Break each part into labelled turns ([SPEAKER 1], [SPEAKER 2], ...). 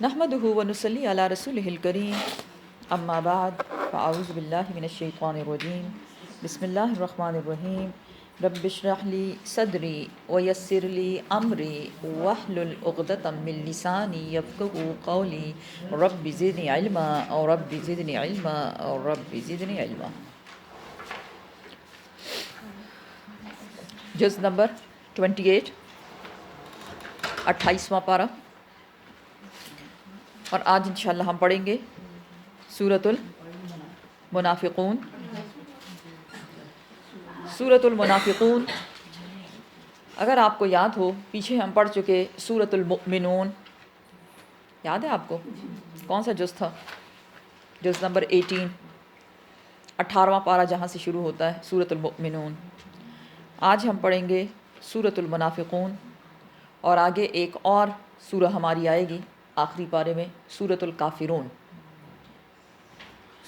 [SPEAKER 1] نحمده ونصلي على رسوله الكريم اما بعد فاعوذ بالله من الشیطان الرجیم بسم اللہ الرحمن الرحیم رب اشرح لی صدری ویسر لی امری واحلل عقدۃ من لسانی یفقهوا قولی رب زدنی علما اور رب زدنی علما اور رب زدنی علما۔ جز نمبر 28، 28واں پارہ، اور آج انشاءاللہ ہم پڑھیں گے سورۃ المنافقون۔ سورۃ المنافقون، اگر آپ کو یاد ہو پیچھے ہم پڑھ چکے سورۃ المؤمنون، یاد ہے آپ کو کون سا جز تھا؟ جز نمبر 18، 18واں پارہ جہاں سے شروع ہوتا ہے سورۃ المؤمنون۔ آج ہم پڑھیں گے سورۃ المنافقون، اور آگے ایک اور سورہ ہماری آئے گی آخری پارے میں، سورۃ الکافرون۔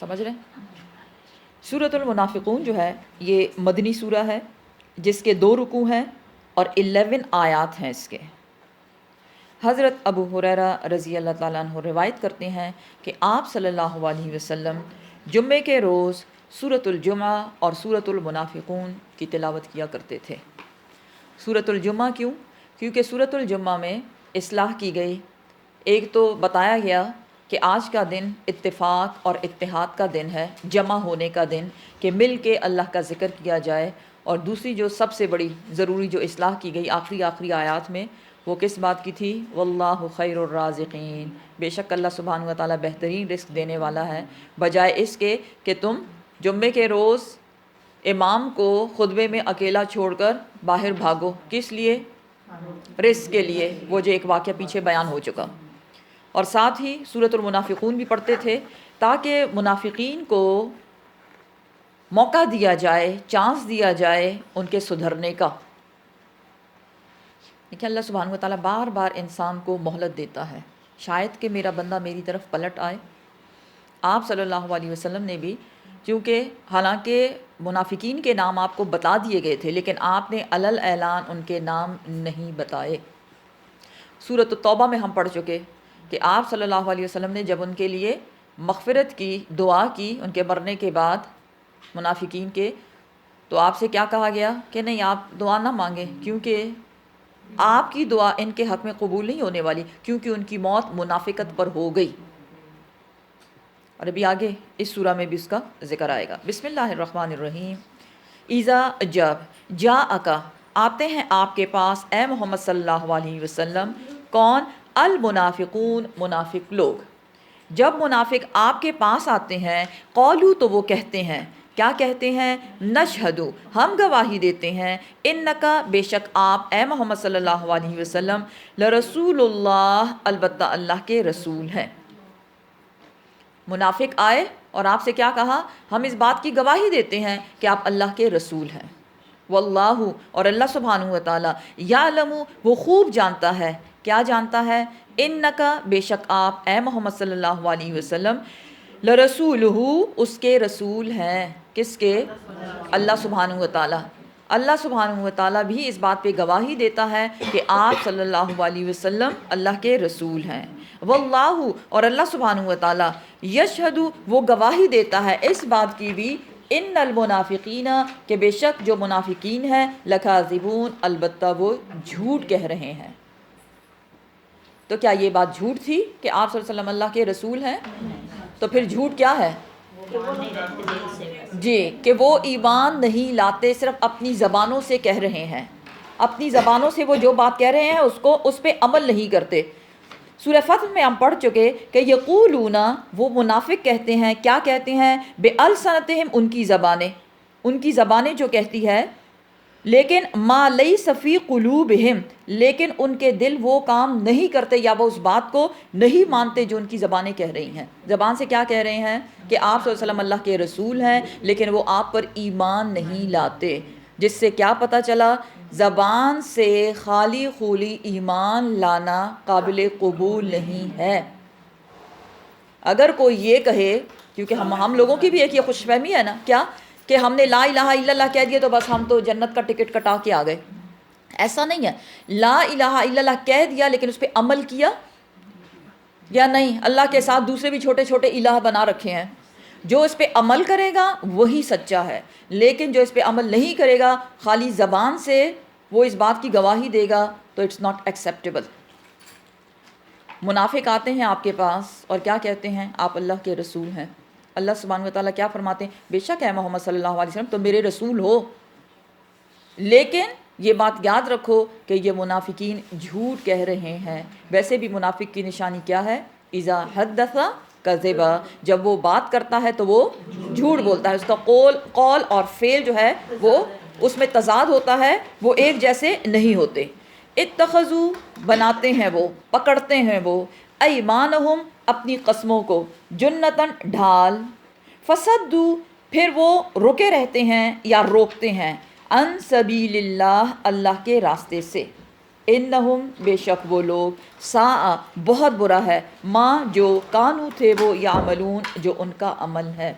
[SPEAKER 1] سمجھ رہے ہیں؟ سورۃ المنافقون جو ہے یہ مدنی سورہ ہے، جس کے 2 رکوع ہیں اور 11 آیات ہیں اس کے۔ حضرت ابو ہریرہ رضی اللہ تعالیٰ عنہ روایت کرتے ہیں کہ آپ صلی اللہ علیہ وسلم جمعے کے روز سورۃ الجمعہ اور سورۃ المنافقون کی تلاوت کیا کرتے تھے۔ سورۃ الجمعہ کیوں؟ کیونکہ سورۃ الجمعہ میں اصلاح کی گئی۔ ایک تو بتایا گیا کہ آج کا دن اتفاق اور اتحاد کا دن ہے، جمع ہونے کا دن، کہ مل کے اللہ کا ذکر کیا جائے۔ اور دوسری جو سب سے بڑی ضروری جو اصلاح کی گئی آخری آیات میں، وہ کس بات کی تھی؟ واللہ خیر الرازقین، بے شک اللہ سبحانہ و تعالیٰ بہترین رزق دینے والا ہے، بجائے اس کے کہ تم جمعے کے روز امام کو خطبے میں اکیلا چھوڑ کر باہر بھاگو۔ کس لیے؟ رزق کے لیے، وہ جو ایک واقعہ پیچھے بیان ہو چکا۔ اور ساتھ ہی سورۃ المنافقون بھی پڑھتے تھے تاکہ منافقین کو موقع دیا جائے، چانس دیا جائے ان کے سدھرنے کا۔ دیکھیں اللہ سبحانہ و تعالیٰ بار بار انسان کو مہلت دیتا ہے، شاید کہ میرا بندہ میری طرف پلٹ آئے۔ آپ صلی اللہ علیہ وسلم نے بھی، کیونکہ حالانکہ منافقین کے نام آپ کو بتا دیے گئے تھے، لیکن آپ نے علل اعلان ان کے نام نہیں بتائے۔ سورۃ التوبہ میں ہم پڑھ چکے کہ آپ صلی اللہ علیہ وسلم نے جب ان کے لیے مغفرت کی دعا کی ان کے مرنے کے بعد منافقین کے، تو آپ سے کیا کہا گیا کہ نہیں آپ دعا نہ مانگیں، کیونکہ آپ کی دعا ان کے حق میں قبول نہیں ہونے والی، کیونکہ ان کی موت منافقت پر ہو گئی۔ اور ابھی آگے اس سورہ میں بھی اس کا ذکر آئے گا۔ بسم اللہ الرحمن الرحیم۔ اذا جب جاءک آتے ہیں آپ کے پاس اے محمد صلی اللہ علیہ وسلم، کون؟ المنافقون، منافق لوگ۔ جب منافق آپ کے پاس آتے ہیں، قولو تو وہ کہتے ہیں، کیا کہتے ہیں؟ نشہدو، ہم گواہی دیتے ہیں، انکا بے شک آپ اے محمد صلی اللہ علیہ وسلم، لرسول اللہ، البتہ اللہ کے رسول ہیں۔ منافق آئے اور آپ سے کیا کہا؟ ہم اس بات کی گواہی دیتے ہیں کہ آپ اللہ کے رسول ہیں۔ واللہ، اور اللہ سبحانہ و تعالیٰ، یعلم، وہ خوب جانتا ہے، کیا جانتا ہے؟ انکا بے شک آپ اے محمد صلی اللہ علیہ وسلم، لرسولہ، اس کے رسول ہیں۔ کس کے؟ اللہ سبحانہ و تعالیٰ۔ اللہ سبحانہ و تعالیٰ بھی اس بات پہ گواہی دیتا ہے کہ آپ صلی اللہ علیہ وسلم اللہ کے رسول ہیں۔ واللہ، اور اللہ سبحانہ و تعالیٰ، یشہد، وہ گواہی دیتا ہے اس بات کی بھی، ان المنافقین، کہ بے شک جو منافقین ہیں، لکاذبون، البتہ وہ جھوٹ کہہ رہے ہیں۔ تو کیا یہ بات جھوٹ تھی کہ آپ صلی اللہ علیہ وسلم اللہ کے رسول ہیں؟ تو پھر جھوٹ کیا ہے؟ جی، کہ وہ ایمان نہیں لاتے، صرف اپنی زبانوں سے کہہ رہے ہیں، اپنی زبانوں سے وہ جو بات کہہ رہے ہیں اس پہ عمل نہیں کرتے۔ سورہ فتح میں ہم پڑھ چکے کہ یقولون، وہ منافق کہتے ہیں، کیا کہتے ہیں؟ بِأَلْسَنَتِهِمْ، ان کی زبانیں جو کہتی ہے، لیکن ما لیس فی قلوبہم، لیکن ان کے دل وہ کام نہیں کرتے یا وہ اس بات کو نہیں مانتے جو ان کی زبانیں کہہ رہی ہیں۔ زبان سے کیا کہہ رہے ہیں؟ کہ آپ صلی اللہ علیہ وسلم اللہ کے رسول ہیں، لیکن وہ آپ پر ایمان نہیں لاتے۔ جس سے کیا پتہ چلا؟ زبان سے خالی خولی ایمان لانا قابل قبول نہیں ہے۔ اگر کوئی یہ کہے، کیونکہ ہم لوگوں کی بھی ایک یہ خوش فہمی ہے نا، کیا کہ ہم نے لا الہ الا اللہ کہہ دیا تو بس ہم تو جنت کا ٹکٹ کٹا کے آ گئے۔ ایسا نہیں ہے، لا الہ الا اللہ کہہ دیا لیکن اس پہ عمل کیا یا نہیں اللہ کے ساتھ دوسرے بھی چھوٹے چھوٹے الہ بنا رکھے ہیں. جو اس پہ عمل کرے گا وہی سچا ہے، لیکن جو اس پہ عمل نہیں کرے گا، خالی زبان سے وہ اس بات کی گواہی دے گا، تو اٹس ناٹ ایکسیپٹیبل. منافق آتے ہیں آپ کے پاس اور کیا کہتے ہیں؟ آپ اللہ کے رسول ہیں. اللہ سبحانہ و تعالیٰ کیا فرماتے ہیں؟ بے شک ہے محمد صلی اللہ علیہ وسلم تو میرے رسول ہو. لیکن یہ بات یاد رکھو کہ یہ منافقین جھوٹ کہہ رہے ہیں. ویسے بھی منافق کی نشانی کیا ہے؟ اذا حدث کذب، جب وہ بات کرتا ہے تو وہ جھوٹ بولتا ہے. اس کا قول اور فعل جو ہے وہ اس میں تضاد ہوتا ہے، وہ ایک جیسے نہیں ہوتے. اتخذو بناتے ہیں وہ، پکڑتے ہیں وہ، ایمانہم اپنی قسموں کو، جنتاً ڈھال، فصدو پھر وہ رکے رہتے ہیں یا روکتے ہیں، ان سبیل اللہ اللہ کے راستے سے. انہم بے شک وہ لوگ، ساء بہت برا ہے، ماں جو کانو تھے وہ یعملون جو ان کا عمل ہے.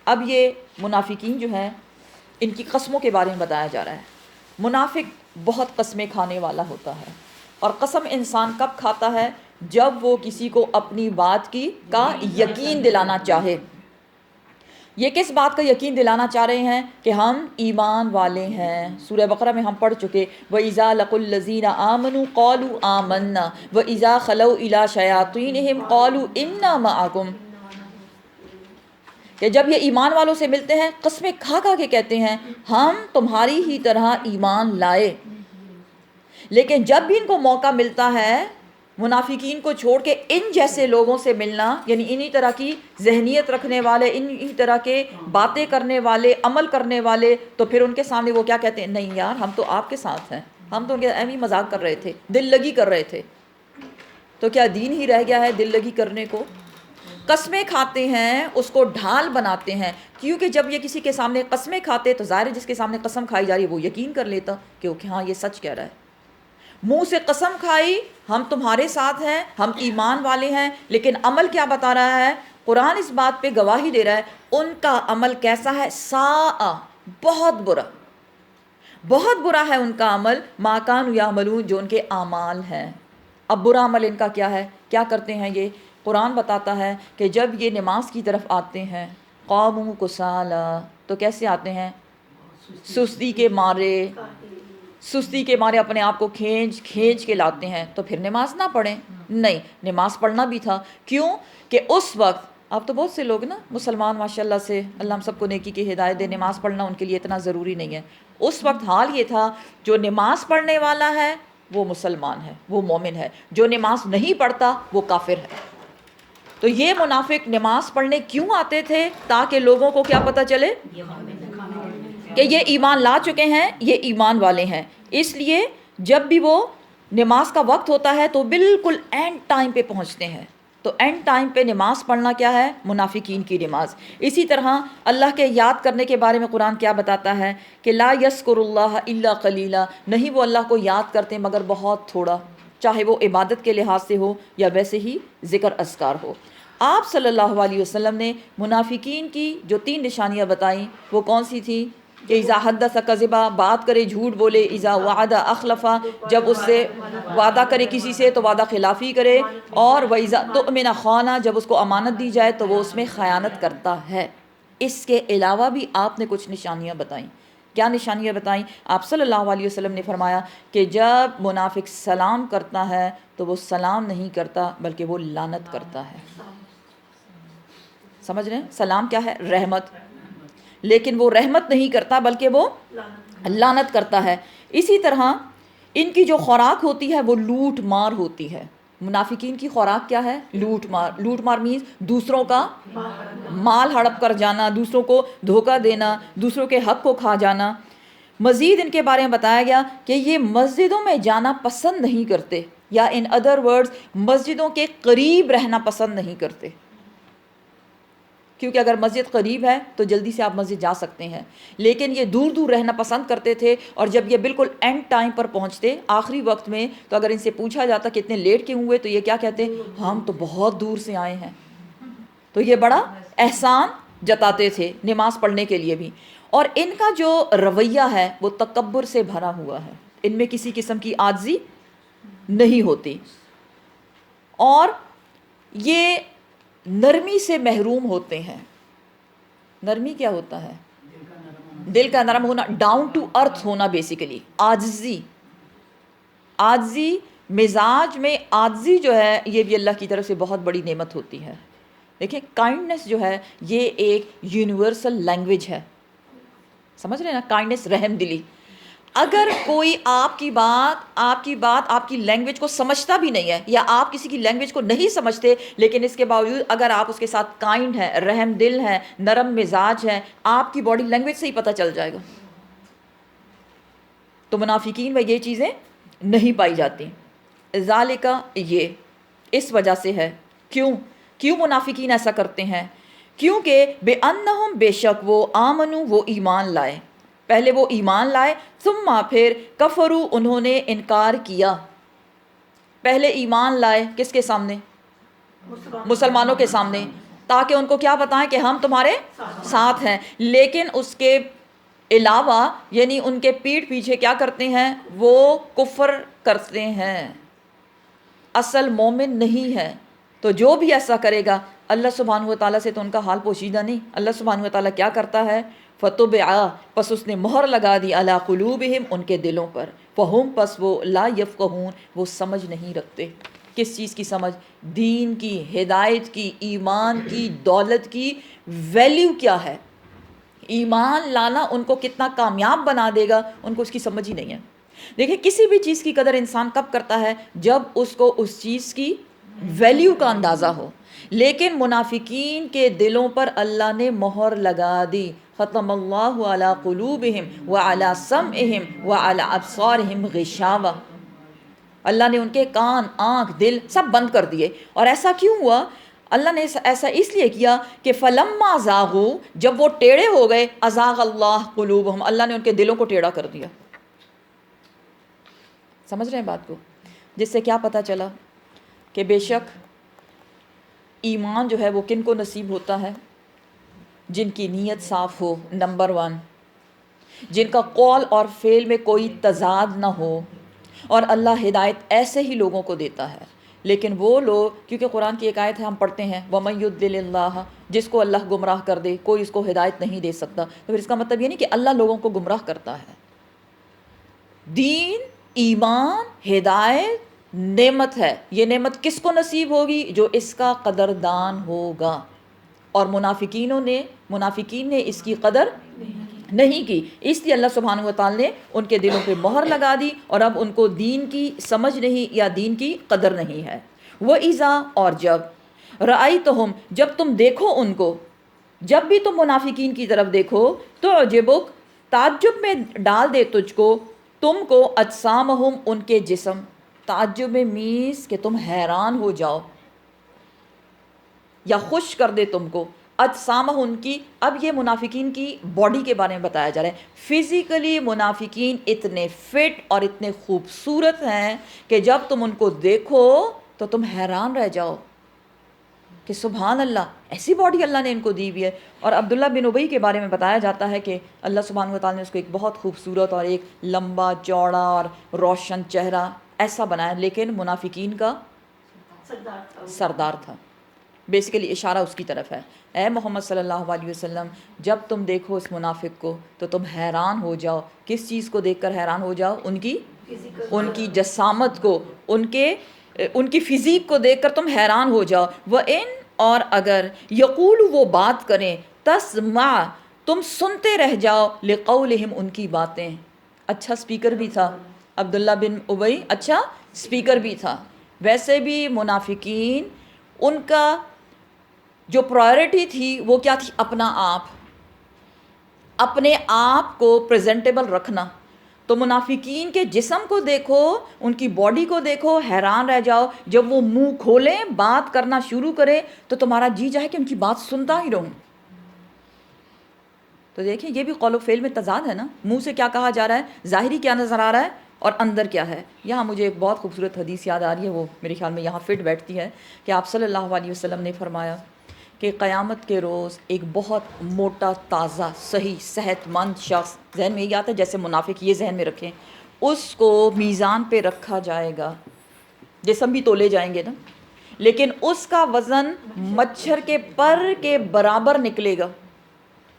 [SPEAKER 1] اب یہ منافقین جو ہیں ان کی قسموں کے بارے میں بتایا جا رہا ہے. منافق بہت قسمیں کھانے والا ہوتا ہے، اور قسم انسان کب کھاتا ہے؟ جب وہ کسی کو اپنی بات کا یقین دلانا چاہے. یہ کس بات کا یقین دلانا چاہ رہے ہیں؟ کہ ہم ایمان والے ہیں. سورہ بقرہ میں ہم پڑھ چکے، وَإِذَا لَقُوا الَّذِينَ آمَنُوا قَالُوا آمَنَّا وَإِذَا خَلَوْا إِلَىٰ شَيَاطِينِهِمْ قَالُوا إِنَّا مَعَكُمْ، کہ جب یہ ایمان والوں سے ملتے ہیں قسمیں کھا کھا کے کہتے ہیں ہم تمہاری ہی طرح ایمان لائے. لیکن جب بھی ان کو موقع ملتا ہے منافقین کو چھوڑ کے ان جیسے لوگوں سے ملنا، یعنی انہی طرح کی ذہنیت رکھنے والے، انہی طرح کے باتیں کرنے والے، عمل کرنے والے، تو پھر ان کے سامنے وہ کیا کہتے ہیں؟ نہیں یار ہم تو آپ کے ساتھ ہیں، ہم تو ان کے ایویں مذاق کر رہے تھے، دل لگی کر رہے تھے. تو کیا دین ہی رہ گیا ہے دل لگی کرنے کو؟ قسمیں کھاتے ہیں، اس کو ڈھال بناتے ہیں، کیونکہ جب یہ کسی کے سامنے قسمیں کھاتے تو ظاہر ہے جس کے سامنے قسم کھائی جا رہی ہے وہ یقین کر لیتا کہ ہاں یہ سچ کہہ رہا ہے. منہ سے قسم کھائی ہم تمہارے ساتھ ہیں، ہم ایمان والے ہیں، لیکن عمل کیا بتا رہا ہے؟ قرآن اس بات پہ گواہی دے رہا ہے ان کا عمل کیسا ہے؟ ساء بہت برا، بہت برا ہے ان کا عمل، ما کانوا یعملون جو ان کے اعمال ہیں. اب برا عمل ان کا کیا ہے؟ کیا کرتے ہیں یہ؟ قرآن بتاتا ہے کہ جب یہ نماز کی طرف آتے ہیں قاموا کسالی، تو کیسے آتے ہیں؟ سستی کے مارے، سستی کے مارے اپنے آپ کو کھینچ کھینچ کے لاتے ہیں. تو پھر نماز نہ پڑھیں؟ نہیں، نماز پڑھنا بھی تھا. کیوں کہ اس وقت اب تو بہت سے لوگ نا مسلمان ماشاء اللہ سے، اللہ ہم سب کو نیکی کی ہدایت دے، نماز پڑھنا ان کے لیے اتنا ضروری نہیں ہے. اس وقت حال یہ تھا جو نماز پڑھنے والا ہے وہ مسلمان ہے، وہ مومن ہے، جو نماز نہیں پڑھتا وہ کافر ہے. تو یہ منافق نماز پڑھنے کیوں آتے تھے؟ تاکہ لوگوں کو کیا پتہ چلے کہ یہ ایمان لا چکے ہیں، یہ ایمان والے ہیں. اس لیے جب بھی وہ نماز کا وقت ہوتا ہے تو بالکل اینڈ ٹائم پہ پہنچتے ہیں. تو اینڈ ٹائم پہ نماز پڑھنا کیا ہے؟ منافقین کی نماز. اسی طرح اللہ کے یاد کرنے کے بارے میں قرآن کیا بتاتا ہے کہ لا یذکر اللہ الا قلیلا، نہیں وہ اللہ کو یاد کرتے مگر بہت تھوڑا، چاہے وہ عبادت کے لحاظ سے ہو یا ویسے ہی ذکر اذکار ہو. آپ صلی اللہ علیہ وسلم نے منافقین کی جو 3 نشانیاں بتائیں وہ کون سی تھی؟ کہ اذا حدث کذبا، بات کرے جھوٹ بولے، اذا وعد اخلفا، جب اس سے وعدہ کرے کسی سے تو وعدہ خلافی کرے، اور واذا تؤمن خانا، جب اس کو امانت دی جائے تو وہ اس میں خیانت کرتا ہے. اس کے علاوہ بھی آپ نے کچھ نشانیاں بتائیں. کیا نشانیاں بتائیں؟ آپ صلی اللہ علیہ وسلم نے فرمایا کہ جب منافق سلام کرتا ہے تو وہ سلام نہیں کرتا بلکہ وہ لعنت کرتا ہے. سمجھ رہے ہیں؟ سلام کیا ہے؟ رحمت، لیکن وہ رحمت نہیں کرتا بلکہ وہ لعنت کرتا ہے. اسی طرح ان کی جو خوراک ہوتی ہے وہ لوٹ مار ہوتی ہے. منافقین کی خوراک کیا ہے؟ لوٹ مار. لوٹ مار مینز دوسروں کا مال ہڑپ کر جانا، دوسروں کو دھوکہ دینا، دوسروں کے حق کو کھا جانا. مزید ان کے بارے میں بتایا گیا کہ یہ مسجدوں میں جانا پسند نہیں کرتے، یا ان ادر ورڈز مسجدوں کے قریب رہنا پسند نہیں کرتے. کیونکہ اگر مسجد قریب ہے تو جلدی سے آپ مسجد جا سکتے ہیں، لیکن یہ دور دور رہنا پسند کرتے تھے. اور جب یہ بالکل اینڈ ٹائم پر پہنچتے آخری وقت میں تو اگر ان سے پوچھا جاتا کہ اتنے لیٹ کیوں ہوئے تو یہ کیا کہتے؟ ہم تو بہت دور سے آئے ہیں. تو یہ بڑا احسان جتاتے تھے نماز پڑھنے کے لیے بھی. اور ان کا جو رویہ ہے وہ تکبر سے بھرا ہوا ہے، ان میں کسی قسم کی عاجزی نہیں ہوتی. اور یہ نرمی سے محروم ہوتے ہیں. نرمی کیا ہوتا ہے؟ دل کا نرم ہونا، ڈاؤن ٹو ارتھ ہونا، بیسیکلی عاجزی. مزاج میں عاجزی جو ہے یہ بھی اللہ کی طرف سے بہت بڑی نعمت ہوتی ہے. دیکھیں کائنڈنس جو ہے یہ ایک یونیورسل لینگویج ہے. سمجھ رہے ہیں نا؟ کائنڈنس، رحم دلی. اگر کوئی آپ کی بات آپ کی لینگویج کو سمجھتا بھی نہیں ہے، یا آپ کسی کی لینگویج کو نہیں سمجھتے، لیکن اس کے باوجود اگر آپ اس کے ساتھ کائنڈ ہیں، رحم دل ہیں، نرم مزاج ہیں، آپ کی باڈی لینگویج سے ہی پتہ چل جائے گا. تو منافقین میں یہ چیزیں نہیں پائی جاتی. ذالک، یہ اس وجہ سے ہے. کیوں منافقین ایسا کرتے ہیں؟ کیونکہ بے انہم، بے شک وہ، آمنو، وہ ایمان لائے. پہلے وہ ایمان لائے، ثم پھر کفرو، انہوں نے انکار کیا. پہلے ایمان لائے کس کے سامنے؟ مسلمانوں کے سامنے، تاکہ ان کو کیا بتائیں کہ ہم تمہارے ساتھ ہیں. لیکن اس کے علاوہ یعنی ان کے پیٹھ پیچھے کیا کرتے ہیں؟ وہ کفر کرتے ہیں، اصل مومن نہیں ہے. تو جو بھی ایسا کرے گا اللہ سبحانہ و تعالیٰ سے تو ان کا حال پوشیدہ نہیں. اللہ سبحانہ و تعالیٰ کیا کرتا ہے؟ فَطُبِعَ، پس اس نے مہر لگا دی، عَلَىٰ قُلُوبِهِمْ، ان کے دلوں پر، فَهُمْ، پس وہ، لَا يَفْقَهُونَ، وہ سمجھ نہیں رکھتے. کس چیز کی سمجھ؟ دین کی، ہدایت کی، ایمان کی، دولت کی ویلیو کیا ہے. ایمان لانا ان کو کتنا کامیاب بنا دے گا، ان کو اس کی سمجھ ہی نہیں ہے. دیکھیں کسی بھی چیز کی قدر انسان کب کرتا ہے؟ جب اس کو اس چیز کی ویلیو کا اندازہ ہو. لیکن منافقین کے دلوں پر اللہ نے مہر لگا دی. ختم اللہ علی قلوبہم وعلی سمعہم وعلی ابصارہم غشاوہ. اللہ نے ان کے کان، آنکھ، دل سب بند کر دیے. اور ایسا کیوں ہوا؟ اللہ نے ایسا اس لیے کیا کہ فلما زاغوا، جب وہ ٹیڑھے ہو گئے، ازاغ اللہ قلوبہم، اللہ نے ان کے دلوں کو ٹیڑھا کر دیا. سمجھ رہے ہیں بات کو؟ جس سے کیا پتہ چلا کہ بے شک ایمان جو ہے وہ کن کو نصیب ہوتا ہے؟ جن کی نیت صاف ہو، نمبر 1، جن کا قول اور فعل میں کوئی تضاد نہ ہو. اور اللہ ہدایت ایسے ہی لوگوں کو دیتا ہے. لیکن وہ لوگ، کیونکہ قرآن کی ایک آیت ہے ہم پڑھتے ہیں، وَمَن يُضْلِلِ اللَّهَ، جس کو اللہ گمراہ کر دے کوئی اس کو ہدایت نہیں دے سکتا. تو پھر اس کا مطلب یہ نہیں کہ اللہ لوگوں کو گمراہ کرتا ہے. دین، ایمان، ہدایت نعمت ہے. یہ نعمت کس کو نصیب ہوگی؟ جو اس کا قدردان ہوگا. اور منافقین نے اس کی قدر نہیں کی. اس لیے اللہ سبحانہ و تعالی نے ان کے دلوں پہ مہر لگا دی، اور اب ان کو دین کی سمجھ نہیں یا دین کی قدر نہیں ہے. وَإِذَا، اور جب، رَأَيْتَهُمْ، جب تم دیکھو ان کو، جب بھی تم منافقین کی طرف دیکھو، تو عجبک، تعجب میں ڈال دے تجھ کو، تم کو، اجسامہم، ان کے جسم. تعجب میں مینس کہ تم حیران ہو جاؤ یا خوش کر دے تم کو. اجسامہ ان کی. اب یہ منافقین کی باڈی کے بارے میں بتایا جا رہا ہے. فزیکلی منافقین اتنے فٹ اور اتنے خوبصورت ہیں کہ جب تم ان کو دیکھو تو تم حیران رہ جاؤ کہ سبحان اللہ، ایسی باڈی اللہ نے ان کو دی ہوئی ہے. اور عبداللہ بن ابی کے بارے میں بتایا جاتا ہے کہ اللہ سبحانہ و تعالیٰ نے اس کو ایک بہت خوبصورت اور ایک لمبا چوڑا اور روشن چہرہ ایسا بنایا، لیکن منافقین کا سردار تھا. بیسیکلی اشارہ اس کی طرف ہے. اے محمد صلی اللہ علیہ وسلم، جب تم دیکھو اس منافق کو تو تم حیران ہو جاؤ. کس چیز کو دیکھ کر حیران ہو جاؤ؟ ان کی جسامت کو، ان کی فزیک کو دیکھ کر تم حیران ہو جاؤ. وَإِن، اور اگر، یقول، وہ بات کریں، تسمع، تم سنتے رہ جاؤ، لقولہم، ان کی باتیں. اچھا سپیکر بھی تھا عبداللہ بن ابی، اچھا سپیکر بھی تھا. ویسے بھی منافقین، ان کا جو پرائرٹی تھی وہ کیا تھی؟ اپنے آپ کو پریزنٹیبل رکھنا. تو منافقین کے جسم کو دیکھو، ان کی باڈی کو دیکھو، حیران رہ جاؤ. جب وہ منہ کھولیں، بات کرنا شروع کرے تو تمہارا جی چاہے کہ ان کی بات سنتا ہی رہوں. تو دیکھیں یہ بھی قول و فعل میں تضاد ہے نا. منہ سے کیا کہا جا رہا ہے، ظاہری کیا نظر آ رہا ہے، اور اندر کیا ہے. یہاں مجھے ایک بہت خوبصورت حدیث یاد آ رہی ہے، وہ میرے خیال میں یہاں فٹ بیٹھتی ہے، کہ آپ صلی اللہ علیہ وسلم نے فرمایا کہ قیامت کے روز ایک بہت موٹا، تازہ، صحیح، صحت مند شخص، ذہن میں یہ آتا ہے جیسے منافق، یہ ذہن میں رکھیں، اس کو میزان پہ رکھا جائے گا. جسم بھی تولے جائیں گے نا، لیکن اس کا وزن مچھر کے پر کے برابر نکلے گا.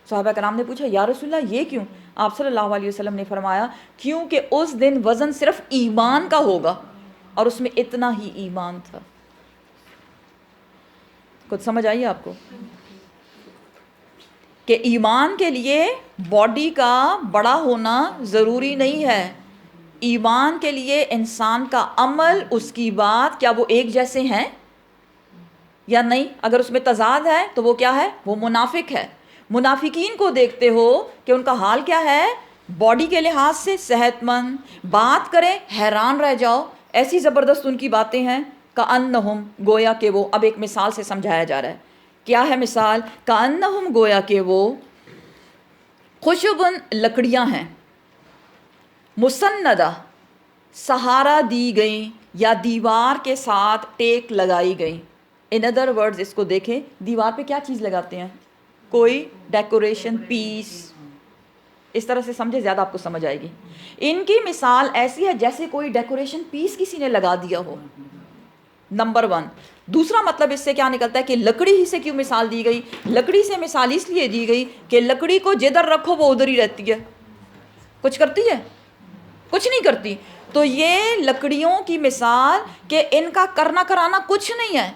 [SPEAKER 1] صحابہ کرام نے پوچھا یا رسول اللہ یہ کیوں؟ آپ صلی اللہ علیہ وسلم نے فرمایا کیونکہ اس دن وزن صرف ایمان کا ہوگا اور اس میں اتنا ہی ایمان تھا. کچھ سمجھ آئیے آپ کو کہ ایمان کے لیے باڈی کا بڑا ہونا ضروری نہیں ہے. ایمان کے لیے انسان کا عمل، اس کی بات، کیا وہ ایک جیسے ہیں یا نہیں؟ اگر اس میں تضاد ہے تو وہ کیا ہے؟ وہ منافق ہے. منافقین کو دیکھتے ہو کہ ان کا حال کیا ہے؟ باڈی کے لحاظ سے صحت مند، بات کریں حیران رہ جاؤ، ایسی زبردست ان کی باتیں ہیں. کأنہم، گویا کہ وہ، اب ایک مثال سے سمجھایا جا رہا ہے. کیا ہے مثال؟ کأنہم، گویا کہ وہ خشبن، لکڑیاں ہیں، مسندہ، سہارا دی گئیں یا دیوار کے ساتھ ٹیک لگائی گئیں. ان ادر ورڈز اس کو دیکھیں، دیوار پہ کیا چیز لگاتے ہیں؟ کوئی ڈیکوریشن پیس. اس طرح سے سمجھے زیادہ آپ کو سمجھ آئے گی. ان کی مثال ایسی ہے جیسے کوئی ڈیکوریشن پیس کسی نے لگا دیا ہو. نمبر 1. دوسرا مطلب اس سے کیا نکلتا ہے کہ لکڑی ہی سے کیوں مثال دی گئی؟ لکڑی سے مثال اس لیے دی گئی کہ لکڑی کو جدھر رکھو وہ ادھر ہی رہتی ہے. کچھ کرتی ہے؟ کچھ نہیں کرتی. تو یہ لکڑیوں کی مثال کہ ان کا کرنا کرانا کچھ نہیں ہے،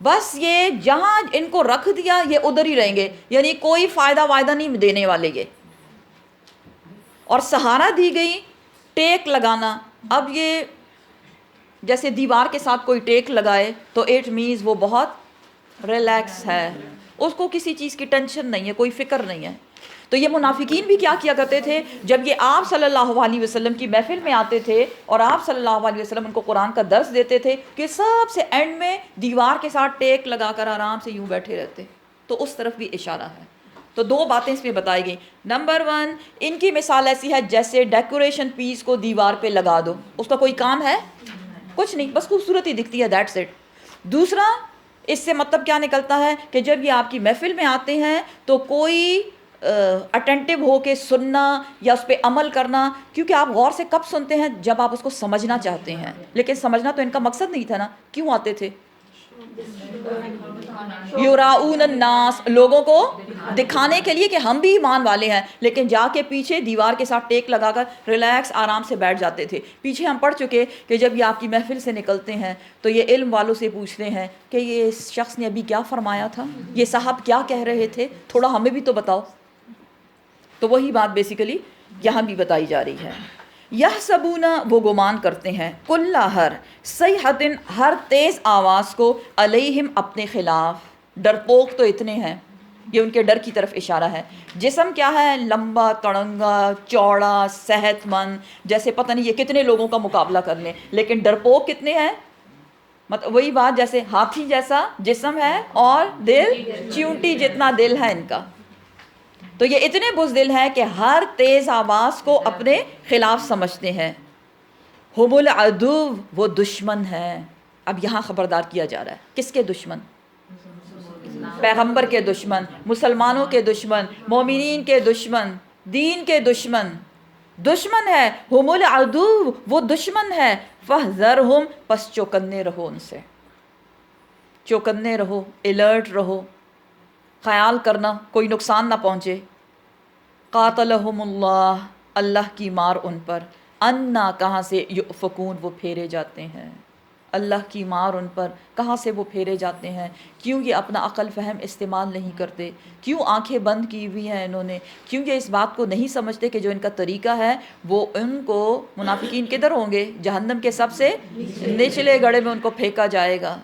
[SPEAKER 1] بس یہ جہاں ان کو رکھ دیا یہ ادھر ہی رہیں گے، یعنی کوئی فائدہ وائدہ نہیں دینے والے یہ. اور سہارا دی گئی، ٹیک لگانا. اب یہ جیسے دیوار کے ساتھ کوئی ٹیک لگائے تو اٹ مینز وہ بہت ریلیکس ہے، اس کو کسی چیز کی ٹینشن نہیں ہے، کوئی فکر نہیں ہے. تو یہ منافقین بھی کیا کیا کرتے تھے؟ جب یہ آپ صلی اللہ علیہ وسلم کی محفل میں آتے تھے اور آپ صلی اللہ علیہ وسلم ان کو قرآن کا درس دیتے تھے کہ سب سے اینڈ میں دیوار کے ساتھ ٹیک لگا کر آرام سے یوں بیٹھے رہتے. تو اس طرف بھی اشارہ ہے. تو 2 باتیں اس میں بتائی گئی. نمبر 1، ان کی مثال ایسی ہے جیسے ڈیکوریشن پیس کو دیوار پہ لگا دو، اس کا کوئی کام ہے؟ کچھ نہیں، بس خوبصورتی دکھتی ہے، دیٹس اٹ. دوسرا، اس سے مطلب کیا نکلتا ہے کہ جب یہ آپ کی محفل میں آتے ہیں تو کوئی اٹینٹیو ہو کے سننا یا اس پہ عمل کرنا، کیونکہ آپ غور سے کب سنتے ہیں؟ جب آپ اس کو سمجھنا چاہتے ہیں. لیکن سمجھنا تو ان کا مقصد نہیں تھا نا. کیوں آتے تھے؟ یراؤن الناس، لوگوں کو دکھانے کے لیے کہ ہم بھی ایمان والے ہیں. لیکن جا کے پیچھے دیوار کے ساتھ ٹیک لگا کر ریلیکس آرام سے بیٹھ جاتے تھے. پیچھے ہم پڑھ چکے کہ جب یہ آپ کی محفل سے نکلتے ہیں تو یہ علم والوں سے پوچھتے ہیں کہ یہ شخص نے ابھی کیا فرمایا تھا، یہ صاحب کیا کہہ رہے تھے، تھوڑا ہمیں بھی تو بتاؤ. تو وہی بات بیسیکلی یہاں بھی بتائی جا رہی ہے. یحسبون، وہ گمان کرتے ہیں، کل ہر صیحۃ، ہر تیز آواز کو، علیہم، اپنے خلاف. ڈرپوک تو اتنے ہیں، یہ ان کے ڈر کی طرف اشارہ ہے. جسم کیا ہے؟ لمبا، تڑنگا، چوڑا، صحت مند، جیسے پتہ نہیں یہ کتنے لوگوں کا مقابلہ کر لیں. لیکن ڈرپوک کتنے ہیں؟ مطلب وہی بات جیسے ہاتھی جیسا جسم ہے اور دل چیونٹی جتنا دل ہے ان کا. تو یہ اتنے بزدل ہیں کہ ہر تیز آواز کو اپنے خلاف سمجھتے ہیں. ہم العدو، وہ دشمن ہیں. اب یہاں خبردار کیا جا رہا ہے، کس کے دشمن؟ پیغمبر کے دشمن، مسلمانوں کے دشمن، مومنین کے دشمن، دین کے دشمن. دشمن ہے. ہم العدو، وہ دشمن ہے. فاحذرہم، پس چوکنے رہو ان سے. چوکنے رہو، الرٹ رہو، خیال کرنا کوئی نقصان نہ پہنچے. قاتلہم اللہ، اللہ کی مار ان پر. انا، کہاں سے، یؤفکون، وہ پھیرے جاتے ہیں. اللہ کی مار ان پر، کہاں سے وہ پھیرے جاتے ہیں؟ کیوں یہ اپنا عقل فہم استعمال نہیں کرتے؟ کیوں آنکھیں بند کی ہوئی ہیں انہوں نے؟ کیوں یہ اس بات کو نہیں سمجھتے کہ جو ان کا طریقہ ہے وہ ان کو، منافقین کدھر ہوں گے؟ جہنم کے سب سے نچلے گڑھے میں ان کو پھینکا جائے گا.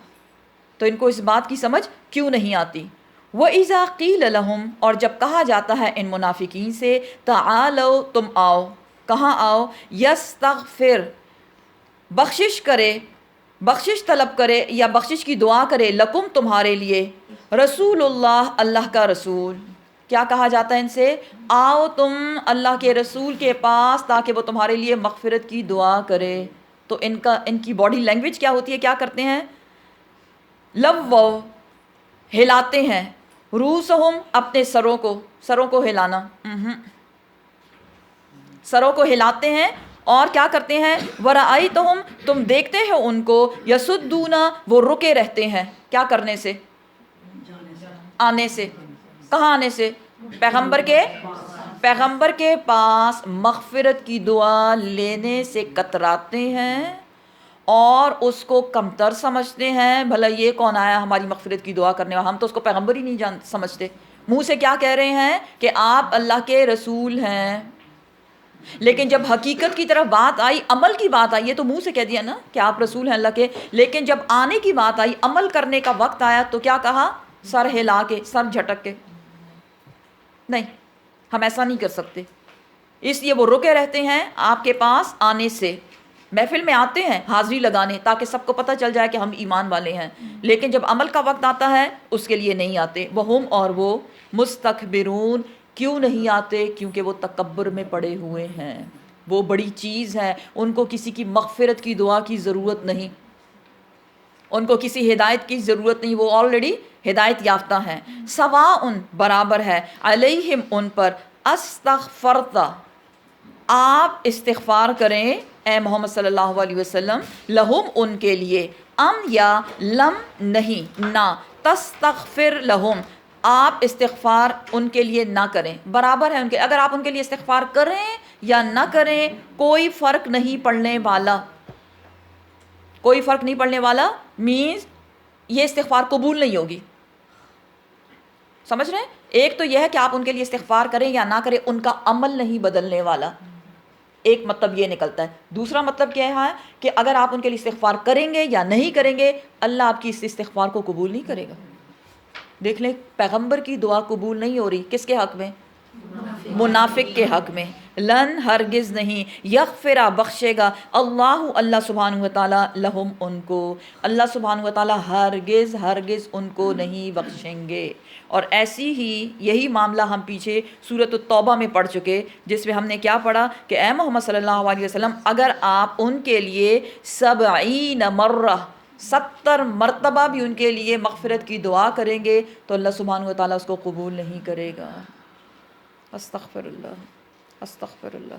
[SPEAKER 1] تو ان کو اس بات کی سمجھ کیوں نہیں آتی؟ وَإِذَا قِيلَ لَهُمْ، اور جب کہا جاتا ہے ان منافقین سے، تَعَالَوْا، تم آؤ. کہاں آؤ؟ یستغفر، بخشش کرے، بخشش طلب کرے یا بخشش کی دعا کرے، لکم، تمہارے لیے، رسول اللہ، اللہ کا رسول. کیا کہا جاتا ہے ان سے؟ آؤ تم اللہ کے رسول کے پاس تاکہ وہ تمہارے لیے مغفرت کی دعا کرے. تو ان کی باڈی لینگویج کیا ہوتی ہے؟ کیا کرتے ہیں؟ لوو، ہلاتے ہیں. روسہم، اپنے سروں کو ہلانا، سروں کو ہلاتے ہیں اور کیا کرتے ہیں؟ وَرَأَيْتَهُمْ تم دیکھتے ہو ان کو، یسدون وہ رکے رہتے ہیں، کیا کرنے سے؟ آنے سے۔ کہاں آنے سے؟ پیغمبر کے پاس مغفرت کی دعا لینے سے کتراتے ہیں اور اس کو کمتر سمجھتے ہیں۔ بھلا یہ کون آیا ہماری مغفرت کی دعا کرنے والا؟ ہم تو اس کو پیغمبر ہی نہیں سمجھتے۔ منہ سے کیا کہہ رہے ہیں کہ آپ اللہ کے رسول ہیں، لیکن جب حقیقت کی طرف بات آئی، عمل کی بات آئی، یہ تو منہ سے کہہ دیا نا کہ آپ رسول ہیں اللہ کے، لیکن جب آنے کی بات آئی، عمل کرنے کا وقت آیا تو کیا کہا؟ سر ہلا کے، سر جھٹک کے، نہیں ہم ایسا نہیں کر سکتے۔ اس لیے وہ رکے رہتے ہیں آپ کے پاس آنے سے۔ محفل میں آتے ہیں حاضری لگانے تاکہ سب کو پتہ چل جائے کہ ہم ایمان والے ہیں، لیکن جب عمل کا وقت آتا ہے اس کے لیے نہیں آتے۔ وہم اور وہ مستکبرون، کیوں نہیں آتے؟ کیونکہ وہ تکبر میں پڑے ہوئے ہیں۔ وہ بڑی چیز ہے، ان کو کسی کی مغفرت کی دعا کی ضرورت نہیں، ان کو کسی ہدایت کی ضرورت نہیں، وہ آلریڈی ہدایت یافتہ ہیں۔ سواء برابر ہے، علیہم ان پر، استغفرت آپ استغفار کریں اے محمد صلی اللہ علیہ وسلم، لہم ان کے لیے، ام یا لم نہیں نہ، تستغفر لہم آپ استغفار ان کے لیے نہ کریں، برابر ہے ان کے، اگر آپ ان کے لیے استغفار کریں یا نہ کریں کوئی فرق نہیں پڑنے والا، کوئی فرق نہیں پڑنے والا مینز یہ استغفار قبول نہیں ہوگی۔ سمجھ رہے ہیں؟ ایک تو یہ ہے کہ آپ ان کے لیے استغفار کریں یا نہ کریں، ان کا عمل نہیں بدلنے والا، ایک مطلب یہ نکلتا ہے۔ دوسرا مطلب کیا ہے کہ اگر آپ ان کے لیے استغفار کریں گے یا نہیں کریں گے، اللہ آپ کی اس استغفار کو قبول نہیں کرے گا۔ دیکھ لیں پیغمبر کی دعا قبول نہیں ہو رہی، کس کے حق میں؟ منافق کے حق میں۔ لن ہرگز نہیں، یغفرہ بخشے گا، اللہ سبحانہ و تعالیٰ لہم ان کو، اللہ سبحانہ و تعالیٰ ہرگز ان کو نہیں بخشیں گے۔ اور ایسی ہی یہی معاملہ ہم پیچھے سورۃ التوبہ میں پڑھ چکے، جس میں ہم نے کیا پڑھا کہ اے محمد صلی اللہ علیہ وسلم اگر آپ ان کے لیے 70 مرہ 70 مرتبہ بھی ان کے لیے مغفرت کی دعا کریں گے تو اللہ سبحانہ و تعالیٰ اس کو قبول نہیں کرے گا۔ استغفر اللہ۔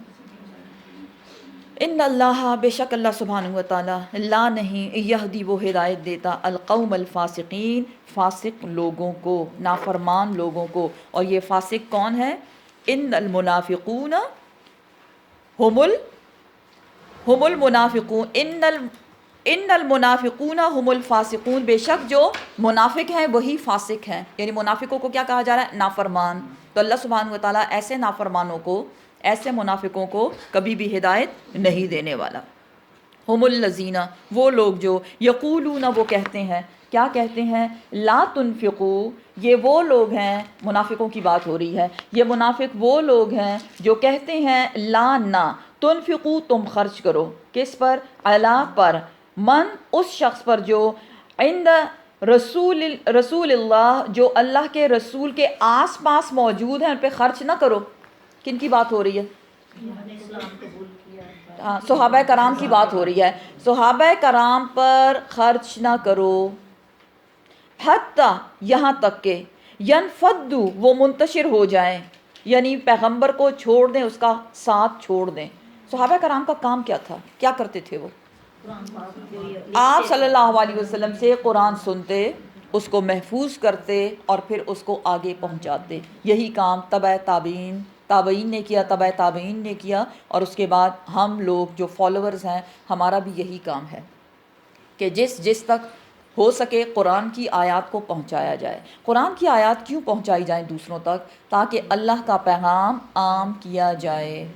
[SPEAKER 1] ان اللہ بے شک اللہ سبحانہ و تعالیٰ لا نہیں یہدی وہ ہدایت دیتا القوم الفاسقین فاسق لوگوں کو، نافرمان لوگوں کو۔ اور یہ فاسق کون ہے؟ ان المنافقون ہم المنافقون، ان المنافقون ہم الفاسقون، بے شک جو منافق ہیں وہی فاسق ہیں، یعنی منافقوں کو کیا کہا جا رہا ہے؟ نافرمان۔ تو اللہ سبحانہ و تعالیٰ ایسے نافرمانوں کو، ایسے منافقوں کو کبھی بھی ہدایت نہیں دینے والا۔ ہم الذین وہ لوگ جو یقولون وہ کہتے ہیں، کیا کہتے ہیں؟ لا تنفقوا، یہ وہ لوگ ہیں، منافقوں کی بات ہو رہی ہے، یہ منافق وہ لوگ ہیں جو کہتے ہیں لا نہ، تنفقوا تم خرچ کرو، کس پر؟ علی پر، من اس شخص پر جو عند رسول اللہ جو اللہ کے رسول کے آس پاس موجود ہیں، ان پہ خرچ نہ کرو۔ کن کی بات ہو رہی ہے؟ صحابہ کرام کی بات ہو رہی ہے، صحابہ کرام پر خرچ نہ کرو، حتی یہاں تک کہ ینفدو وہ منتشر ہو جائیں، یعنی پیغمبر کو چھوڑ دیں، اس کا ساتھ چھوڑ دیں۔ صحابہ کرام کا کام کیا تھا؟ کیا کرتے تھے وہ؟ آپ صلی اللہ علیہ وسلم سے قرآن سنتے، اس کو محفوظ کرتے اور پھر اس کو آگے پہنچاتے۔ یہی کام تابعین نے کیا، تبع تابعین نے کیا، اور اس کے بعد ہم لوگ جو فالوورز ہیں ہمارا بھی یہی کام ہے کہ جس تک ہو سکے قرآن کی آیات کو پہنچایا جائے۔ قرآن کی آیات کیوں پہنچائی جائیں دوسروں تک؟ تاکہ اللہ کا پیغام عام کیا جائے،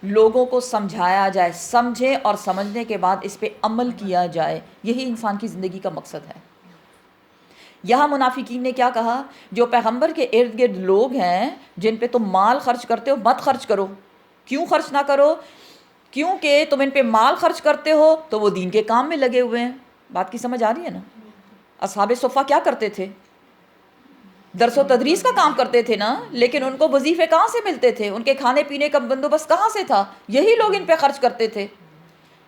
[SPEAKER 1] لوگوں کو سمجھایا جائے، سمجھے اور سمجھنے کے بعد اس پہ عمل کیا جائے۔ یہی انسان کی زندگی کا مقصد ہے۔ یہاں منافقین نے کیا کہا؟ جو پیغمبر کے ارد گرد لوگ ہیں جن پہ تم مال خرچ کرتے ہو، مت خرچ کرو۔ کیوں خرچ نہ کرو؟ کیونکہ تم ان پہ مال خرچ کرتے ہو تو وہ دین کے کام میں لگے ہوئے ہیں۔ بات کی سمجھ آ رہی ہے نا؟ اصحاب صفہ کیا کرتے تھے؟ درس و تدریس کا کام کرتے تھے نا، لیکن ان کو وظیفے کہاں سے ملتے تھے؟ ان کے کھانے پینے کا بندوبست کہاں سے تھا؟ یہی لوگ ان پہ خرچ کرتے تھے۔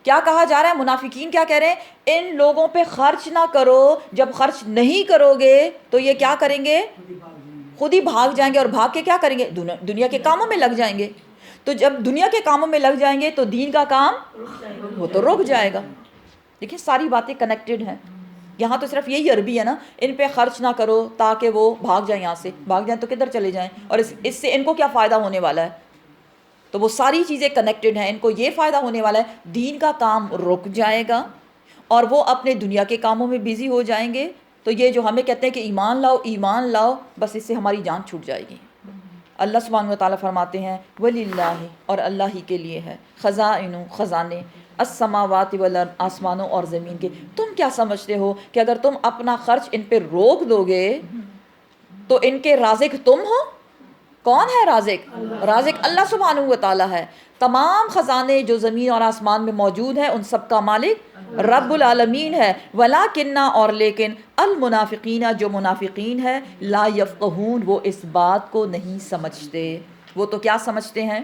[SPEAKER 1] کیا کہا جا رہا ہے؟ منافقین کیا کہہ رہے ہیں؟ ان لوگوں پہ خرچ نہ کرو، جب خرچ نہیں کرو گے تو یہ کیا کریں گے؟ خود ہی بھاگ جائیں گے، اور بھاگ کے کیا کریں گے؟ دنیا کے کاموں میں لگ جائیں گے۔ تو جب دنیا کے کاموں میں لگ جائیں گے تو دین کا کام وہ تو رک جائے گا. دیکھیں ساری باتیں کنیکٹڈ ہیں. یہاں تو صرف یہی عربی ہے نا، ان پہ خرچ نہ کرو تاکہ وہ بھاگ جائیں، یہاں سے بھاگ جائیں تو کدھر چلے جائیں، اور اس سے ان کو کیا فائدہ ہونے والا ہے. تو وہ ساری چیزیں کنیکٹڈ ہیں. ان کو یہ فائدہ ہونے والا ہے دین کا کام رک جائے گا اور وہ اپنے دنیا کے کاموں میں بیزی ہو جائیں گے. تو یہ جو ہمیں کہتے ہیں کہ ایمان لاؤ ایمان لاؤ، بس اس سے ہماری جان چھوٹ جائے گی. اللہ سبحانہ و تعالیٰ فرماتے ہیں وَلِلَّهِ، اور اللہ ہی کے لیے ہے، خزائن خزانے، السماوات والارض، آسمانوں اور زمین کے. تم کیا سمجھتے ہو کہ اگر تم اپنا خرچ ان پہ روک دو گے تو ان کے رازق تم ہو؟ کون ہے رازق؟ رازق اللہ سبحانہ و تعالیٰ ہے. تمام خزانے جو زمین اور آسمان میں موجود ہیں ان سب کا مالک رب العالمین ہے. وَلَٰكِنَّ، اور لیکن، المنافقین، جو منافقین ہے، لا یفقہون، وہ اس بات کو نہیں سمجھتے. وہ تو کیا سمجھتے ہیں؟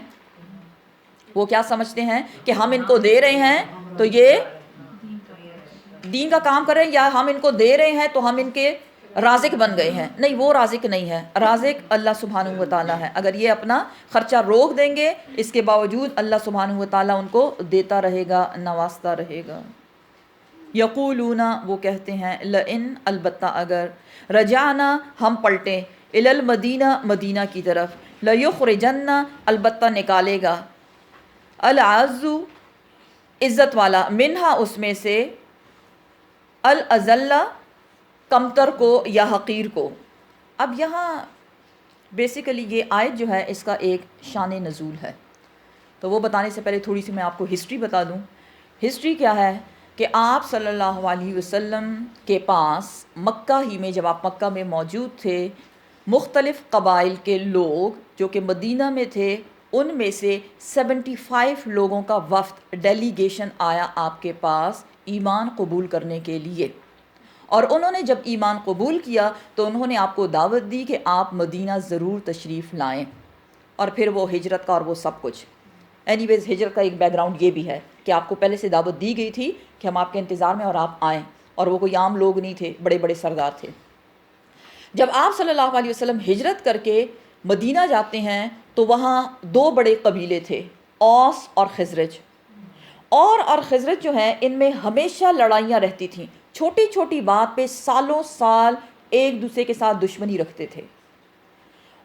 [SPEAKER 1] وہ کیا سمجھتے ہیں کہ ہم ان کو دے رہے ہیں تو یہ دین کا کام کریں، یا ہم ان کو دے رہے ہیں تو ہم ان کے رازق بن گئے ہیں. نہیں، وہ رازق نہیں ہے. رازق اللہ سبحانہ و تعالیٰ ہے. اگر یہ اپنا خرچہ روک دیں گے اس کے باوجود اللہ سبحانہ و تعالیٰ ان کو دیتا رہے گا، نوازتا رہے گا. یقولون، وہ کہتے ہیں، لئن، البتہ اگر، رجعنا، ہم پلٹیں، الی المدینہ، مدینہ کی طرف، لیخرجن، البتہ نکالے گا، العز، عزت والا، منہا، اس میں سے، الاذل، کمتر کو یا حقیر کو. اب یہاں بیسیکلی یہ آیت جو ہے اس کا ایک شان نزول ہے. تو وہ بتانے سے پہلے تھوڑی سی میں آپ کو ہسٹری بتا دوں. ہسٹری کیا ہے کہ آپ صلی اللہ علیہ وسلم کے پاس مکہ ہی میں، جب آپ مکہ میں موجود تھے، مختلف قبائل کے لوگ جو کہ مدینہ میں تھے، ان میں سے 75 لوگوں کا وفد، ڈیلیگیشن آیا آپ کے پاس ایمان قبول کرنے کے لیے. اور انہوں نے جب ایمان قبول کیا تو انہوں نے آپ کو دعوت دی کہ آپ مدینہ ضرور تشریف لائیں. اور پھر وہ ہجرت کا اور وہ سب کچھ. اینی ویز ہجرت کا ایک بیک گراؤنڈ یہ بھی ہے کہ آپ کو پہلے سے دعوت دی گئی تھی کہ ہم آپ کے انتظار میں اور آپ آئیں. اور وہ کوئی عام لوگ نہیں تھے، بڑے بڑے سردار تھے. جب آپ صلی اللہ علیہ وسلم ہجرت کر کے مدینہ جاتے ہیں تو وہاں 2 بڑے قبیلے تھے، اوس اور خزرج. اور خزرج جو ہیں ان میں ہمیشہ لڑائیاں رہتی تھیں. چھوٹی چھوٹی بات پہ سالوں سال ایک دوسرے کے ساتھ دشمنی رکھتے تھے.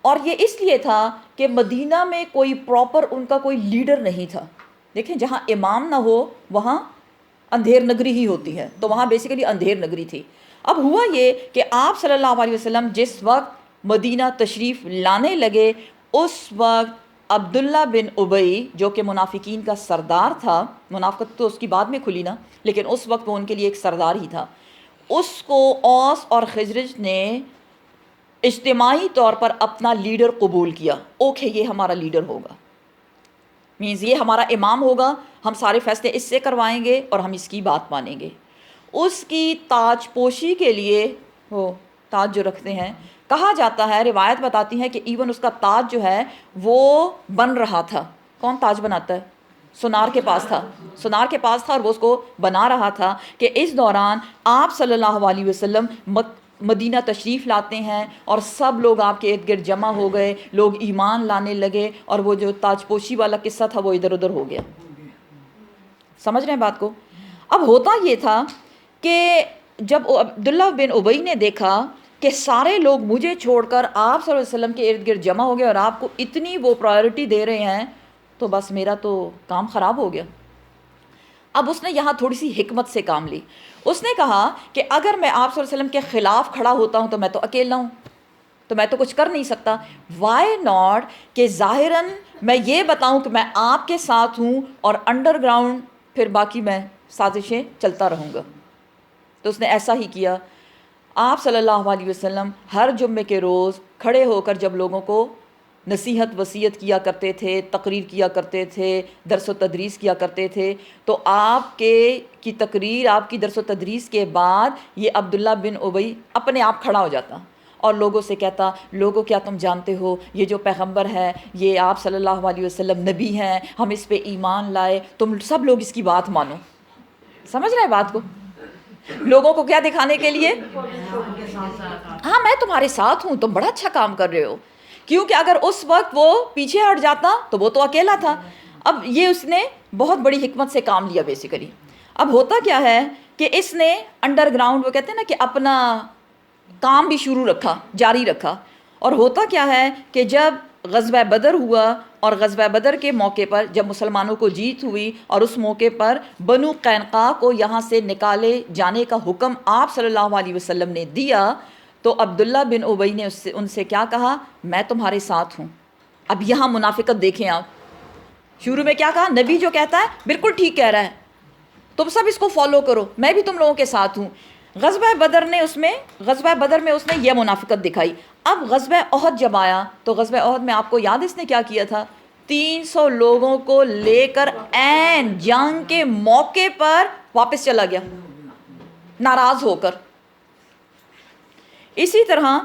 [SPEAKER 1] اور یہ اس لیے تھا کہ مدینہ میں کوئی پراپر ان کا کوئی لیڈر نہیں تھا. دیکھیں جہاں امام نہ ہو وہاں اندھیر نگری ہی ہوتی ہے، تو وہاں بیسیکلی اندھیر نگری تھی. اب ہوا یہ کہ آپ صلی اللہ علیہ وسلم جس وقت مدینہ تشریف لانے لگے اس وقت عبداللہ بن ابی جو کہ منافقین کا سردار تھا، منافقت تو اس کی بعد میں کھلی نا، لیکن اس وقت وہ ان کے لیے ایک سردار ہی تھا، اس کو اوس اور خزرج نے اجتماعی طور پر اپنا لیڈر قبول کیا. اوکے یہ ہمارا لیڈر ہوگا، مینز یہ ہمارا امام ہوگا، ہم سارے فیصلے اس سے کروائیں گے اور ہم اس کی بات مانیں گے. اس کی تاج پوشی کے لیے، وہ تاج جو رکھتے ہیں، کہا جاتا ہے، روایت بتاتی ہے کہ ایون اس کا تاج جو ہے وہ بن رہا تھا. کون تاج بناتا ہے؟ سونار کے پاس تھا، سونار کے پاس تھا اور وہ اس کو بنا رہا تھا. کہ اس دوران آپ صلی اللہ علیہ وسلم مدینہ تشریف لاتے ہیں اور سب لوگ آپ کے ارد گرد جمع ہو گئے، لوگ ایمان لانے لگے، اور وہ جو تاج پوشی والا قصہ تھا وہ ادھر ادھر ہو گیا. سمجھ رہے ہیں بات کو؟ اب ہوتا یہ تھا کہ جب عبداللہ بن ابی نے دیکھا کہ سارے لوگ مجھے چھوڑ کر آپ صلی اللہ علیہ وسلم کے ارد گرد جمع ہو گئے اور آپ کو اتنی وہ پرائیورٹی دے رہے ہیں، تو بس میرا تو کام خراب ہو گیا. اب اس نے یہاں تھوڑی سی حکمت سے کام لی. اس نے کہا کہ اگر میں آپ صلی اللہ علیہ وسلم کے خلاف کھڑا ہوتا ہوں تو میں تو اکیلا ہوں، تو میں تو کچھ کر نہیں سکتا. وائی ناٹ کہ ظاہراً میں یہ بتاؤں کہ میں آپ کے ساتھ ہوں اور انڈر گراؤنڈ پھر باقی میں سازشیں چلتا رہوں گا. تو اس نے ایسا ہی کیا. آپ صلی اللہ علیہ وسلم ہر جمعے کے روز کھڑے ہو کر جب لوگوں کو نصیحت وصیت کیا کرتے تھے، تقریر کیا کرتے تھے، درس و تدریس کیا کرتے تھے، تو آپ کی تقریر، آپ کی درس و تدریس کے بعد یہ عبداللہ بن ابی اپنے آپ کھڑا ہو جاتا اور لوگوں سے کہتا، لوگوں کیا تم جانتے ہو یہ جو پیغمبر ہے یہ آپ صلی اللہ علیہ وسلم نبی ہیں، ہم اس پہ ایمان لائے، تم سب لوگ اس کی بات مانو. سمجھ رہے ہیں بات کو؟ لوگوں کو کیا دکھانے کے لیے؟ ہاں میں تمہارے ساتھ ہوں، تم بڑا اچھا کام کر رہے ہو. کیونکہ اگر اس وقت وہ پیچھے ہٹ جاتا تو وہ تو اکیلا تھا. اب یہ اس نے بہت بڑی حکمت سے کام لیا بیسیکلی. اب ہوتا کیا ہے کہ اس نے انڈر گراؤنڈ وہ کہتے ہیں نا کہ اپنا کام بھی شروع رکھا، جاری رکھا. اور ہوتا کیا ہے کہ جب غزوہ بدر ہوا اور غزوہ بدر کے موقع پر جب مسلمانوں کو جیت ہوئی اور اس موقع پر بنو قینقاع کو یہاں سے نکالے جانے کا حکم آپ صلی اللہ علیہ وسلم نے دیا، تو عبداللہ بن ابی نے ان سے کیا کہا؟ میں تمہارے ساتھ ہوں. اب یہاں منافقت دیکھیں آپ. شروع میں کیا کہا؟ نبی جو کہتا ہے بالکل ٹھیک کہہ رہا ہے، تم سب اس کو فالو کرو، میں بھی تم لوگوں کے ساتھ ہوں. غزوہ بدر میں اس نے یہ منافقت دکھائی. اب غزوہ احد جب آیا تو غزوہ احد میں آپ کو یاد اس نے کیا کیا تھا؟ 300 لوگوں کو لے کر عین جنگ کے موقع پر واپس چلا گیا ناراض ہو کر. اسی طرح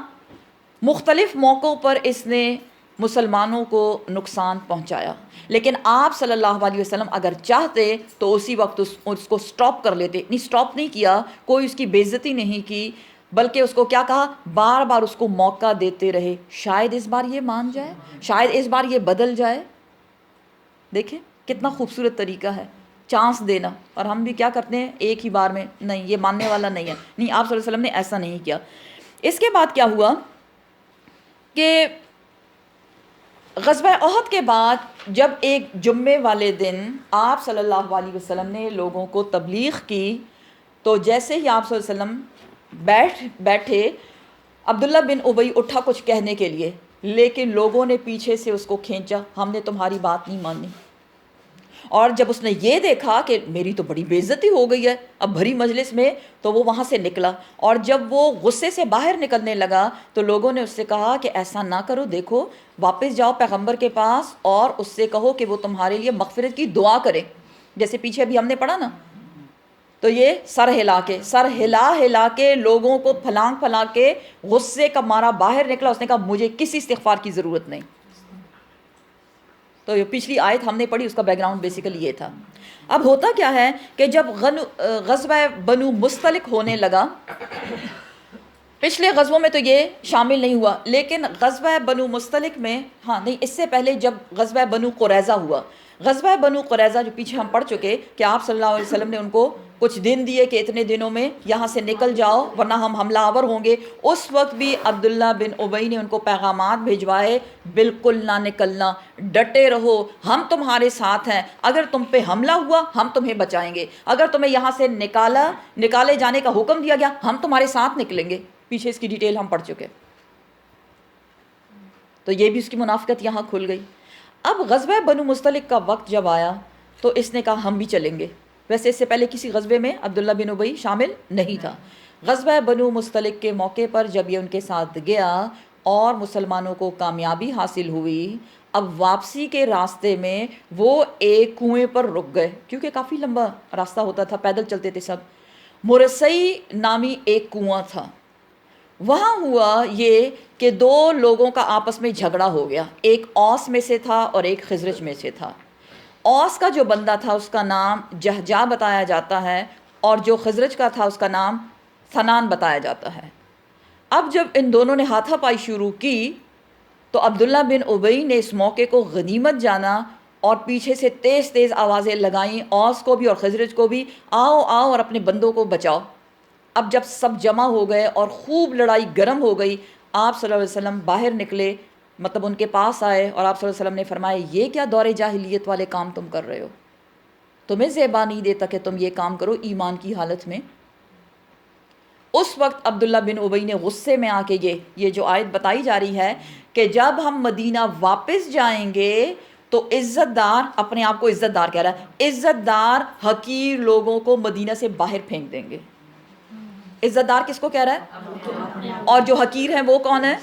[SPEAKER 1] مختلف موقعوں پر اس نے مسلمانوں کو نقصان پہنچایا، لیکن آپ صلی اللہ علیہ وسلم اگر چاہتے تو اسی وقت اس کو سٹاپ کر لیتے. سٹاپ نہیں کیا، کوئی اس کی بے عزتی نہیں کی، بلکہ اس کو کیا کہا؟ بار بار اس کو موقع دیتے رہے، شاید اس بار یہ مان جائے، شاید اس بار یہ بدل جائے. دیکھیں کتنا خوبصورت طریقہ ہے چانس دینا. اور ہم بھی کیا کرتے ہیں؟ ایک ہی بار میں نہیں، یہ ماننے والا نہیں ہے. نہیں، آپ صلی اللہ علیہ وسلم نے ایسا نہیں کیا. اس کے بعد کیا ہوا کہ غزوہ احد کے بعد جب ایک جمعے والے دن آپ صلی اللہ علیہ وسلم نے لوگوں کو تبلیغ کی، تو جیسے ہی آپ صلی اللہ علیہ وسلم بیٹھے، عبداللہ بن ابی اٹھا کچھ کہنے کے لیے، لیکن لوگوں نے پیچھے سے اس کو کھینچا، ہم نے تمہاری بات نہیں مانی. اور جب اس نے یہ دیکھا کہ میری تو بڑی بے عزتی ہو گئی ہے اب بھری مجلس میں، تو وہ وہاں سے نکلا. اور جب وہ غصے سے باہر نکلنے لگا تو لوگوں نے اس سے کہا کہ ایسا نہ کرو، دیکھو واپس جاؤ پیغمبر کے پاس اور اس سے کہو کہ وہ تمہارے لیے مغفرت کی دعا کرے، جیسے پیچھے ابھی ہم نے پڑھا نا. تو یہ سر ہلا کے لوگوں کو پھلانگ کے غصے کا مارا باہر نکلا. اس نے کہا مجھے کسی استغفار کی ضرورت نہیں. تو یہ پچھلی آیت ہم نے پڑھی، اس کا بیک گراؤنڈ بیسیکلی یہ تھا. اب ہوتا کیا ہے کہ جب غزوہ بنو مستلق ہونے لگا، پچھلے غزووں میں تو یہ شامل نہیں ہوا، لیکن غزوہ بنو مستلق میں اس سے پہلے جب غزوہ بنو قریظہ ہوا، غزوہ بنو قریظہ جو پیچھے ہم پڑھ چکے کہ آپ صلی اللہ علیہ وسلم نے ان کو کچھ دن دیے کہ اتنے دنوں میں یہاں سے نکل جاؤ ورنہ ہم حملہ آور ہوں گے. اس وقت بھی عبداللہ بن ابی نے ان کو پیغامات بھیجوائے، بالکل نہ نکلنا، ڈٹے رہو، ہم تمہارے ساتھ ہیں، اگر تم پہ حملہ ہوا ہم تمہیں بچائیں گے، اگر تمہیں یہاں سے نکالے جانے کا حکم دیا گیا ہم تمہارے ساتھ نکلیں گے. پیچھے اس کی ڈیٹیل ہم پڑھ چکے. تو یہ بھی اس کی منافقت یہاں کھل گئی. اب غزوہ بنو مستلق کا وقت جب آیا تو اس نے کہا ہم بھی چلیں گے. ویسے اس سے پہلے کسی غزوے میں عبداللہ بن ابی شامل نہیں تھا. غزوہ بنو مستلق کے موقع پر جب یہ ان کے ساتھ گیا اور مسلمانوں کو کامیابی حاصل ہوئی، اب واپسی کے راستے میں وہ ایک کنویں پر رک گئے، کیونکہ کافی لمبا راستہ ہوتا تھا، پیدل چلتے تھے سب. مرسی نامی ایک کنواں تھا. وہاں ہوا یہ کہ دو لوگوں کا آپس میں جھگڑا ہو گیا، ایک اوس میں سے تھا اور ایک خزرج میں سے تھا. اوس کا جو بندہ تھا اس کا نام جہجہ بتایا جاتا ہے، اور جو خزرج کا تھا اس کا نام سنان بتایا جاتا ہے. اب جب ان دونوں نے ہاتھا پائی شروع کی تو عبداللہ بن ابی نے اس موقع کو غنیمت جانا اور پیچھے سے تیز تیز آوازیں لگائیں، اوس کو بھی اور خزرج کو بھی، آؤ آؤ اور اپنے بندوں کو بچاؤ. اب جب سب جمع ہو گئے اور خوب لڑائی گرم ہو گئی، آپ صلی اللہ علیہ وسلم باہر نکلے، مطلب ان کے پاس آئے، اور آپ صلی اللہ علیہ وسلم نے فرمایا یہ کیا دور جاہلیت والے کام تم کر رہے ہو؟ تمہیں زیبا نہیں دیتا کہ تم یہ کام کرو ایمان کی حالت میں؟ اس وقت عبداللہ بن ابی نے غصے میں آ کے یہ جو آیت بتائی جا رہی ہے کہ جب ہم مدینہ واپس جائیں گے تو عزت دار، اپنے آپ کو عزت دار کہہ رہا ہے، عزت دار حقیر لوگوں کو مدینہ سے باہر پھینک دیں گے. عزت دار کس کو کہہ رہا ہے؟ اور جو حقیر ہیں وہ کون ہیں؟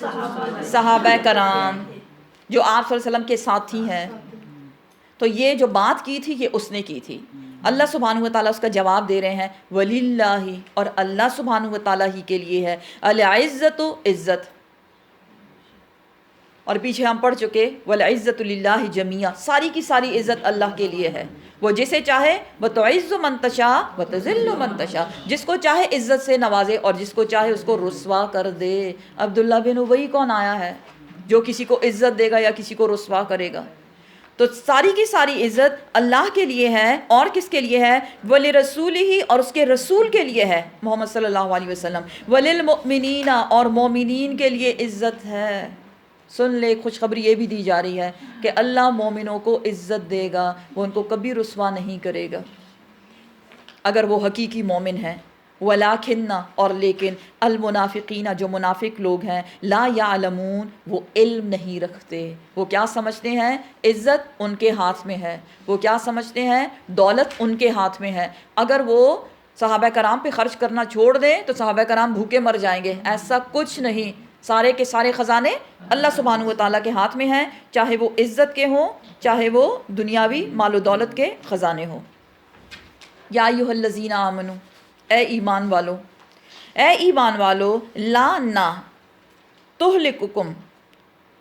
[SPEAKER 1] صحابہ کرام جو آپ صلی اللہ علیہ وسلم کے ساتھی ہیں. تو یہ جو بات کی تھی یہ اس نے کی تھی. اللہ سبحانہ وتعالیٰ اس کا جواب دے رہے ہیں وَلِلَّهِ، اور اللہ سبحانہ وتعالیٰ ہی کے لیے ہے، العزت، عزت. اور پیچھے ہم پڑھ چکے وَالْعِزَّةُ لِلَّهِ جَمِيعًا، ساری کی ساری عزت اللہ کے لیے ہے. وہ جسے چاہے وَتُعِزُّ مَن تَشَاءُ وَتُذِلُّ مَن تَشَاءُ، جس کو چاہے عزت سے نوازے اور جس کو چاہے اس کو رسوا کر دے. عبداللہ بن ابی کون آیا ہے؟ جو کسی کو عزت دے گا یا کسی کو رسوا کرے گا. تو ساری کی ساری عزت اللہ کے لیے ہے. اور کس کے لیے ہے؟ وَلِرَسُولِهِ، اور اس کے رسول کے لیے ہے، محمد صلی اللہ علیہ وسلم. وَلِلْمُؤْمِنِينَ، اور مومنین کے لیے عزت ہے. سن لے، خوشخبری یہ بھی دی جا رہی ہے کہ اللہ مومنوں کو عزت دے گا، وہ ان کو کبھی رسوا نہیں کرے گا اگر وہ حقیقی مومن ہیں. وَلَٰكِنَّ، اور لیکن، المنافقین، جو منافق لوگ ہیں، لا یعلمون، وہ علم نہیں رکھتے. وہ کیا سمجھتے ہیں؟ عزت ان کے ہاتھ میں ہے. وہ کیا سمجھتے ہیں؟ دولت ان کے ہاتھ میں ہے. اگر وہ صحابہ کرام پہ خرچ کرنا چھوڑ دیں تو صحابہ کرام بھوکے مر جائیں گے. ایسا کچھ نہیں. سارے کے سارے خزانے اللہ سبحانہ و تعالیٰ کے ہاتھ میں ہیں، چاہے وہ عزت کے ہوں، چاہے وہ دنیاوی مال و دولت کے خزانے ہوں. یا ایھا الذین آمنو، اے ایمان والو، اے ایمان والو، لا نہ تہلککم،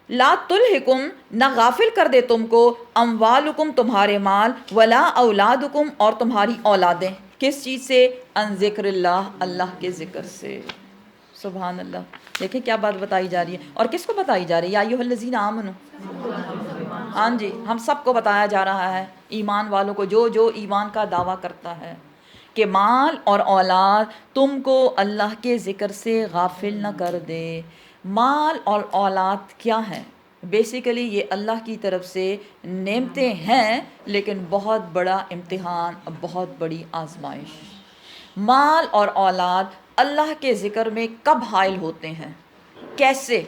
[SPEAKER 1] لا تلہکم، نہ غافل کر دے تم کو، اموالکم، تمہارے مال، ولا اولادکم، اور تمہاری اولادیں. کس چیز سے؟ ان ذکر اللہ، اللہ کے ذکر سے. سبحان اللہ. دیکھیں کیا بات بتائی جا رہی ہے. اور کس کو بتائی جا رہی ہے؟ یا ایھا الذین آمنو. ہاں جی، ہم سب کو بتایا جا رہا ہے، ایمان والوں کو، جو جو ایمان کا دعویٰ کرتا ہے، کہ مال اور اولاد تم کو اللہ کے ذکر سے غافل نہ کر دے. مال اور اولاد کیا ہے؟ بیسیکلی یہ اللہ کی طرف سے نعمتیں ہیں، لیکن بہت بڑا امتحان، بہت بڑی آزمائش. مال اور اولاد اللہ کے ذکر میں کب حائل ہوتے ہیں؟ کیسے؟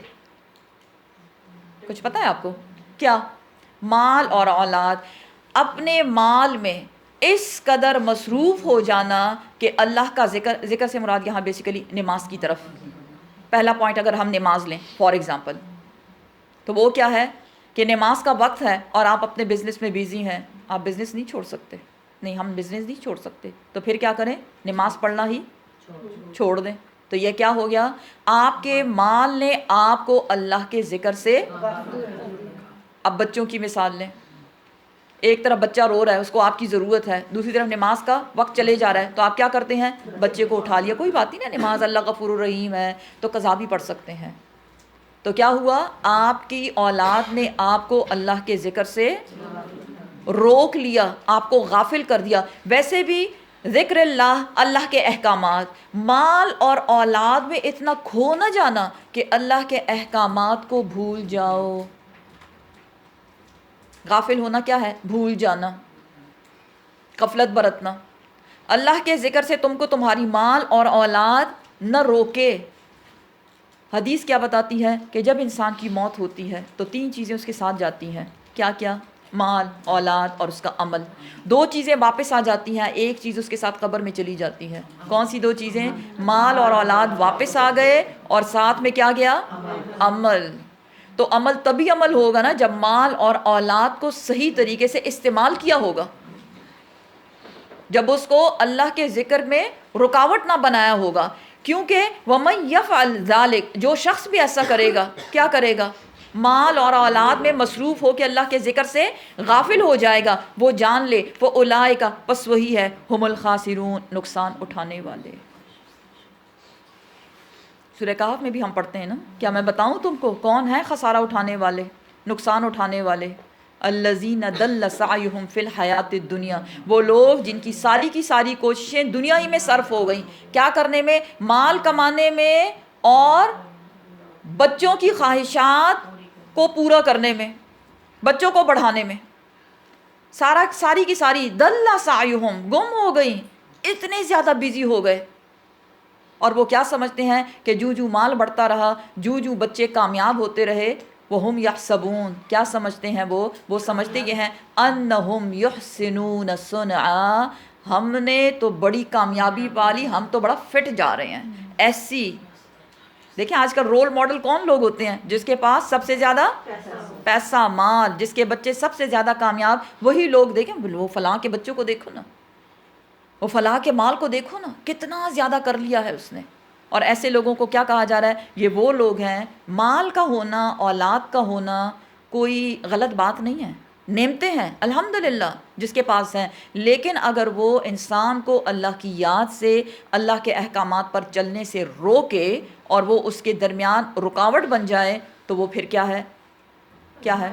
[SPEAKER 1] کچھ پتہ ہے آپ کو؟ کیا؟ مال اور اولاد اپنے مال میں اس قدر مصروف ہو جانا کہ اللہ کا ذکر سے مراد یہاں بیسیکلی نماز کی طرف. پہلا پوائنٹ، اگر ہم نماز لیں فار ایگزامپل، تو وہ کیا ہے کہ نماز کا وقت ہے اور آپ اپنے بزنس میں بیزی ہیں. آپ بزنس نہیں چھوڑ سکتے. نہیں، ہم بزنس نہیں چھوڑ سکتے. تو پھر کیا کریں؟ نماز پڑھنا ہی چھوڑ دیں. تو یہ کیا ہو گیا؟ آپ کے مال نے آپ کو اللہ کے ذکر سے. اب بچوں کی مثال لیں. ایک طرف بچہ رو رہا ہے، اس کو آپ کی ضرورت ہے، دوسری طرف نماز کا وقت چلے جا رہا ہے، تو آپ کیا کرتے ہیں؟ بچے کو اٹھا لیا، کوئی بات نہیں نا، نماز اللہ غفور الرحیم ہے تو قضا بھی پڑھ سکتے ہیں. تو کیا ہوا؟ آپ کی اولاد نے آپ کو اللہ کے ذکر سے روک لیا، آپ کو غافل کر دیا. ویسے بھی ذکر اللہ، اللہ کے احکامات، مال اور اولاد میں اتنا کھو نہ جانا کہ اللہ کے احکامات کو بھول جاؤ. غافل ہونا کیا ہے؟ بھول جانا، غفلت برتنا. اللہ کے ذکر سے تم کو تمہاری مال اور اولاد نہ روکے. حدیث کیا بتاتی ہے کہ جب انسان کی موت ہوتی ہے تو 3 چیزیں اس کے ساتھ جاتی ہیں. کیا کیا؟ مال، اولاد اور اس کا عمل. 2 چیزیں واپس آ جاتی ہیں، ایک چیز اس کے ساتھ قبر میں چلی جاتی ہے. کون سی 2 چیزیں؟ مال اور اولاد واپس آ گئے، اور ساتھ میں کیا گیا؟ عمل. تو عمل تبھی عمل ہوگا نا جب مال اور اولاد کو صحیح طریقے سے استعمال کیا ہوگا، جب اس کو اللہ کے ذکر میں رکاوٹ نہ بنایا ہوگا. کیونکہ وَمَن يَفْعَلْ ذَلِكَ، جو شخص بھی ایسا کرے گا، کیا کرے گا؟ مال اور اولاد میں مصروف ہو کے اللہ کے ذکر سے غافل ہو جائے گا. وہ جان لے فَأُولَٰئِکَ، پس وہی ہے، ہم الخاسرون، نقصان اٹھانے والے. سورہ کہف میں بھی ہم پڑھتے ہیں نا. کیا میں بتاؤں تم کو کون ہے خسارہ اٹھانے والے، نقصان اٹھانے والے؟ الذین ضل سعیہم فی الحیات الدنیا، وہ لوگ جن کی ساری کوششیں دنیا ہی میں صرف ہو گئیں. کیا کرنے میں؟ مال کمانے میں اور بچوں کی خواہشات کو پورا کرنے میں، بچوں کو بڑھانے میں. ساری کی ساری ضل سعیہم، گم ہو گئیں، اتنے زیادہ بیزی ہو گئے. اور وہ کیا سمجھتے ہیں کہ جو مال بڑھتا رہا، جو بچے کامیاب ہوتے رہے، وَهُمْ يَحْسَبُونَ، کیا سمجھتے ہیں وہ سمجھتے یہ ہیں أَنَّهُمْ يُحْسِنُونَ صُنْعًا، ہم نے تو بڑی کامیابی پالی، ہم تو بڑا فٹ جا رہے ہیں. ایسی دیکھیں آج کل رول ماڈل کون لوگ ہوتے ہیں؟ جس کے پاس سب سے زیادہ پیسہ، مال، جس کے بچے سب سے زیادہ کامیاب، وہی لوگ. دیکھیں وہ فلاں کے بچوں کو دیکھو نا، وہ فلاں کے مال کو دیکھو نا، کتنا زیادہ کر لیا ہے اس نے. اور ایسے لوگوں کو کیا کہا جا رہا ہے؟ یہ وہ لوگ ہیں. مال کا ہونا، اولاد کا ہونا کوئی غلط بات نہیں ہے، نعمتیں ہیں الحمدللہ جس کے پاس ہیں. لیکن اگر وہ انسان کو اللہ کی یاد سے، اللہ کے احکامات پر چلنے سے روکے اور وہ اس کے درمیان رکاوٹ بن جائے تو وہ پھر کیا ہے؟ کیا ہے؟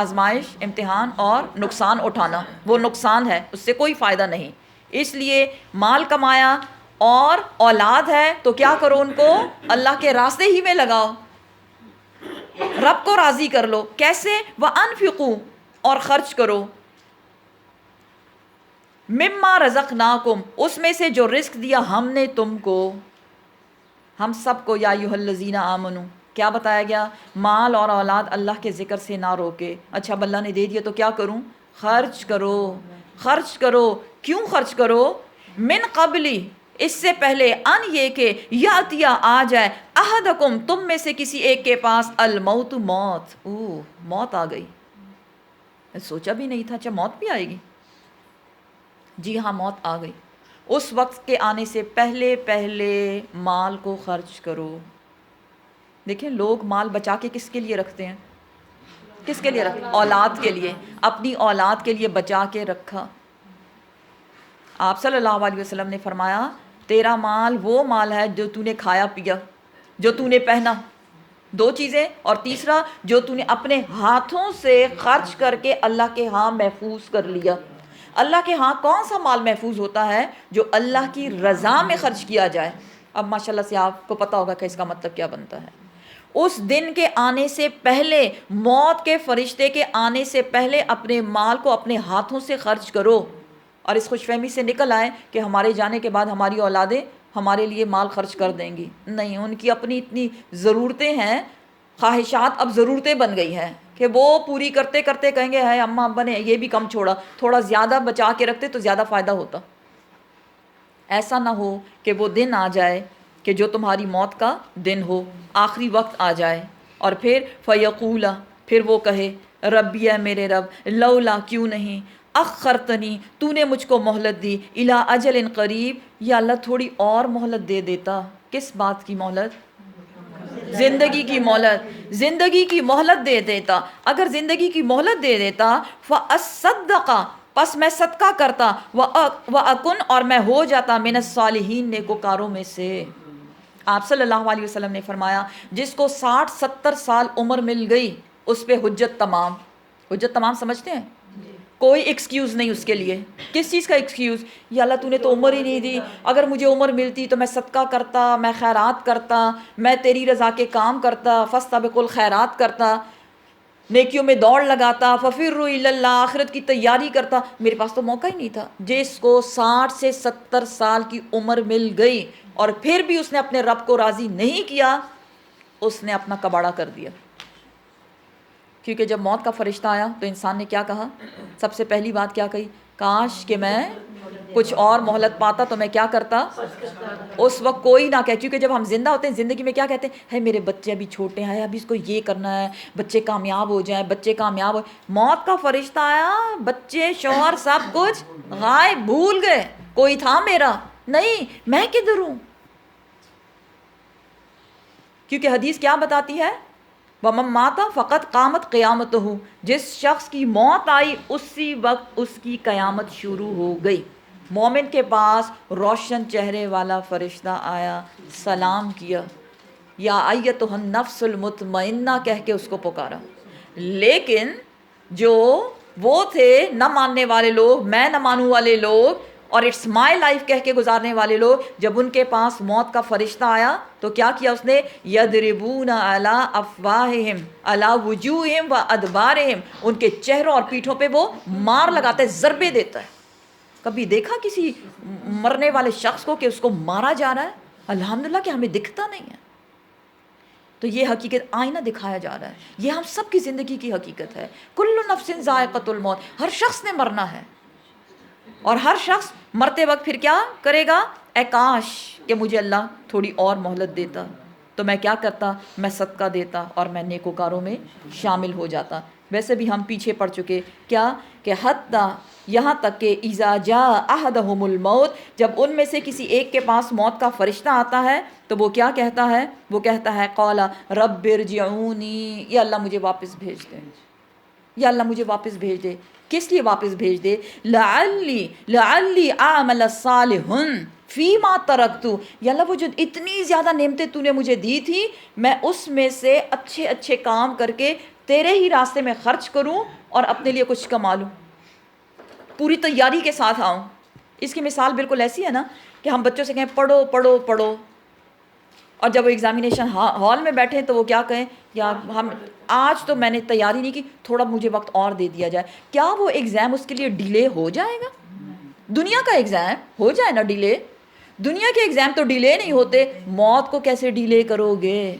[SPEAKER 1] آزمائش، امتحان اور نقصان اٹھانا، وہ نقصان ہے، اس سے کوئی فائدہ نہیں. اس لیے مال کمایا اور اولاد ہے تو کیا کرو؟ ان کو اللہ کے راستے ہی میں لگاؤ، رب کو راضی کر لو. کیسے؟ وَأَنفِقُوا، اور خرچ کرو. مما رزقناکم، اس میں سے جو رزق دیا ہم نے تم کو، ہم سب کو. یا ایھا الذین آمنو، کیا بتایا گیا؟ مال اور اولاد اللہ کے ذکر سے نہ روکے. اچھا اب اللہ نے دے دیا تو کیا کروں؟ خرچ کرو، خرچ کرو. کیوں خرچ کرو؟ من قبلی، اس سے پہلے، ان یہ کہ یاتیا آ جائے، احدکم، تم میں سے کسی ایک کے پاس، الموت، موت. موت آ گئی. سوچا بھی نہیں تھا اچھا موت بھی آئے گی. جی ہاں، موت آ گئی. اس وقت کے آنے سے پہلے پہلے مال کو خرچ کرو. دیکھیں لوگ مال بچا کے کس کے لیے رکھتے ہیں؟ کس کے لیے رکھتے؟ اولاد کے لیے. اپنی اولاد کے لیے بچا کے رکھا. آپ صلی اللہ علیہ وسلم نے فرمایا تیرا مال وہ مال ہے جو تو نے کھایا پیا، جو تو نے پہنا، 2 چیزیں، اور تیسرا جو تو نے اپنے ہاتھوں سے خرچ کر کے اللہ کے ہاں محفوظ کر لیا. اللہ کے ہاں کون سا مال محفوظ ہوتا ہے؟ جو اللہ کی رضا میں خرچ کیا جائے. اب ماشاءاللہ سے آپ کو پتہ ہوگا کہ اس کا مطلب کیا بنتا ہے. اس دن کے آنے سے پہلے، موت کے فرشتے کے آنے سے پہلے اپنے مال کو اپنے ہاتھوں سے خرچ کرو. اور اس خوش فہمی سے نکل آئے کہ ہمارے جانے کے بعد ہماری اولادیں ہمارے لیے مال خرچ کر دیں گی. نہیں، ان کی اپنی اتنی ضرورتیں ہیں، خواہشات اب ضرورتیں بن گئی ہیں کہ وہ پوری کرتے کرتے کہیں گے ہے اماں ابا نے یہ بھی کم چھوڑا، تھوڑا زیادہ بچا کے رکھتے تو زیادہ فائدہ ہوتا. ایسا نہ ہو کہ وہ دن آ جائے کہ جو تمہاری موت کا دن ہو، آخری وقت آ جائے، اور پھر فیقولا، پھر وہ کہے ربی، اے میرے رب، لولا، کیوں نہیں، اخرتنی، تو نے مجھ کو مہلت دی، الی اجل قریب، یا اللہ تھوڑی اور مہلت دے دیتا. کس بات کی مہلت؟ زندگی کی مہلت. زندگی کی مہلت دے دیتا. اگر زندگی کی مہلت دے دیتا، فَأَصَّدَّقَ، پس میں صدقہ کرتا، وَأَكُنْ، اور میں ہو جاتا، مِنَ الصَّالِحِينَ، نیکوکاروں میں سے. آپ صلی اللہ علیہ وسلم نے فرمایا جس کو 60-70 سال عمر مل گئی اس پہ حجت تمام. حجت تمام سمجھتے ہیں؟ کوئی ایکسکیوز نہیں اس کے لیے. کس چیز کا ایکسکیوز؟ یا اللہ تو نے تو عمر ہی نہیں دی، اگر مجھے عمر ملتی تو میں صدقہ کرتا، میں خیرات کرتا، میں تیری رضا کے کام کرتا، فاستبقوا الخیرات کرتا، نیکیوں میں دوڑ لگاتا، ففروا الی اللہ، آخرت کی تیاری کرتا. میرے پاس تو موقع ہی نہیں تھا. جس کو 60 سے 70 سال کی عمر مل گئی اور پھر بھی اس نے اپنے رب کو راضی نہیں کیا، اس نے اپنا کباڑہ کر دیا. کیونکہ جب موت کا فرشتہ آیا تو انسان نے کیا کہا؟ سب سے پہلی بات کیا کہی؟ کاش کہ میں کچھ اور مہلت پاتا تو میں کیا کرتا. اس وقت کوئی نہ کہے، کیونکہ جب ہم زندہ ہوتے ہیں زندگی میں کیا کہتے ہیں؟ ہے میرے بچے ابھی چھوٹے ہیں، ابھی اس کو یہ کرنا ہے، بچے کامیاب ہو جائیں، بچے کامیاب ہو. موت کا فرشتہ آیا، بچے، شوہر، سب کچھ غائب، بھول گئے. کوئی تھا میرا نہیں، میں کدھر ہوں؟ کیونکہ حدیث کیا بتاتی ہے؟ وَمَن مَاتَ فَقَدْ قَامَتْ قِیَامَتُهُ، جس شخص کی موت آئی اسی وقت اس کی قیامت شروع ہو گئی. مومن کے پاس روشن چہرے والا فرشتہ آیا، سلام کیا، یا ایتھا النفس المطمئنہ کہہ کے اس کو پکارا. لیکن جو وہ تھے نہ ماننے والے لوگ، میں نہ مانوں والے لوگ، اور اٹس مائی لائف کہہ کے گزارنے والے لوگ، جب ان کے پاس موت کا فرشتہ آیا تو کیا کیا اس نے؟ یضربون علی افواہہم علی وجوہہم و ادبارہم، ان کے چہروں اور پیٹھوں پہ وہ مار لگاتا ہے، ضربے دیتا ہے. کبھی دیکھا کسی مرنے والے شخص کو کہ اس کو مارا جا رہا ہے؟ الحمدللہ کہ ہمیں دکھتا نہیں ہے. تو یہ حقیقت آئینہ دکھایا جا رہا ہے. یہ ہم سب کی زندگی کی حقیقت ہے. کل نفس ذائقۃ الموت، ہر شخص نے مرنا ہے، اور ہر شخص مرتے وقت پھر کیا کرے گا؟ اے کاش کہ مجھے اللہ تھوڑی اور مہلت دیتا تو میں کیا کرتا؟ میں صدقہ دیتا اور میں نیکوکاروں میں شامل ہو جاتا. ویسے بھی ہم پیچھے پڑ چکے کیا کہ حتیٰ یہاں تک کہ اذا جاء احدہم الموت، جب ان میں سے کسی ایک کے پاس موت کا فرشتہ آتا ہے تو وہ کیا کہتا ہے؟ وہ کہتا ہے قال رب ارجعونی، یا اللہ مجھے واپس بھیج دیں، یا اللہ مجھے واپس بھیج دے. کس لیے واپس بھیج دے؟ لعلی اعمل صالحا فیما ترکت. یا اللہ وہ جو اتنی زیادہ نعمتیں تو نے مجھے دی تھی، میں اس میں سے اچھے اچھے کام کر کے تیرے ہی راستے میں خرچ کروں اور اپنے لیے کچھ کما لوں، پوری تیاری کے ساتھ آؤں. اس کی مثال بالکل ایسی ہے نا کہ ہم بچوں سے کہیں پڑھو پڑھو پڑھو، اور جب وہ ایگزامینیشن ہال میں بیٹھیں تو وہ کیا کہیں، یا ہم آج تو میں نے تیاری نہیں کی، تھوڑا مجھے وقت اور دے دیا جائے. کیا وہ ایگزام اس کے لیے ڈیلے ہو جائے گا؟ دنیا کا ایگزام ہو جائے نا ڈیلے، دنیا کے ایگزام تو ڈیلے نہیں ہوتے. موت کو کیسے ڈیلے کرو گے؟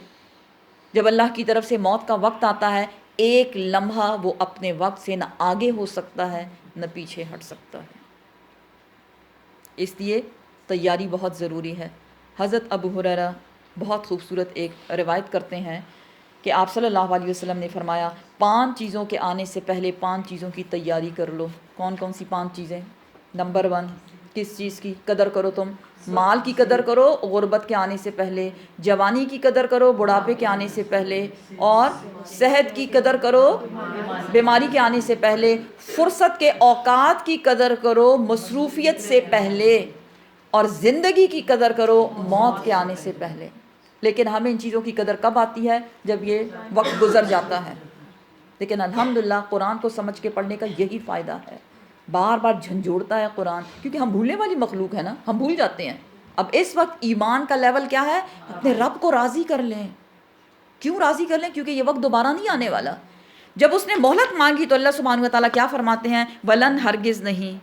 [SPEAKER 1] جب اللہ کی طرف سے موت کا وقت آتا ہے، ایک لمحہ وہ اپنے وقت سے نہ آگے ہو سکتا ہے نہ پیچھے ہٹ سکتا ہے. اس لیے تیاری بہت ضروری ہے. حضرت ابو ہریرہ بہت خوبصورت ایک روایت کرتے ہیں کہ آپ صلی اللہ علیہ وسلم نے فرمایا 5 چیزوں کے آنے سے پہلے 5 چیزوں کی تیاری کر لو. کون کون سی 5 چیزیں؟ نمبر 1، کس چیز کی قدر کرو تم؟ مال کی قدر کرو غربت کے آنے سے پہلے، جوانی کی قدر کرو بڑھاپے کے آنے سے پہلے، اور صحت کی قدر کرو بیماری کے آنے سے پہلے، فرصت کے اوقات کی قدر کرو مصروفیت سے پہلے، اور زندگی کی قدر کرو موت کے آنے سے پہلے. لیکن ہمیں ان چیزوں کی قدر کب آتی ہے؟ جب یہ وقت گزر جاتا ہے. لیکن الحمدللہ قرآن کو سمجھ کے پڑھنے کا یہی فائدہ ہے. بار بار جھنجھوڑتا ہے قرآن، کیونکہ ہم بھولنے والی مخلوق ہے نا، ہم بھول جاتے ہیں. اب اس وقت ایمان کا لیول کیا ہے؟ اپنے رب کو راضی کر لیں. کیوں راضی کر لیں؟ کیونکہ یہ وقت دوبارہ نہیں آنے والا. جب اس نے مہلت مانگی تو اللہ سبحانہ وتعالیٰ کیا فرماتے ہیں؟ ولن ہرگز نہیں،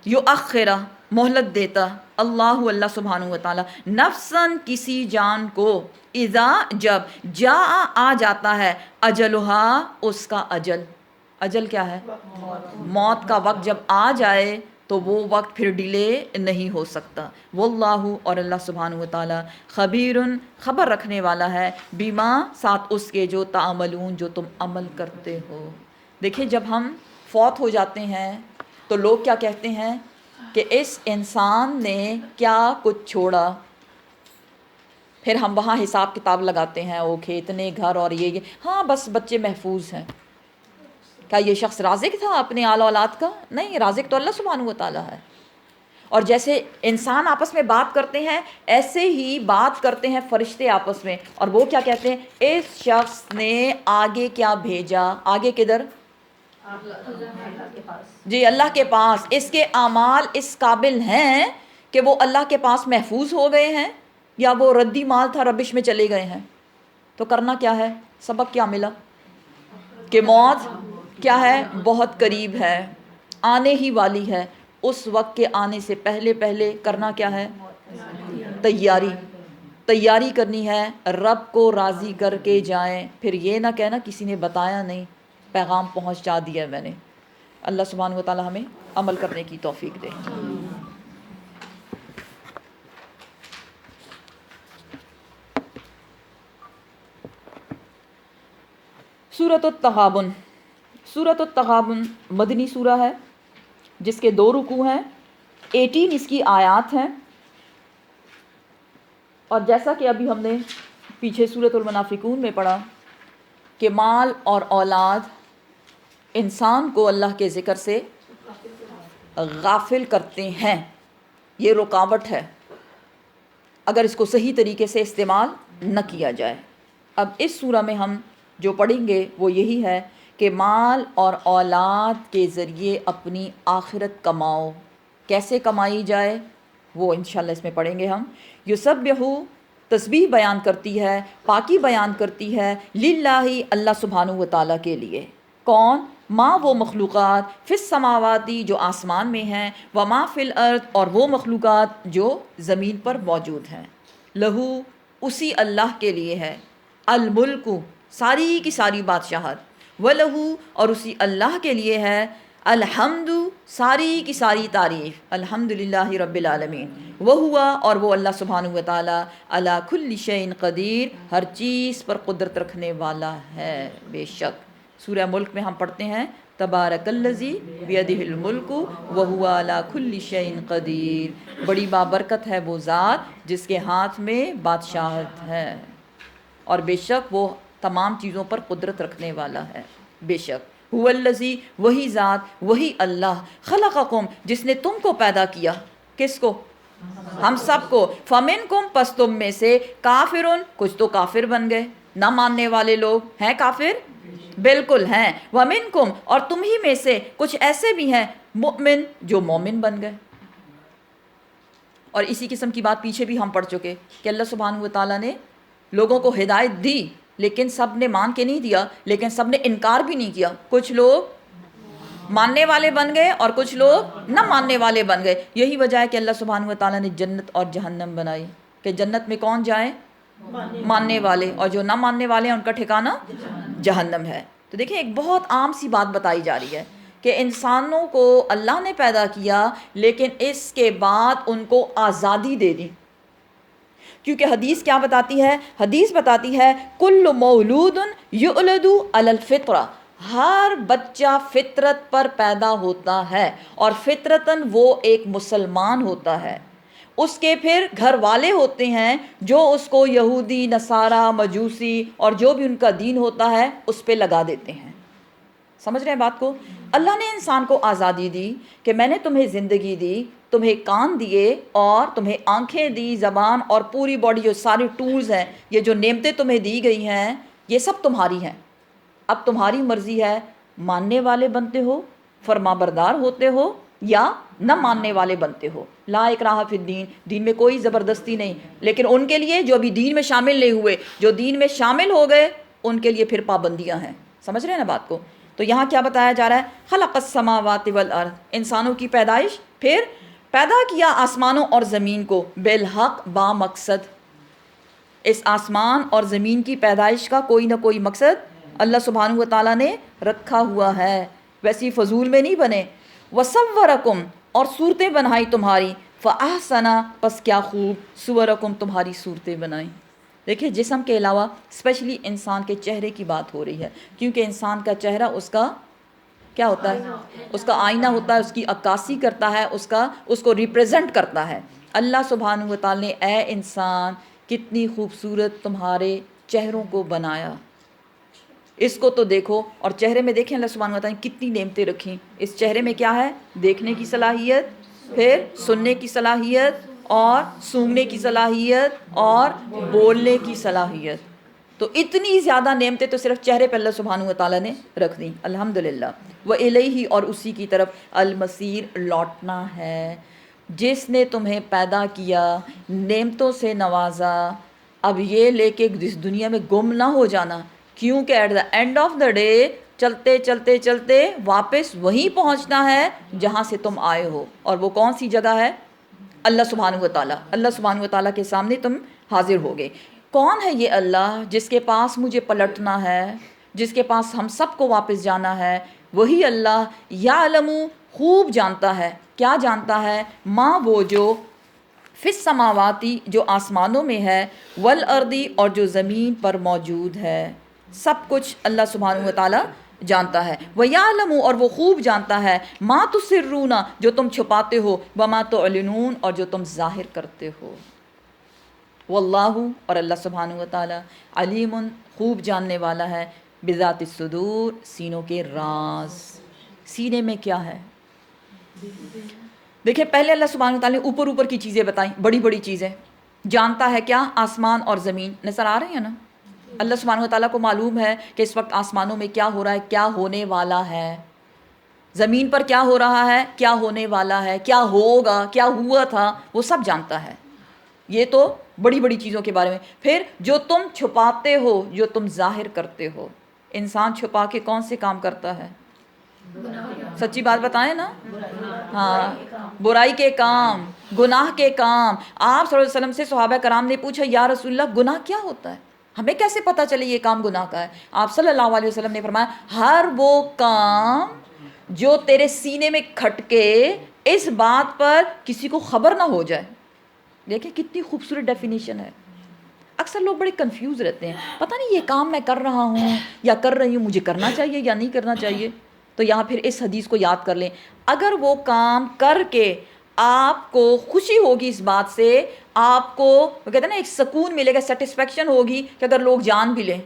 [SPEAKER 1] یؤخرہ مہلت دیتا اللہ سبحانہ وتعالیٰ نفساً کسی جان کو، اذا جب جاء آ جاتا ہے، اجلہا اس کا اجل. اجل کیا ہے؟ موت کا وقت جب آ جائے تو وہ وقت پھر ڈیلے نہیں ہو سکتا. واللہ اور اللہ سبحانہ وتعالیٰ خبیر خبر رکھنے والا ہے، بیما ساتھ اس کے جو تعملون جو تم عمل کرتے ہو. دیکھیں جب ہم فوت ہو جاتے ہیں تو لوگ کیا کہتے ہیں کہ اس انسان نے کیا کچھ چھوڑا. پھر ہم وہاں حساب کتاب لگاتے ہیں، وہ اتنے گھر اور یہ ہاں بس بچے محفوظ ہیں. کیا یہ شخص رازق تھا اپنے آل اولاد کا؟ نہیں، رازق تو اللہ سبحانہ وتعالیٰ ہے. اور جیسے انسان آپس میں بات کرتے ہیں ایسے ہی بات کرتے ہیں فرشتے آپس میں، اور وہ کیا کہتے ہیں؟ اس شخص نے آگے کیا بھیجا. آگے کدھر؟ جی اللہ کے پاس. اس کے اعمال اس قابل ہیں کہ وہ اللہ کے پاس محفوظ ہو گئے ہیں، یا وہ ردی مال تھا ربش میں چلے گئے ہیں. تو کرنا کیا ہے؟ سبق کیا ملا؟ کہ موت کیا ہے؟ بہت قریب ہے، آنے ہی والی ہے. اس وقت کے آنے سے پہلے پہلے کرنا کیا ہے؟ تیاری کرنی ہے. رب کو راضی کر کے جائیں. پھر یہ نہ کہنا کسی نے بتایا نہیں، پیغام پہنچا دیا میں نے. اللہ سبحانہ وتعالی ہمیں عمل کرنے کی توفیق دے. سورۃ التغابن. سورۃ التغابن مدنی سورہ ہے جس کے 2 رکوع ہیں، 18 اس کی آیات ہیں. اور جیسا کہ ابھی ہم نے پیچھے سورۃ المنافقون میں پڑھا کہ مال اور اولاد انسان کو اللہ کے ذکر سے غافل کرتے ہیں. یہ رکاوٹ ہے اگر اس کو صحیح طریقے سے استعمال نہ کیا جائے. اب اس سورہ میں ہم جو پڑھیں گے وہ یہی ہے کہ مال اور اولاد کے ذریعے اپنی آخرت کماؤ. کیسے کمائی جائے وہ انشاءاللہ اس میں پڑھیں گے ہم. یسبحو تسبیح بیان کرتی ہے، پاکی بیان کرتی ہے، للہ اللہ سبحانہ وتعالیٰ کے لیے. کون؟ ماں وہ مخلوقات فی السماواتی جو آسمان میں ہیں، وما فی الارض اور وہ مخلوقات جو زمین پر موجود ہیں. لہو اسی اللہ کے لیے ہے، الملک ساری کی ساری بادشاہت، ولہو اور اسی اللہ کے لیے ہے، الحمد ساری کی ساری تعریف، الحمدللہ رب العالمین. وہوا اور وہ اللہ سبحانہ وتعالی علی کل شیء قدیر ہر چیز پر قدرت رکھنے والا ہے. بے شک سورہ ملک میں ہم پڑھتے ہیں تبارک الذی بیدہ الملک وہو علی کل شیء قدیر. بڑی بابرکت ہے وہ ذات جس کے ہاتھ میں بادشاہت ہے، اور بے شک وہ تمام چیزوں پر قدرت رکھنے والا ہے. بے شک هو الذی، وہی ذات، وہی اللہ، خلقکم، جس نے تم کو پیدا کیا، کس کو؟ ہم سب کو، فمنکم، پس تم میں سے، کافرن، کچھ تو کافر بن گئے، نہ ماننے والے لوگ ہیں کافر، بالکل ہیں، ومنکم، اور تم ہی میں سے کچھ ایسے بھی ہیں، مؤمن، جو مومن بن گئے۔ اور اسی قسم کی بات پیچھے بھی ہم پڑھ چکے کہ اللہ سبحانہ و تعالیٰ نے لوگوں کو ہدایت دی، لیکن سب نے مان کے نہیں دیا، لیکن سب نے انکار بھی نہیں کیا، کچھ لوگ ماننے والے بن گئے اور کچھ لوگ نہ ماننے والے بن گئے۔ یہی وجہ ہے کہ اللہ سبحانہ و تعالیٰ نے جنت اور جہنم بنائی، کہ جنت میں کون جائیں؟ ماننے والے، اور جو نہ ماننے والے ہیں ان کا ٹھکانہ جہنم ہے۔ تو دیکھیں ایک بہت عام سی بات بتائی جا رہی ہے کہ انسانوں کو اللہ نے پیدا کیا، لیکن اس کے بعد ان کو آزادی دے دی، کیونکہ حدیث کیا بتاتی ہے؟ حدیث بتاتی ہے کل مولود یولد علی الفطرہ، ہر بچہ فطرت پر پیدا ہوتا ہے، اور فطرتاً وہ ایک مسلمان ہوتا ہے، اس کے پھر گھر والے ہوتے ہیں جو اس کو یہودی، نصارہ، مجوسی اور جو بھی ان کا دین ہوتا ہے اس پہ لگا دیتے ہیں۔ سمجھ رہے ہیں بات کو؟ اللہ نے انسان کو آزادی دی کہ میں نے تمہیں زندگی دی، تمہیں کان دیے اور تمہیں آنکھیں دی، زبان اور پوری باڈی، جو سارے ٹولز ہیں، یہ جو نعمتیں تمہیں دی گئی ہیں، یہ سب تمہاری ہیں۔ اب تمہاری مرضی ہے، ماننے والے بنتے ہو، فرما بردار ہوتے ہو، یا نہ ماننے والے بنتے ہو۔ لا اکراہ فی الدین، دین میں کوئی زبردستی نہیں، لیکن ان کے لیے جو ابھی دین میں شامل نہیں ہوئے، جو دین میں شامل ہو گئے، ان کے لیے پھر پابندیاں ہیں۔ سمجھ رہے ہیں نا بات کو؟ تو یہاں کیا بتایا جا رہا ہے؟ خلق السماوات والارض، انسانوں کی پیدائش، پھر پیدا کیا آسمانوں اور زمین کو، بالحق، با مقصد۔ اس آسمان اور زمین کی پیدائش کا کوئی نہ کوئی مقصد اللہ سبحانہ و تعالیٰ نے رکھا ہوا ہے، ویسی فضول میں نہیں بنے۔ وصورکم، اور صورتیں بنائی تمہاری، فاحسن، پس کیا خوب، صورکم، تمہاری صورتیں بنائیں۔ دیکھیں جسم کے علاوہ اسپیشلی انسان کے چہرے کی بات ہو رہی ہے، کیونکہ انسان کا چہرہ اس کا کیا ہوتا ہے؟ اس کا آئینہ ہوتا ہے، اس کی عکاسی کرتا ہے، اس کو ریپریزنٹ کرتا ہے۔ اللہ سبحانہ و تعالیٰ نے اے انسان کتنی خوبصورت تمہارے چہروں کو بنایا، اس کو تو دیکھو، اور چہرے میں دیکھیں اللہ سبحانہ و تعالیٰ نے کتنی نعمتیں رکھیں۔ اس چہرے میں کیا ہے؟ دیکھنے کی صلاحیت، پھر سننے کی صلاحیت، اور سونگھنے کی صلاحیت، اور بولنے کی صلاحیت۔ تو اتنی زیادہ نعمتیں تو صرف چہرے پہ اللہ سبحانہ و تعالیٰ نے رکھ دیں، الحمدللہ۔ وَإِلَيْهِ، اور اسی کی طرف، المصیر، لوٹنا ہے، جس نے تمہیں پیدا کیا، نعمتوں سے نوازا، اب یہ لے کے اس دنیا میں گم نہ ہو جانا، کیونکہ at the end of the day چلتے چلتے چلتے واپس وہیں پہنچنا ہے جہاں سے تم آئے ہو، اور وہ کون سی جگہ ہے؟ اللہ سبحانہ و تعالیٰ۔ اللہ سبحانہ و تعالیٰ کے سامنے تم حاضر ہوگے۔ کون ہے یہ اللہ جس کے پاس مجھے پلٹنا ہے، جس کے پاس ہم سب کو واپس جانا ہے؟ وہی اللہ، یعلم، خوب جانتا ہے، کیا جانتا ہے؟ ماں، وہ جو، فی السماواتی، جو آسمانوں میں ہے، والارضی، اور جو زمین پر موجود ہے، سب کچھ اللہ سبحانہ و تعالیٰ جانتا ہے۔ وَيَعْلَمُ، اور وہ خوب جانتا ہے، مَا تُسِرُّونَ، جو تم چھپاتے ہو، وَمَا تُعْلِنُونَ، اور جو تم ظاہر کرتے ہو۔ واللہ، اور اللہ سبحانہ و تعالیٰ، علیم، خوب جاننے والا ہے، بذات الصدور، سینوں کے راز۔ سینے میں کیا ہے؟ دیکھیں پہلے اللہ سبحانہ و تعالیٰ نے اوپر اوپر کی چیزیں بتائیں، بڑی بڑی چیزیں۔ جانتا ہے کیا؟ آسمان اور زمین، نظر آ رہے ہیں نا؟ اللہ سبحانہ و تعالیٰ کو معلوم ہے کہ اس وقت آسمانوں میں کیا ہو رہا ہے، کیا ہونے والا ہے، زمین پر کیا ہو رہا ہے، کیا ہونے والا ہے، کیا ہوگا، کیا ہوا تھا، وہ سب جانتا ہے۔ یہ تو بڑی بڑی چیزوں کے بارے میں۔ پھر جو تم چھپاتے ہو، جو تم ظاہر کرتے ہو، انسان چھپا کے کون سے کام کرتا ہے؟ سچی بات بتائیں نا؟ ہاں، برائی کے کام، گناہ کے کام۔ آپ صلی اللہ علیہ وسلم سے صحابہ کرام نے پوچھا یا رسول اللہ گناہ کیا ہوتا ہے، ہمیں کیسے پتہ چلے یہ کام گناہ کا ہے؟ آپ صلی اللہ علیہ وسلم نے فرمایا ہر وہ کام جو تیرے سینے میں کھٹکے اس بات پر کسی کو خبر نہ ہو جائے۔ دیکھیں کتنی خوبصورت ڈیفینیشن ہے۔ اکثر لوگ بڑے کنفیوز رہتے ہیں، پتہ نہیں یہ کام میں کر رہا ہوں یا کر رہی ہوں، مجھے کرنا چاہیے یا نہیں کرنا چاہیے۔ تو یہاں پھر اس حدیث کو یاد کر لیں، اگر وہ کام کر کے آپ کو خوشی ہوگی اس بات سے، آپ کو وہ کہتے ہیں نا ایک سکون ملے گا، سیٹسفیکشن ہوگی کہ اگر لوگ جان بھی لیں،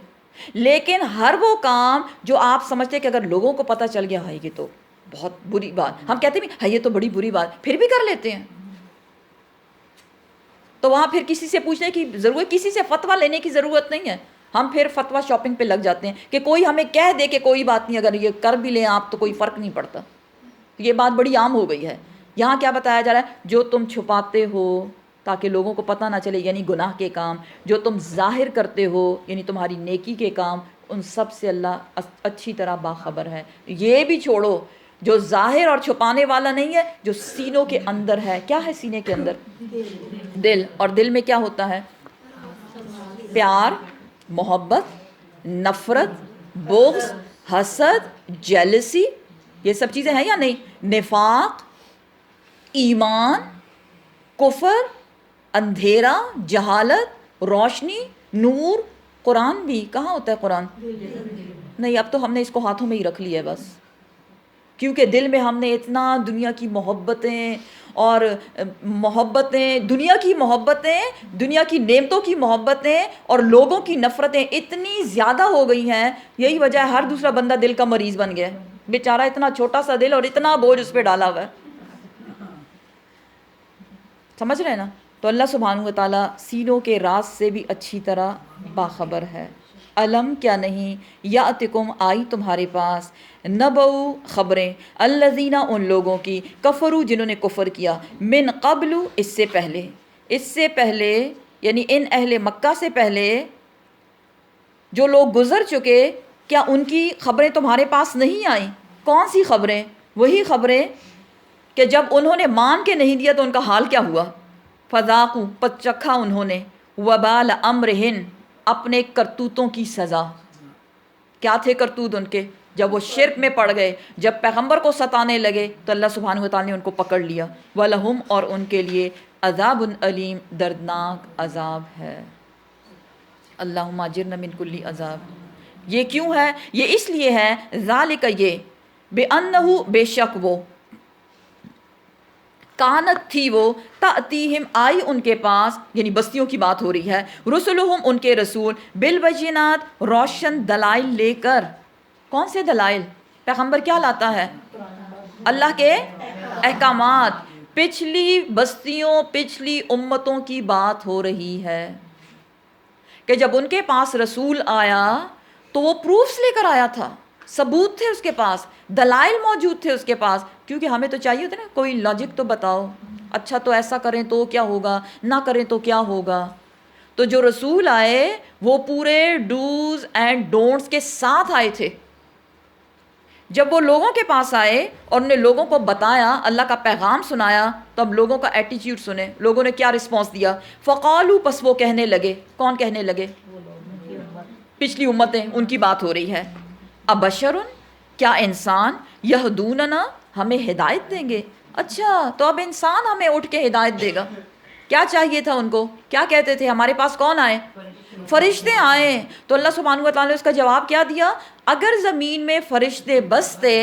[SPEAKER 1] لیکن ہر وہ کام جو آپ سمجھتے ہیں کہ اگر لوگوں کو پتہ چل گیا ہے یہ تو بہت بری بات، ہم کہتے ہیں ہے یہ تو بڑی بری بات، پھر بھی کر لیتے ہیں، تو وہاں پھر کسی سے پوچھنے کی ضرورت، کسی سے فتویٰ لینے کی ضرورت نہیں ہے. ہم پھر فتویٰ شاپنگ پہ لگ جاتے ہیں کہ کوئی ہمیں کہہ دے کہ کوئی بات نہیں، اگر یہ کر بھی لیں آپ تو کوئی فرق نہیں پڑتا. یہ بات بڑی عام ہو گئی ہے. یہاں کیا بتایا جا رہا ہے؟ جو تم چھپاتے ہو تاکہ لوگوں کو پتہ نہ چلے، یعنی گناہ کے کام، جو تم ظاہر کرتے ہو یعنی تمہاری نیکی کے کام، ان سب سے اللہ اچھی طرح باخبر ہے. یہ بھی چھوڑو، جو ظاہر اور چھپانے والا نہیں ہے، جو سینوں کے اندر ہے. کیا ہے سینے کے اندر؟ دل. اور دل میں کیا ہوتا ہے؟ پیار، محبت، نفرت، بغض، حسد، جیلسی، یہ سب چیزیں ہیں یا نہیں؟ نفاق، ایمان، کفر، اندھیرا، جہالت، روشنی، نور. قرآن بھی کہاں ہوتا ہے؟ قرآن نہیں، اب تو ہم نے اس کو ہاتھوں میں ہی رکھ لیا ہے بس، کیونکہ دل میں ہم نے اتنا دنیا کی محبتیں اور دنیا کی محبتیں، دنیا کی نعمتوں کی محبتیں اور لوگوں کی نفرتیں اتنی زیادہ ہو گئی ہیں. یہی وجہ ہے ہر دوسرا بندہ دل کا مریض بن گیا ہے. بیچارہ اتنا چھوٹا سا دل اور اتنا بوجھ اس پہ ڈالا ہوا ہے. سمجھ رہے ہیں نا؟ تو اللہ سبحانہ و تعالیٰ سینوں کے راز سے بھی اچھی طرح باخبر ہے. علم کیا نہیں، یاتکم آئی تمہارے پاس، نبؤ خبریں، الذین ان لوگوں کی، کفروا جنہوں نے کفر کیا، من قبل اس سے پہلے یعنی ان اہل مکہ سے پہلے جو لوگ گزر چکے، کیا ان کی خبریں تمہارے پاس نہیں آئیں؟ کون سی خبریں؟ وہی خبریں کہ جب انہوں نے مان کے نہیں دیا تو ان کا حال کیا ہوا. فذاقوا پس چکھا انہوں نے، وبال امرہن اپنے کرتوتوں کی سزا. کیا تھے کرتوت ان کے؟ جب وہ شرک میں پڑ گئے، جب پیغمبر کو ستانے لگے تو اللہ سبحانہ وتعالیٰ نے ان کو پکڑ لیا. وَلَهُمْ اور ان کے لیے عذاب علیم دردناک عذاب ہے. اللہم اجرنا من کل عذاب. یہ کیوں ہے؟ یہ اس لیے ہے، ذالک یہ، بِأَنَّهُ بے شک وہ، کانت تھی وہ، تأتیہم آئی ان کے پاس، یعنی بستیوں کی بات ہو رہی ہے، رسلہم ان کے رسول، بالبینات روشن دلائل لے کر. کون سے دلائل؟ پیغمبر کیا لاتا ہے؟ اللہ کے احکامات. پچھلی بستیوں، پچھلی امتوں کی بات ہو رہی ہے کہ جب ان کے پاس رسول آیا تو وہ پروفس لے کر آیا تھا، ثبوت تھے اس کے پاس، دلائل موجود تھے اس کے پاس. کیونکہ ہمیں تو چاہیے ہوتا ہے نا کوئی لاجک تو بتاؤ، اچھا تو ایسا کریں تو کیا ہوگا، نہ کریں تو کیا ہوگا. تو جو رسول آئے وہ پورے ڈوز اینڈ ڈونٹس کے ساتھ آئے تھے. جب وہ لوگوں کے پاس آئے اور انہوں نے لوگوں کو بتایا، اللہ کا پیغام سنایا، تو اب لوگوں کا ایٹیچیوڈ سنیں، لوگوں نے کیا رسپانس دیا. فقالو پس وہ کہنے لگے. کون کہنے لگے؟ پچھلی امتیں، ان کی بات ہو رہی ہے. ابشرن کیا انسان، یہدوننا ہمیں ہدایت دیں گے. اچھا تو اب انسان ہمیں اٹھ کے ہدایت دے گا. کیا چاہیے تھا ان کو؟ کیا کہتے تھے؟ ہمارے پاس کون آئے؟ فرشتے آئے. تو اللہ سبحانہ و تعالیٰ نے اس کا جواب کیا دیا؟ اگر زمین میں فرشتے بستے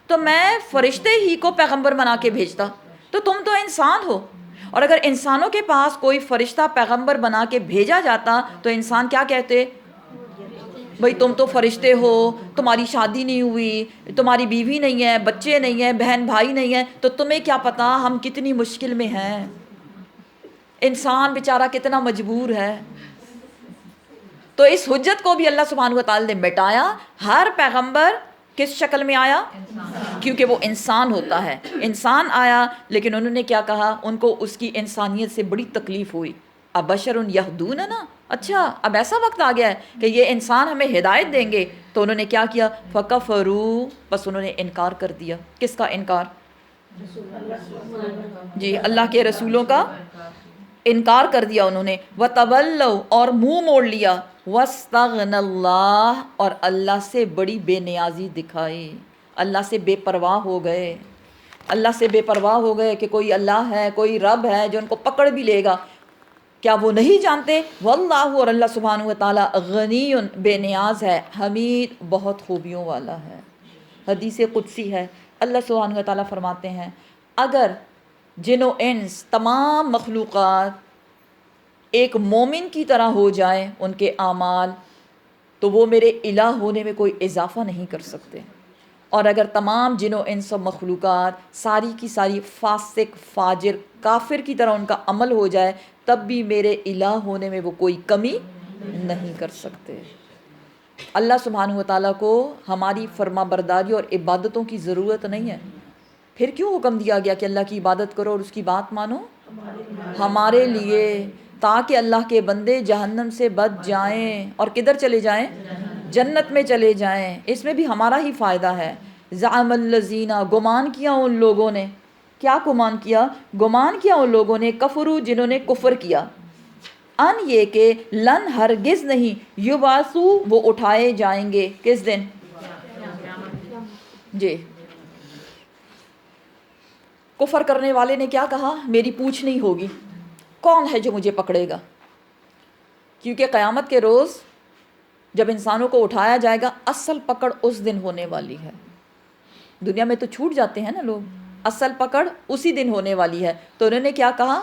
[SPEAKER 1] تو میں فرشتے ہی کو پیغمبر بنا کے بھیجتا. تو تم تو انسان ہو، اور اگر انسانوں کے پاس کوئی فرشتہ پیغمبر بنا کے بھیجا جاتا تو انسان کیا کہتے؟ بھئی تم تو فرشتے ہو، تمہاری شادی نہیں ہوئی، تمہاری بیوی نہیں ہے، بچے نہیں ہیں، بہن بھائی نہیں ہیں، تو تمہیں کیا پتا ہم کتنی مشکل میں ہیں. انسان بیچارہ کتنا مجبور ہے. تو اس حجت کو بھی اللہ سبحانہ و تعالی نے مٹایا. ہر پیغمبر کس شکل میں آیا؟ کیونکہ وہ انسان ہوتا ہے، انسان آیا، لیکن انہوں نے کیا کہا؟ ان کو اس کی انسانیت سے بڑی تکلیف ہوئی. ابشر یہدوننا، اچھا اب ایسا وقت آ گیا ہے کہ یہ انسان ہمیں ہدایت دیں گے. تو انہوں نے کیا کیا؟ فکفروا بس انہوں نے انکار کر دیا. کس کا انکار؟ جی اللہ کے رسولوں کا انکار کر دیا انہوں نے. وَتَوَلَّوْا اور منہ موڑ لیا. وَاسْتَغْنَى اللَّهُ اور اللہ سے بڑی بے نیازی دکھائی، اللہ سے بے پرواہ ہو گئے. اللہ سے بے پرواہ ہو گئے کہ کوئی اللہ ہے، کوئی رب ہے جو ان کو پکڑ بھی لے گا. کیا وہ نہیں جانتے؟ واللہ اور اللہ سبحانہ و تعالیٰ غنی بے نیاز ہے، حمید بہت خوبیوں والا ہے. حدیث قدسی ہے، اللہ سبحانہ و تعالیٰ فرماتے ہیں اگر جن و انس تمام مخلوقات ایک مومن کی طرح ہو جائیں ان کے اعمال، تو وہ میرے الہ ہونے میں کوئی اضافہ نہیں کر سکتے. اور اگر تمام جن و انس و مخلوقات ساری کی ساری فاسق فاجر کافر کی طرح ان کا عمل ہو جائے تب بھی میرے الہ ہونے میں وہ کوئی کمی نہیں کر سکتے. اللہ سبحانہ و تعالیٰ کو ہماری فرما برداری اور عبادتوں کی ضرورت نہیں ہے. پھر کیوں حکم دیا گیا کہ اللہ کی عبادت کرو اور اس کی بات مانو؟ ہمارے لیے، تاکہ اللہ کے بندے جہنم سے بچ جائیں اور کدھر چلے جائیں؟ جنت میں چلے جائیں. اس میں بھی ہمارا ہی فائدہ ہے. زعم الذین، گمان کیا ان لوگوں نے. کیا گمان کیا؟ گمان کیا ان لوگوں نے، کفروا، جنہوں نے کفر کیا، ان یہ کہ لن ہرگز نہیں، یبعثو، وہ اٹھائے جائیں گے. کس دن؟ جی. کفر کرنے والے نے کیا کہا؟ میری پوچھ نہیں ہوگی، کون ہے جو مجھے پکڑے گا؟ کیونکہ قیامت کے روز جب انسانوں کو اٹھایا جائے گا اصل پکڑ اس دن ہونے والی ہے. دنیا میں تو چھوٹ جاتے ہیں نا لوگ، اصل پکڑ اسی دن ہونے والی ہے. تو انہوں نے کیا کہا؟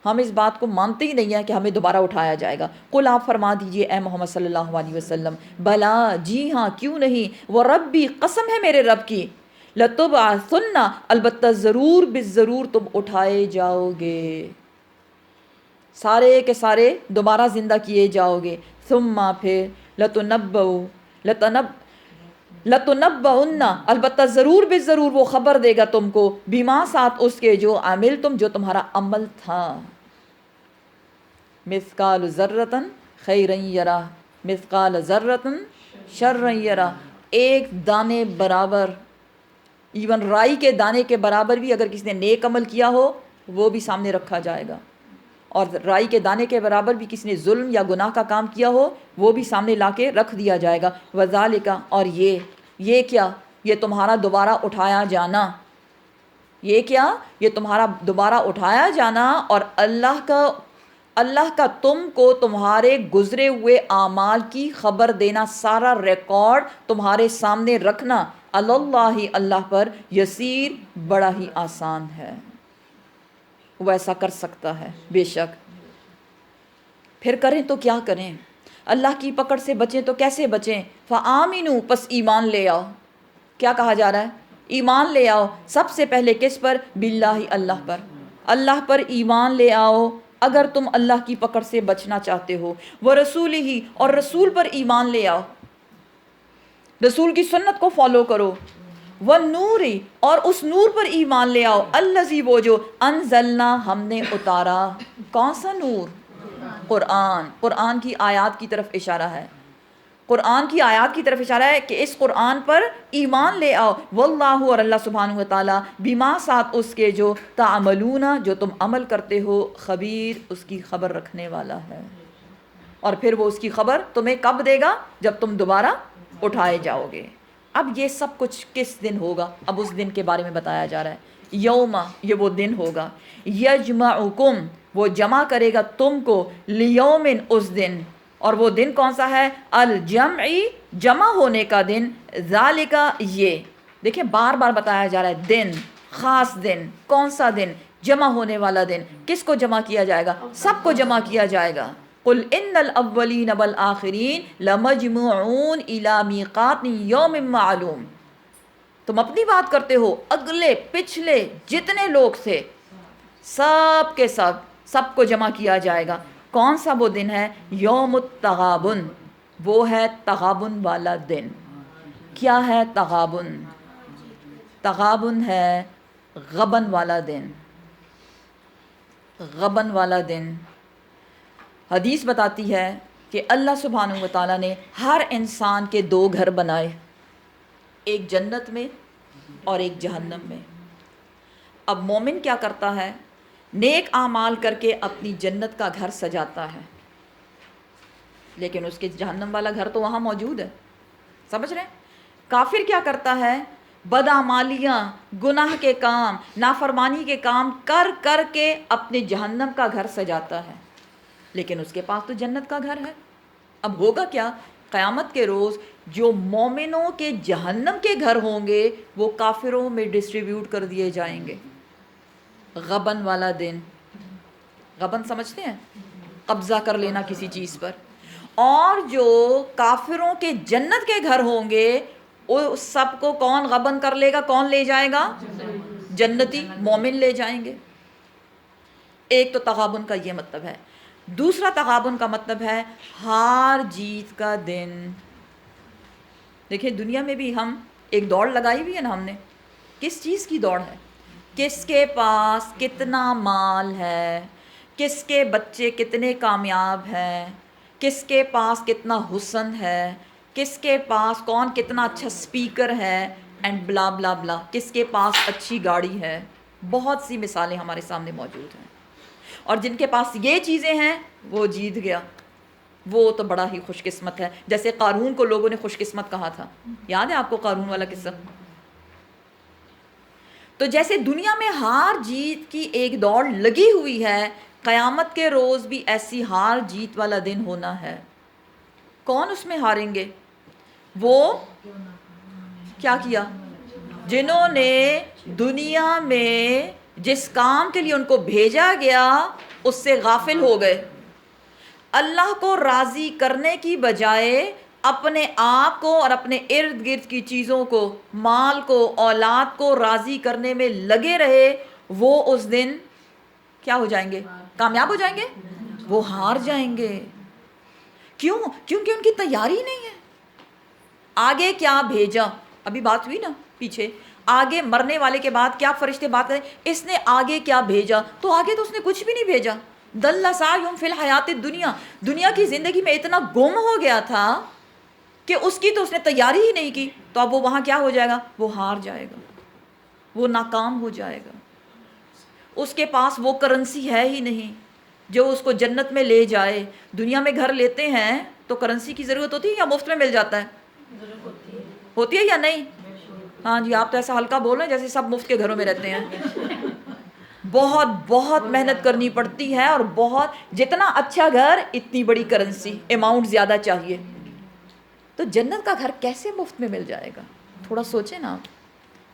[SPEAKER 1] ہم اس بات کو مانتے ہی نہیں ہیں کہ ہمیں دوبارہ اٹھایا جائے گا. قل، آپ فرما دیجئے اے محمد صلی اللہ علیہ وسلم، بلا، جی ہاں، کیوں نہیں، وہ ربی، قسم ہے میرے رب کی، لتبعثن، البتہ ضرور بالضرور تم اٹھائے جاؤ گے، سارے کے سارے دوبارہ زندہ کیے جاؤ گے. ثم، پھر، لتنبؤن، البتہ ضرور بالضرور وہ خبر دے گا تم کو، بما، ساتھ اس کے، جو عمل تم، جو تمہارا عمل تھا. مثقال ذرۃ خیرا یرا، مثقال ذرۃ شرا یرا. ایک دانے برابر، ایون رائی کے دانے کے برابر بھی اگر کسی نے نیک عمل کیا ہو وہ بھی سامنے رکھا جائے گا، اور رائی کے دانے کے برابر بھی کسی نے ظلم یا گناہ کا کام کیا ہو وہ بھی سامنے لا کے رکھ دیا جائے گا. وذالک، اور یہ کیا؟ یہ تمہارا دوبارہ اٹھایا جانا. یہ کیا؟ یہ تمہارا دوبارہ اٹھایا جانا اور اللہ کا تم کو تمہارے گزرے ہوئے اعمال کی خبر دینا، سارا ریکارڈ تمہارے سامنے رکھنا، اللہ، اللہ پر، یسیر، بڑا ہی آسان ہے، وہ ایسا کر سکتا ہے بے شک. پھر کریں تو کیا کریں؟ اللہ کی پکڑ سے بچیں تو کیسے بچیں؟ فآمنوا، پس ایمان لے آؤ. کیا کہا جا رہا ہے؟ ایمان لے آؤ. سب سے پہلے کس پر؟ باللہ، اللہ پر. اللہ پر ایمان لے آؤ اگر تم اللہ کی پکڑ سے بچنا چاہتے ہو. ورسولہ، اور رسول پر ایمان لے آؤ، رسول کی سنت کو فالو کرو. والنور، اور اس نور پر ایمان لے آؤ، الذی، وہ جو، انزلنا، ہم نے اتارا. کون سا نور؟ قرآن. قرآن کی آیات کی طرف اشارہ ہے، قرآن کی آیات کی طرف اشارہ ہے کہ اس قرآن پر ایمان لے آؤ. واللہ، اور اللہ سبحانہ و تعالیٰ، بما، ساتھ اس کے، جو، تعملون، جو تم عمل کرتے ہو، خبیر، اس کی خبر رکھنے والا ہے. اور پھر وہ اس کی خبر تمہیں کب دے گا؟ جب تم دوبارہ اٹھائے جاؤ گے. اب یہ سب کچھ کس دن ہوگا؟ اب اس دن کے بارے میں بتایا جا رہا ہے. یوم، یہ وہ دن ہوگا، یجمعکم، وہ جمع کرے گا تم کو، لیومن، اس دن. اور وہ دن کون سا ہے؟ الجمعی، جمع ہونے کا دن. ذالک، یہ دیکھیں بار بار بتایا جا رہا ہے، دن، خاص دن. کون سا دن؟ جمع ہونے والا دن. کس کو جمع کیا جائے گا؟ سب کو جمع کیا جائے گا. قل ان الاولین والآخرین لمجموعون الی میقات یوم معلوم. تم اپنی بات کرتے ہو، اگلے پچھلے جتنے لوگ تھے سب کے سب کو جمع کیا جائے گا. کون سا وہ دن ہے؟ یوم التغابن، وہ ہے تغابن والا دن. کیا ہے تغابن؟ تغابن ہے غبن والا دن، غبن والا دن. حدیث بتاتی ہے کہ اللہ سبحانہ و تعالیٰ نے ہر انسان کے دو گھر بنائے، ایک جنت میں اور ایک جہنم میں. اب مومن کیا کرتا ہے؟ نیک اعمال کر کے اپنی جنت کا گھر سجاتا ہے، لیکن اس کے جہنم والا گھر تو وہاں موجود ہے. سمجھ رہے ہیں؟ کافر کیا کرتا ہے؟ بدعمالیاں، گناہ کے کام، نافرمانی کے کام کر کر کے اپنے جہنم کا گھر سجاتا ہے، لیکن اس کے پاس تو جنت کا گھر ہے. اب ہوگا کیا؟ قیامت کے روز جو مومنوں کے جہنم کے گھر ہوں گے وہ کافروں میں ڈسٹریبیوٹ کر دیے جائیں گے. غبن والا دن. غبن سمجھتے ہیں؟ قبضہ کر لینا کسی چیز پر. اور جو کافروں کے جنت کے گھر ہوں گے وہ سب کو کون غبن کر لے گا؟ کون لے جائے گا؟ جنتی مومن لے جائیں گے۔ ایک تو تغابن کا یہ مطلب ہے۔ دوسرا تغابن کا مطلب ہے ہار جیت کا دن۔ دیکھیں دنیا میں بھی ہم ایک دوڑ لگائی ہوئی ہے نا ہم نے، کس چیز کی دوڑ ہے؟ کس کے پاس کتنا مال ہے، کس کے بچے کتنے کامیاب ہیں، کس کے پاس کتنا حسن ہے، کس کے پاس کون کتنا اچھا سپیکر ہے، اینڈ بلا بلا بلا، کس کے پاس اچھی گاڑی ہے۔ بہت سی مثالیں ہمارے سامنے موجود ہیں، اور جن کے پاس یہ چیزیں ہیں وہ جیت گیا، وہ تو بڑا ہی خوش قسمت ہے۔ جیسے قارون کو لوگوں نے خوش قسمت کہا تھا، یاد ہے آپ کو قارون والا قصہ؟ تو جیسے دنیا میں ہار جیت کی ایک دوڑ لگی ہوئی ہے، قیامت کے روز بھی ایسی ہار جیت والا دن ہونا ہے۔ کون اس میں ہاریں گے؟ وہ کیا کیا؟ جنہوں نے دنیا میں جس کام کے لیے ان کو بھیجا گیا اس سے غافل ہو گئے، اللہ کو راضی کرنے کی بجائے اپنے آپ کو اور اپنے ارد گرد کی چیزوں کو، مال کو، اولاد کو راضی کرنے میں لگے رہے، وہ اس دن کیا ہو جائیں گے؟ کامیاب ہو جائیں گے؟ وہ ہار جائیں گے۔ کیوں؟ کیونکہ ان کی تیاری نہیں ہے۔ آگے کیا بھیجا؟ ابھی بات ہوئی نا پیچھے، آگے مرنے والے کے بعد کیا فرشتے بات کریں، اس نے آگے کیا بھیجا؟ تو آگے تو اس نے کچھ بھی نہیں بھیجا۔ دل سعیہم فی الحیات الدنیا، دنیا کی زندگی میں اتنا گم ہو گیا تھا کہ اس کی تو اس نے تیاری ہی نہیں کی، تو اب وہ وہاں کیا ہو جائے گا؟ وہ ہار جائے گا، وہ ناکام ہو جائے گا۔ اس کے پاس وہ کرنسی ہے ہی نہیں جو اس کو جنت میں لے جائے۔ دنیا میں گھر لیتے ہیں تو کرنسی کی ضرورت ہوتی ہے یا مفت میں مل جاتا ہے؟ ہوتی ہے یا نہیں؟ ہاں جی، آپ تو ایسا ہلکا بول رہے ہیں جیسے سب مفت کے گھروں میں رہتے ہیں۔ بہت بہت محنت کرنی پڑتی ہے، اور بہت، جتنا اچھا گھر اتنی بڑی کرنسی، اماؤنٹ زیادہ چاہیے۔ تو جنت کا گھر کیسے مفت میں مل جائے گا؟ تھوڑا سوچیں نا۔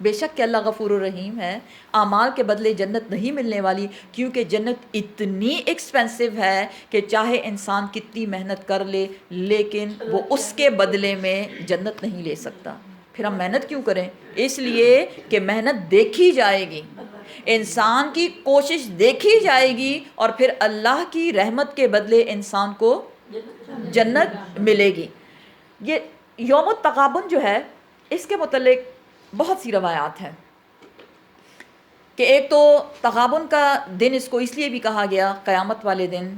[SPEAKER 1] بے شک کہ اللہ غفور الرحیم ہے، اعمال کے بدلے جنت نہیں ملنے والی، کیونکہ جنت اتنی ایکسپینسو ہے کہ چاہے انسان کتنی محنت کر لے لیکن وہ اس کے بدلے میں جنت نہیں لے سکتا۔ پھر ہم محنت کیوں کریں؟ اس لیے کہ محنت دیکھی جائے گی، انسان کی کوشش دیکھی جائے گی، اور پھر اللہ کی رحمت کے بدلے انسان کو جنت ملے گی۔ یہ یوم التغابن جو ہے، اس کے متعلق بہت سی روایات ہیں کہ ایک تو تغابن کا دن اس کو اس لیے بھی کہا گیا، قیامت والے دن،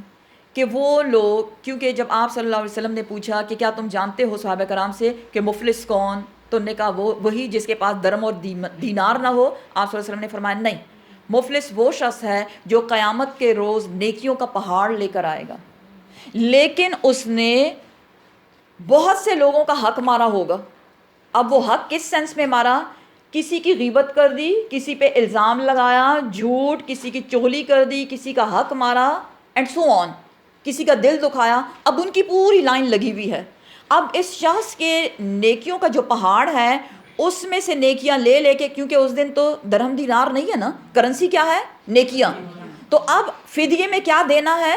[SPEAKER 1] کہ وہ لوگ، کیونکہ جب آپ صلی اللہ علیہ وسلم نے پوچھا کہ کیا تم جانتے ہو صحابہ کرام سے کہ مفلس کون، تو انہوں نے کہا وہی جس کے پاس درم اور دینار نہ ہو۔ آپ صلی اللہ علیہ وسلم نے فرمایا نہیں، مفلس وہ شخص ہے جو قیامت کے روز نیکیوں کا پہاڑ لے کر آئے گا، لیکن اس نے بہت سے لوگوں کا حق مارا ہوگا۔ اب وہ حق کس سینس میں مارا؟ کسی کی غیبت کر دی، کسی پہ الزام لگایا، جھوٹ، کسی کی چغلی کر دی، کسی کا حق مارا، اینڈ سو آن، کسی کا دل دکھایا۔ اب ان کی پوری لائن لگی ہوئی ہے۔ اب اس شخص کے نیکیوں کا جو پہاڑ ہے اس میں سے نیکیاں لے لے کے، کیونکہ اس دن تو درہم دینار نہیں ہے نا، کرنسی کیا ہے؟ نیکیاں۔ تو اب فدیے میں کیا دینا ہے؟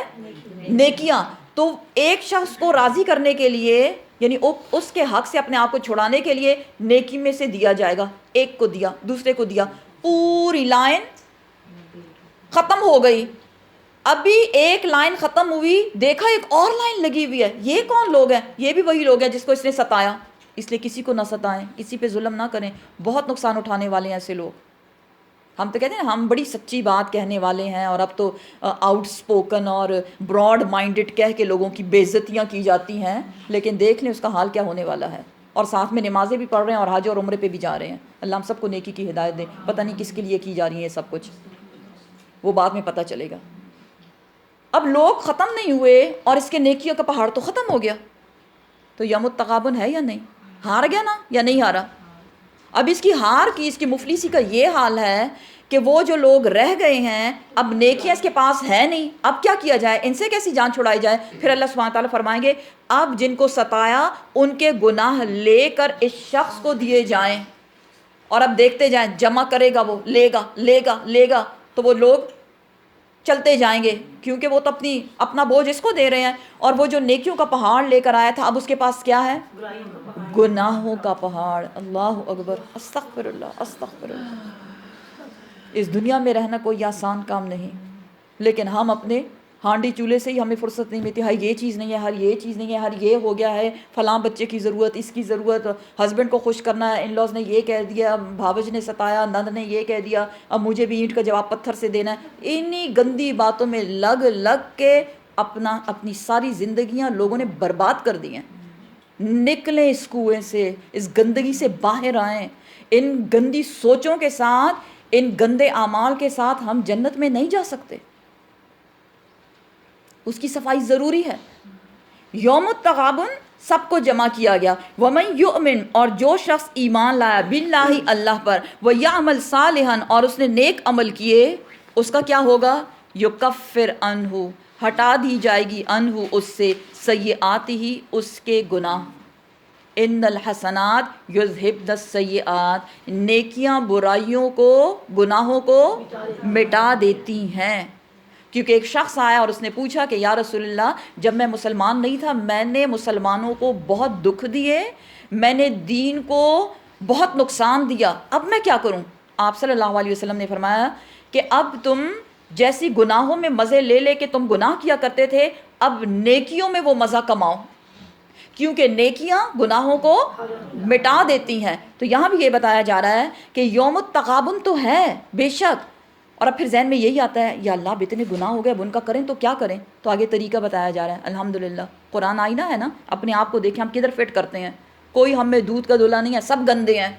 [SPEAKER 1] نیکیاں۔ تو ایک شخص کو راضی کرنے کے لیے، یعنی اس کے حق سے اپنے آپ کو چھڑانے کے لیے نیکی میں سے دیا جائے گا، ایک کو دیا، دوسرے کو دیا، پوری لائن ختم ہو گئی۔ ابھی ایک لائن ختم ہوئی، دیکھا ایک اور لائن لگی ہوئی ہے۔ یہ کون لوگ ہیں؟ یہ بھی وہی لوگ ہیں جس کو اس نے ستایا۔ اس لیے کسی کو نہ ستائیں، کسی پہ ظلم نہ کریں، بہت نقصان اٹھانے والے ہیں ایسے لوگ۔ ہم تو کہتے ہیں ہم بڑی سچی بات کہنے والے ہیں، اور اب تو آؤٹ سپوکن اور براڈ مائنڈڈ کہہ کے لوگوں کی بے عزتیاں کی جاتی ہیں، لیکن دیکھ لیں اس کا حال کیا ہونے والا ہے۔ اور ساتھ میں نمازیں بھی پڑھ رہے ہیں اور حج اور عمرے پہ بھی جا رہے ہیں۔ اللہ ہم سب کو نیکی کی ہدایت دے۔ پتہ نہیں کس کے لیے کی جا رہی ہے یہ سب کچھ، وہ بعد میں پتہ چلے گا۔ اب لوگ ختم نہیں ہوئے اور اس کے نیکیوں کا پہاڑ تو ختم ہو گیا۔ تو یوم التغابن ہے یا نہیں؟ ہار گیا نا یا نہیں ہارا؟ اب اس کی ہار کی، اس کی مفلسی کا یہ حال ہے کہ وہ جو لوگ رہ گئے ہیں، اب نیکیاں اس کے پاس ہے نہیں، اب کیا کیا جائے؟ ان سے کیسی جان چھڑائی جائے؟ پھر اللہ سبحانہ تعالیٰ فرمائیں گے اب جن کو ستایا ان کے گناہ لے کر اس شخص کو دیے جائیں، اور اب دیکھتے جائیں، جمع کرے گا وہ، لے گا لے گا لے گا، تو وہ لوگ چلتے جائیں گے، کیونکہ وہ تو اپنا بوجھ اس کو دے رہے ہیں، اور وہ جو نیکیوں کا پہاڑ لے کر آیا تھا اب اس کے پاس کیا ہے؟ گناہوں کا پہاڑ۔ اللہ اکبر، استغفر اللہ، استغفر اللہ۔ اس دنیا میں رہنا کوئی آسان کام نہیں، لیکن ہم اپنے ہانڈی چولہے سے ہی ہمیں فرصت نہیں ملتی، ہر یہ چیز نہیں ہے، ہر یہ چیز نہیں ہے، ہر یہ ہو گیا ہے، فلاں بچے کی ضرورت، اس کی ضرورت، ہسبینڈ کو خوش کرنا ہے، ان لاز نے یہ کہہ دیا، بھاوج نے ستایا، نند نے یہ کہہ دیا، اب مجھے بھی اینٹ کا جواب پتھر سے دینا ہے۔ انہی گندی باتوں میں لگ لگ کے اپنی ساری زندگیاں لوگوں نے برباد کر دی ہیں۔ نکلیں اس کنویں سے، اس گندگی سے باہر آئیں۔ ان گندی سوچوں کے ساتھ، ان گندے اعمال کے ساتھ ہم جنت میں نہیں جا سکتے، اس کی صفائی ضروری ہے۔ یوم التغابن سب کو جمع کیا گیا۔ وَمَن یُؤْمِن، اور جو شخص ایمان لایا، بِاللَّہِ اللہ پر، وَيَعْمَلْ صَالِحًا، اور اس نے نیک عمل کیے، اس کا کیا ہوگا؟ یُکَفِّرْ عَنْہُ، ہٹا دی جائے گی، عنہ اس سے، سیئاتہ اس کے گناہ۔ ان الحسنات یذہبن السیئات، نیکیاں برائیوں کو، گناہوں کو مٹا دیتی ہیں۔ کیونکہ ایک شخص آیا اور اس نے پوچھا کہ یا رسول اللہ، جب میں مسلمان نہیں تھا میں نے مسلمانوں کو بہت دکھ دیے، میں نے دین کو بہت نقصان دیا، اب میں کیا کروں؟ آپ صلی اللہ علیہ وسلم نے فرمایا کہ اب تم جیسی گناہوں میں مزے لے لے کے تم گناہ کیا کرتے تھے، اب نیکیوں میں وہ مزہ کماؤ، کیونکہ نیکیاں گناہوں کو مٹا دیتی ہیں۔ تو یہاں بھی یہ بتایا جا رہا ہے کہ یوم التغابن تو ہے بے شک، اور اب پھر ذہن میں یہی آتا ہے یا اللہ اب اتنے گناہ ہو گئے، اب ان کا کریں تو کیا کریں؟ تو آگے طریقہ بتایا جا رہا ہے۔ الحمدللہ قرآن آئینہ ہے نا، اپنے آپ کو دیکھیں ہم کدھر فٹ کرتے ہیں، کوئی ہم میں دودھ کا دھلا نہیں ہے، سب گندے ہیں۔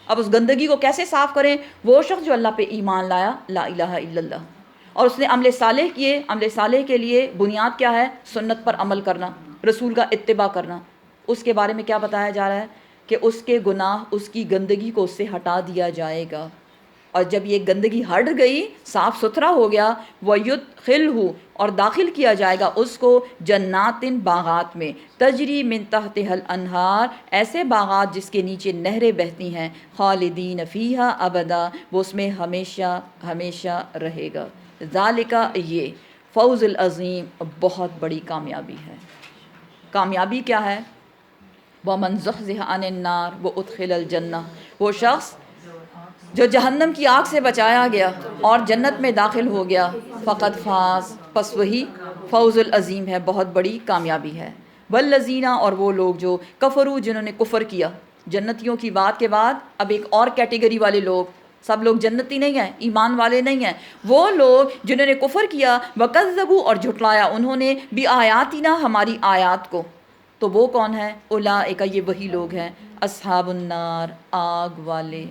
[SPEAKER 1] اب اس گندگی کو کیسے صاف کریں؟ وہ شخص جو اللہ پہ ایمان لایا، لا الہ الا اللہ، اور اس نے عمل صالح کیے۔ عمل صالح کے لیے بنیاد کیا ہے؟ سنت پر عمل کرنا، رسول کا اتباع کرنا۔ اس کے بارے میں کیا بتایا جا رہا ہے کہ اس کے گناہ، اس کی گندگی کو اس سے ہٹا دیا جائے گا، اور جب یہ گندگی ہٹ گئی، صاف ستھرا ہو گیا، وَيُدْخِلْهُ، اور داخل کیا جائے گا اس کو، جناتٍ باغات میں، تجری من تحتها الانہار، ایسے باغات جس کے نیچے نہریں بہتی ہیں، خالدین فیہا ابدا، وہ اس میں ہمیشہ ہمیشہ رہے گا۔ ذالک، یہ فوز العظیم، بہت بڑی کامیابی ہے۔ کامیابی کیا ہے؟ وَمَنْ زُحْزِحَ عَنِ النَّارِ وَأُدْخِلَ الْجَنَّةَ، وہ شخص جو جہنم کی آگ سے بچایا گیا اور جنت میں داخل ہو گیا، فقط فاز، پس وہی فوز العظیم ہے، بہت بڑی کامیابی ہے۔ والذین، اور وہ لوگ جو کفروا، جنہوں نے کفر کیا۔ جنتیوں کی بات کے بعد اب ایک اور کیٹیگری والے لوگ، سب لوگ جنتی نہیں ہیں، ایمان والے نہیں ہیں، وہ لوگ جنہوں نے کفر کیا، وکذبوا، اور جھٹلایا انہوں نے، بآیاتنا، ہماری آیات کو۔ تو وہ کون ہے؟ اولئک، یہ وہی لوگ ہیں، اصحاب النار، آگ والے،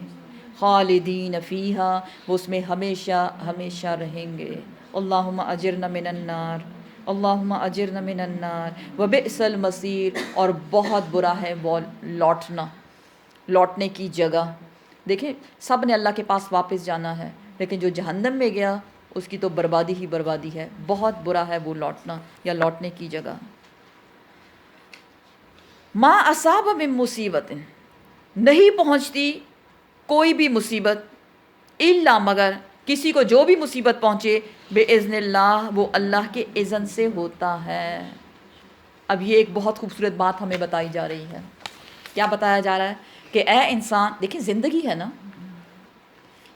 [SPEAKER 1] خالدین فیہا، وہ اس میں ہمیشہ ہمیشہ رہیں گے۔ اللہم اجرنا من النار، اللہم اجرنا من النار، وبئس المصیر، اور بہت برا ہے وہ لوٹنا، لوٹنے کی جگہ۔ دیکھیں سب نے اللہ کے پاس واپس جانا ہے، لیکن جو جہنم میں گیا اس کی تو بربادی ہی بربادی ہے، بہت برا ہے وہ لوٹنا یا لوٹنے کی جگہ۔ ما اصاب من مصیبت، نہیں پہنچتی کوئی بھی مصیبت، الا، مگر، کسی کو جو بھی مصیبت پہنچے، باذن اللہ، وہ اللہ کے اذن سے ہوتا ہے۔ اب یہ ایک بہت خوبصورت بات ہمیں بتائی جا رہی ہے۔ کیا بتایا جا رہا ہے؟ کہ اے انسان، دیکھیں زندگی ہے نا،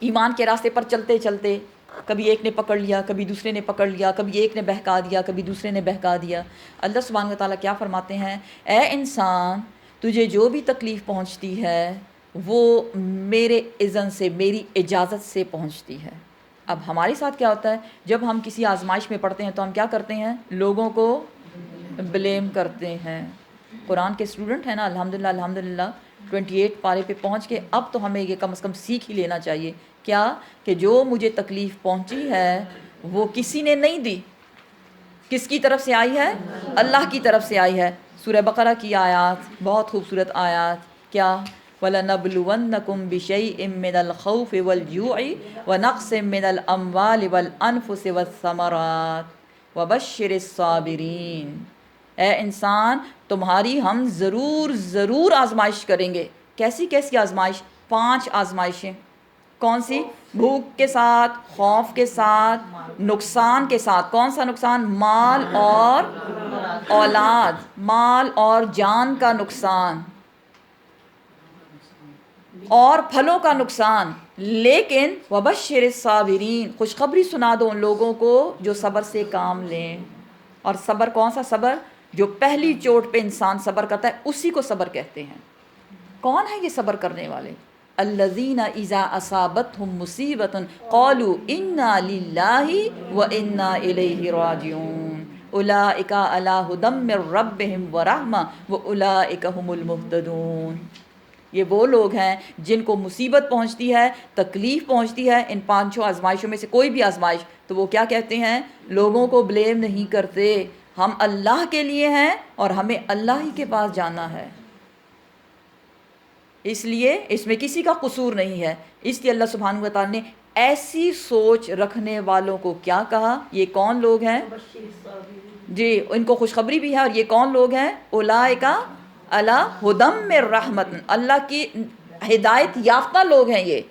[SPEAKER 1] ایمان کے راستے پر چلتے چلتے کبھی ایک نے پکڑ لیا، کبھی دوسرے نے پکڑ لیا، کبھی ایک نے بہکا دیا، کبھی دوسرے نے بہکا دیا۔ اللہ سبحانہ و تعالیٰ کیا فرماتے ہیں؟ اے انسان، تجھے جو بھی تکلیف پہنچتی ہے وہ میرے اذن سے، میری اجازت سے پہنچتی ہے۔ اب ہمارے ساتھ کیا ہوتا ہے؟ جب ہم کسی آزمائش میں پڑتے ہیں تو ہم کیا کرتے ہیں؟ لوگوں کو بلیم کرتے ہیں۔ قرآن کے اسٹوڈنٹ ہیں نا، الحمدللہ الحمدللہ 28 پارے پہ پہنچ کے اب تو ہمیں یہ کم از کم سیکھ ہی لینا چاہیے، کیا کہ جو مجھے تکلیف پہنچی ہے وہ کسی نے نہیں دی، کس کی طرف سے آئی ہے؟ اللہ کی طرف سے آئی ہے۔ سورہ بقرہ کی آیات، بہت خوبصورت آیات، کیا؟ وَلَنَبْلُوَنَّكُمْ بِشَيْءٍ مِّنَ الْخَوْفِ وَالْجُوعِ وَنَقْصٍ مِّنَ الْأَمْوَالِ وَالْأَنفُسِ وَالثَّمَرَاتِ وَبَشِّرِ الصَّابِرِينَ۔ اے انسان، تمہاری ہم ضرور آزمائش کریں گے۔ کیسی کیسی آزمائش؟ 5 آزمائشیں۔ کون سی؟ بھوک کے ساتھ، خوف کے ساتھ، نقصان کے ساتھ. کون سا نقصان؟ مال اور اولاد، مال اور جان کا نقصان اور پھلوں کا نقصان. لیکن وبشر الصابرین، خوشخبری سنا دو ان لوگوں کو جو صبر سے کام لیں. اور صبر کون سا صبر؟ جو پہلی چوٹ پہ انسان صبر کرتا ہے اسی کو صبر کہتے ہیں. کون ہے یہ صبر کرنے والے؟ الذین اذا اصابتهم مصیبۃ قالوا انا للہ وانا الیہ راجعون اولئک علی ھدی من ربہم ورحمہ واولئک ھم المہتدون. یہ وہ لوگ ہیں جن کو مصیبت پہنچتی ہے، تکلیف پہنچتی ہے، ان 5 آزمائشوں میں سے کوئی بھی آزمائش، تو وہ کیا کہتے ہیں؟ لوگوں کو بلیم نہیں کرتے، ہم اللہ کے لیے ہیں اور ہمیں اللہ ہی کے پاس جانا ہے. اس لیے اس میں کسی کا قصور نہیں ہے. اس لیے اللہ سبحانہ و تعالیٰ نے ایسی سوچ رکھنے والوں کو کیا کہا؟ یہ کون لوگ ہیں؟ جی، ان کو خوشخبری بھی ہے. اور یہ کون لوگ ہیں؟ اولئک علی ھدی من رحمت، اللہ کی ہدایت یافتہ لوگ ہیں یہ،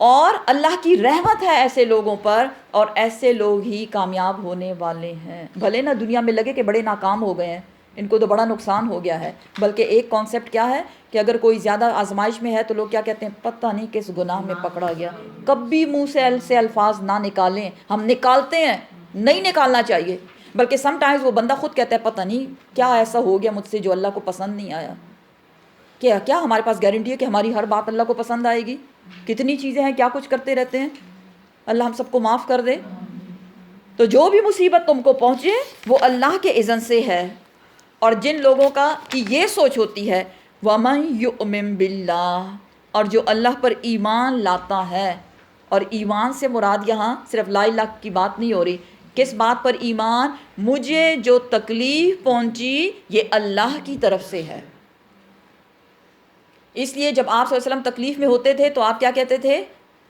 [SPEAKER 1] اور اللہ کی رحمت ہے ایسے لوگوں پر، اور ایسے لوگ ہی کامیاب ہونے والے ہیں. بھلے نہ دنیا میں لگے کہ بڑے ناکام ہو گئے ہیں، ان کو تو بڑا نقصان ہو گیا ہے، بلکہ ایک کانسیپٹ کیا ہے کہ اگر کوئی زیادہ آزمائش میں ہے تو لوگ کیا کہتے ہیں؟ پتہ نہیں کس گناہ میں پکڑا گیا. کبھی منہ سے الفاظ نہ نکالیں. ہم نکالتے ہیں، نہیں نکالنا چاہیے، بلکہ سم ٹائمز وہ بندہ خود کہتا ہے پتہ نہیں کیا ایسا ہو گیا مجھ سے جو اللہ کو پسند نہیں آیا. کیا ہمارے پاس گارنٹی ہے کہ ہماری ہر بات اللہ کو پسند آئے گی؟ کتنی چیزیں ہیں، کیا کچھ کرتے رہتے ہیں. اللہ ہم سب کو معاف کر دے. تو جو بھی مصیبت تم کو پہنچے وہ اللہ کے اذن سے ہے. اور جن لوگوں کا کی یہ سوچ ہوتی ہے وَمَن يُؤْمِن بِاللَّهِ، اور جو اللہ پر ایمان لاتا ہے، اور ایمان سے مراد یہاں صرف لا الہ کی بات نہیں ہو رہی. کس بات پر ایمان؟ مجھے جو تکلیف پہنچی یہ اللہ کی طرف سے ہے. اس لیے جب آپ صلی اللہ علیہ وسلم تکلیف میں ہوتے تھے تو آپ کیا کہتے تھے؟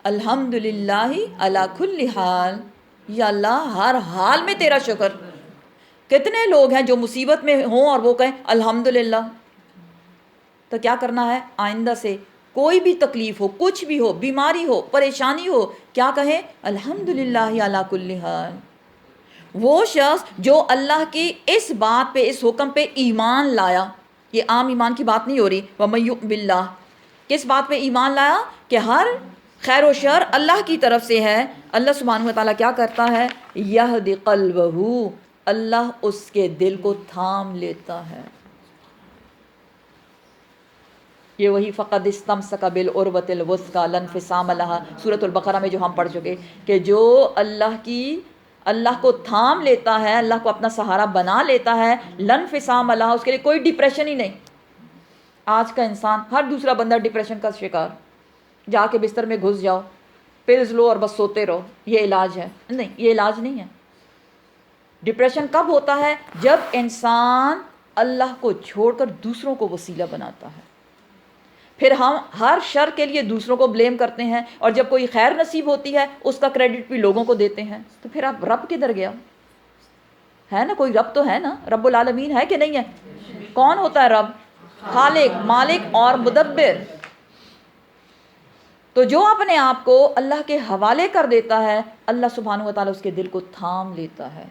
[SPEAKER 1] الحمدللہ علی کل حال، یا اللہ ہر حال میں تیرا شکر. کتنے لوگ ہیں جو مصیبت میں ہوں اور وہ کہیں الحمدللہ؟ تو کیا کرنا ہے آئندہ سے؟ کوئی بھی تکلیف ہو، کچھ بھی ہو، بیماری ہو، پریشانی ہو، کیا کہیں؟ الحمدللہ علی کل حال. وہ شخص جو اللہ کی اس بات پہ، اس حکم پہ ایمان لایا، یہ عام ایمان کی بات نہیں ہو رہی. وَمَن يُؤْمِن بِاللَّهِ، کس بات پہ ایمان لایا؟ کہ ہر خیر و شر اللہ کی طرف سے ہے. اللہ سبحانہ و تعالیٰ کیا کرتا ہے؟ یہدی قلبہ، اللہ اس کے دل کو تھام لیتا ہے. یہ وہی فقد استمسک بالعروۃ الوثقی لا انفصام لها، سورۃ البقرہ میں جو ہم پڑھ چکے، کہ جو اللہ کو تھام لیتا ہے، اللہ کو اپنا سہارا بنا لیتا ہے، لا انفصام لها، اس کے لیے کوئی ڈپریشن ہی نہیں. آج کا انسان، ہر دوسرا بندہ ڈپریشن کا شکار. جا کے بستر میں گھس جاؤ، پلز لو اور بس سوتے رہو، یہ علاج ہے؟ نہیں، یہ علاج نہیں ہے. ڈپریشن کب ہوتا ہے؟ جب انسان اللہ کو چھوڑ کر دوسروں کو وسیلہ بناتا ہے. پھر ہم ہر شر کے لیے دوسروں کو بلیم کرتے ہیں، اور جب کوئی خیر نصیب ہوتی ہے اس کا کریڈٹ بھی لوگوں کو دیتے ہیں. تو پھر آپ رب کدھر گیا؟ ہے نا کوئی رب تو ہے نا، رب العالمین ہے کہ نہیں ہے؟ کون ہوتا ہے رب؟ خالق، مالک اور مدبر. تو جو اپنے آپ کو اللہ کے حوالے کر دیتا ہے، اللہ سبحانہ و تعالیٰ اس کے دل کو تھام لیتا ہے.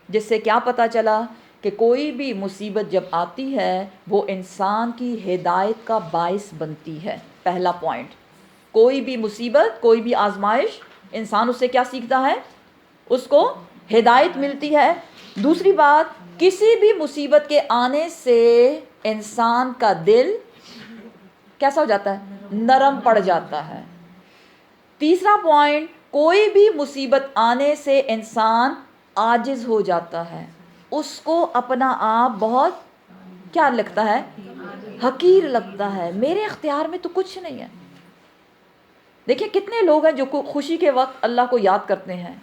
[SPEAKER 1] جس سے کیا پتہ چلا کہ کوئی بھی مصیبت جب آتی ہے وہ انسان کی ہدایت کا باعث بنتی ہے. پہلا پوائنٹ، کوئی بھی مصیبت، کوئی بھی آزمائش، انسان اس سے کیا سیکھتا ہے؟ اس کو ہدایت ملتی ہے. دوسری بات، کسی بھی مصیبت کے آنے سے انسان کا دل کیسا ہو جاتا ہے؟ نرم پڑ جاتا ہے. تیسرا پوائنٹ، کوئی بھی مصیبت آنے سے انسان عاجز ہو جاتا ہے، اس کو اپنا آپ بہت کیا لگتا ہے؟ حقیر لگتا ہے، میرے اختیار میں تو کچھ نہیں ہے. دیکھیں کتنے لوگ ہیں جو خوشی کے وقت اللہ کو یاد کرتے ہیں.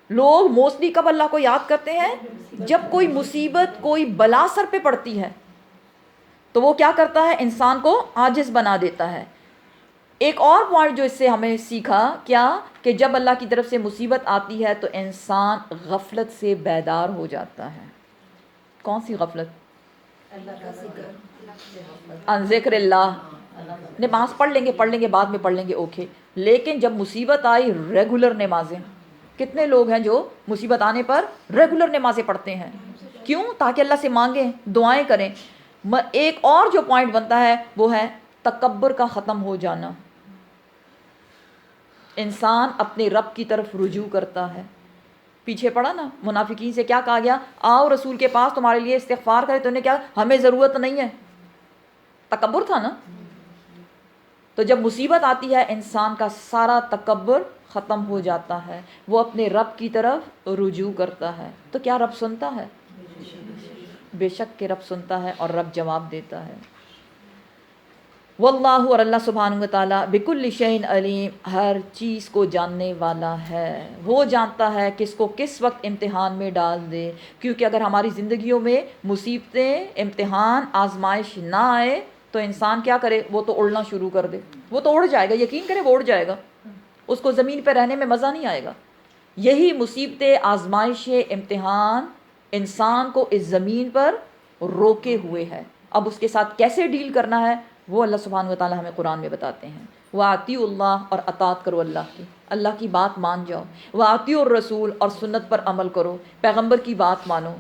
[SPEAKER 1] لوگ موسٹلی کب اللہ کو یاد کرتے ہیں؟ جب کوئی مصیبت، کوئی بلا سر پہ پڑتی ہے تو وہ کیا کرتا ہے؟ انسان کو عاجز بنا دیتا ہے. ایک اور پوائنٹ جو اس سے ہمیں سیکھا کیا، کہ جب اللہ کی طرف سے مصیبت آتی ہے تو انسان غفلت سے بیدار ہو جاتا ہے. کون سی غفلت؟ ان ذکر اللہ، نماز پڑھ لیں گے بعد میں پڑھ لیں گے، اوکے، لیکن جب مصیبت آئی ریگولر نمازیں، کتنے لوگ ہیں جو مصیبت آنے پر ریگولر نمازیں پڑھتے ہیں؟ کیوں؟ تاکہ اللہ سے مانگیں، دعائیں کریں۔ ایک اور جو پوائنٹ بنتا ہے وہ ہے تکبر کا ختم ہو جانا، انسان اپنے رب کی طرف رجوع کرتا ہے۔ پیچھے پڑا نا منافقین سے کیا کہا گیا؟ آؤ رسول کے پاس تمہارے لیے استغفار کرے، تو انہیں کیا؟ ہمیں ضرورت نہیں ہے، تکبر تھا نا۔ تو جب مصیبت آتی ہے انسان کا سارا تکبر ختم ہو جاتا ہے، وہ اپنے رب کی طرف رجوع کرتا ہے۔ تو کیا رب سنتا ہے؟ بے شک کہ رب سنتا ہے اور رب جواب دیتا ہے۔ واللہ، اور اللہ سبحانہ وتعالیٰ، بکل شیء علیم، ہر چیز کو جاننے والا ہے۔ وہ جانتا ہے کس کو کس وقت امتحان میں ڈال دے، کیونکہ اگر ہماری زندگیوں میں مصیبتیں، امتحان، آزمائش نہ آئے تو انسان کیا کرے؟ وہ تو اڑنا شروع کر دے، وہ تو اڑ جائے گا، یقین کرے وہ اڑ جائے گا، اس کو زمین پہ رہنے میں مزہ نہیں آئے گا۔ یہی مصیبتیں، آزمائشیں، امتحان انسان کو اس زمین پر روکے ہوئے ہے۔ اب اس کے ساتھ کیسے ڈیل کرنا ہے وہ اللہ سبحانہ وتعالیٰ ہمیں قرآن میں بتاتے ہیں۔ وَأَطِیعُوا اللَّهَ، اور اطاعت کرو اللہ کی بات مان جاؤ۔ وَأَطِیعُوا الرَّسُولَ، اور سنت پر عمل کرو، پیغمبر کی بات مانو۔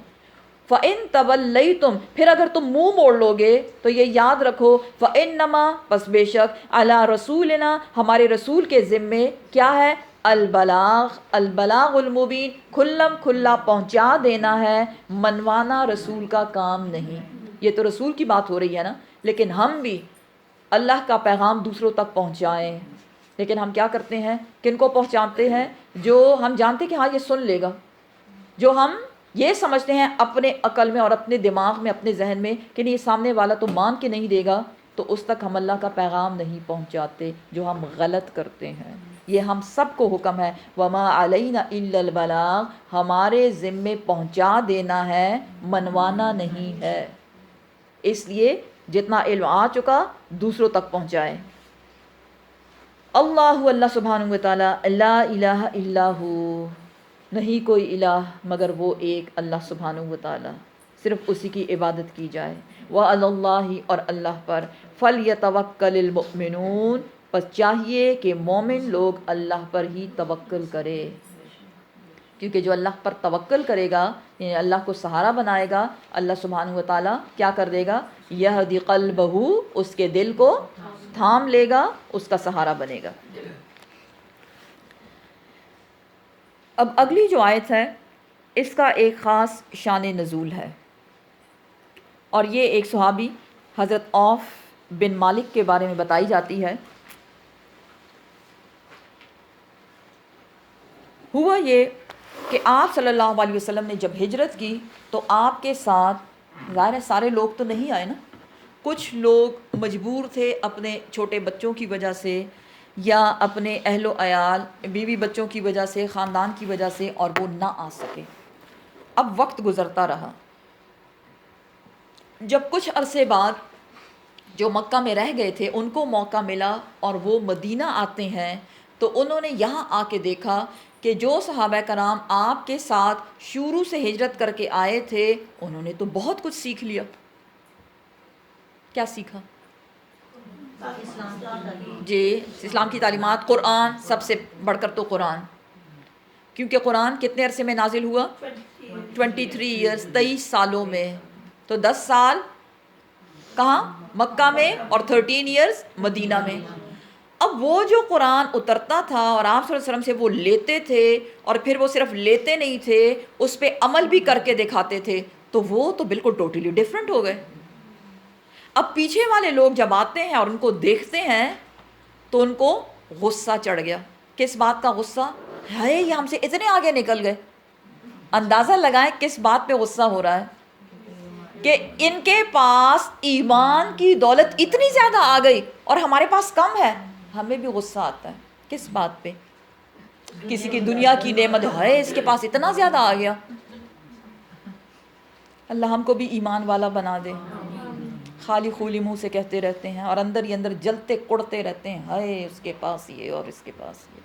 [SPEAKER 1] فَإِن تَوَلَّیْتُمْ، پھر اگر تم منہ موڑ لو گے تو یہ یاد رکھو، فَإِنَّمَا، پس بے شک، عَلَىٰ رَسُولِنَا، ہمارے رسول کے ذمے کیا ہے؟ البلاغ المبین، کھلم کھلا پہنچا دینا ہے، منوانا رسول کا کام نہیں۔ یہ تو رسول کی بات ہو رہی ہے نا، لیکن ہم بھی اللہ کا پیغام دوسروں تک پہنچائیں۔ لیکن ہم کیا کرتے ہیں؟ کن کو پہنچاتے ہیں؟ جو ہم جانتے کہ ہاں یہ سن لے گا، جو ہم یہ سمجھتے ہیں اپنے عقل میں اور اپنے دماغ میں، اپنے ذہن میں کہ نہیں، یہ سامنے والا تو مان کے نہیں دے گا، تو اس تک ہم اللہ کا پیغام نہیں پہنچاتے، جو ہم غلط کرتے ہیں۔ یہ ہم سب کو حکم ہے، وَمَا عَلَيْنَا إِلَّا الْبَلَاغُ، ہمارے ذمے پہنچا دینا ہے، منوانا نہیں ہے۔ اس لیے جتنا علم آ چکا دوسروں تک پہنچائے۔ اللہ سبحانہ وتعالیٰ، لا الہ الا ہو، نہیں کوئی الہ مگر وہ ایک اللہ سبحانہ وتعالیٰ، صرف اسی کی عبادت کی جائے۔ وعلی اللہ، اور اللہ پر، فلیتوکل المؤمنون، پس چاہیے کہ مومن لوگ اللہ پر ہی توکل کرے، کیونکہ جو اللہ پر توکل کرے گا، یعنی اللہ کو سہارا بنائے گا، اللہ سبحانہ وتعالیٰ کیا کر دے گا؟ یہدی قلبہ، اس کے دل کو تھام لے گا، اس کا سہارا بنے گا۔ اب اگلی جو آیت ہے اس کا ایک خاص شان نزول ہے، اور یہ ایک صحابی حضرت عوف بن مالک کے بارے میں بتائی جاتی ہے۔ ہوا یہ کہ آپ صلی اللہ علیہ وسلم نے جب ہجرت کی تو آپ کے ساتھ، ظاہر ہے سارے لوگ تو نہیں آئے نا، کچھ لوگ مجبور تھے اپنے چھوٹے بچوں کی وجہ سے، یا اپنے اہل و عیال، بیوی بچوں کی وجہ سے، خاندان کی وجہ سے، اور وہ نہ آ سکے۔ اب وقت گزرتا رہا، جب کچھ عرصے بعد جو مکہ میں رہ گئے تھے ان کو موقع ملا اور وہ مدینہ آتے ہیں، تو انہوں نے یہاں آ کے دیکھا کہ جو صحابہ کرام آپ کے ساتھ شروع سے ہجرت کر کے آئے تھے، انہوں نے تو بہت کچھ سیکھ لیا۔ کیا سیکھا؟ جی، اسلام کی تعلیمات، قرآن، سب سے بڑھ کر تو قرآن، کیونکہ قرآن کتنے عرصے میں نازل ہوا؟ 23 ایئرس، 23 سالوں میں۔ تو 10 سال کہاں؟ مکہ میں، اور 13 ایئرس مدینہ میں۔ اب وہ جو قرآن اترتا تھا اور آپ صلی اللہ علیہ وسلم سے وہ لیتے تھے، اور پھر وہ صرف لیتے نہیں تھے، اس پہ عمل بھی کر کے دکھاتے تھے، تو وہ تو بالکل ٹوٹلی ڈیفرنٹ ہو گئے۔ اب پیچھے والے لوگ جب آتے ہیں اور ان کو دیکھتے ہیں تو ان کو غصہ چڑھ گیا۔ کس بات کا غصہ ہے؟ یہ ہم سے اتنے آگے نکل گئے۔ اندازہ لگائیں کس بات پہ غصہ ہو رہا ہے، کہ ان کے پاس ایمان کی دولت اتنی زیادہ آ گئی اور ہمارے پاس کم ہے۔ ہمیں بھی غصہ آتا ہے، کس بات پہ؟ کسی کی دنیا کی نعمت ہے، اس کے پاس اتنا زیادہ آ گیا۔ اللہ ہم کو بھی ایمان والا بنا دے۔ خالی خولی منہ سے کہتے رہتے ہیں اور اندر ہی اندر جلتے کڑتے رہتے ہیں، ہائے اس کے پاس یہ اور اس کے پاس یہ،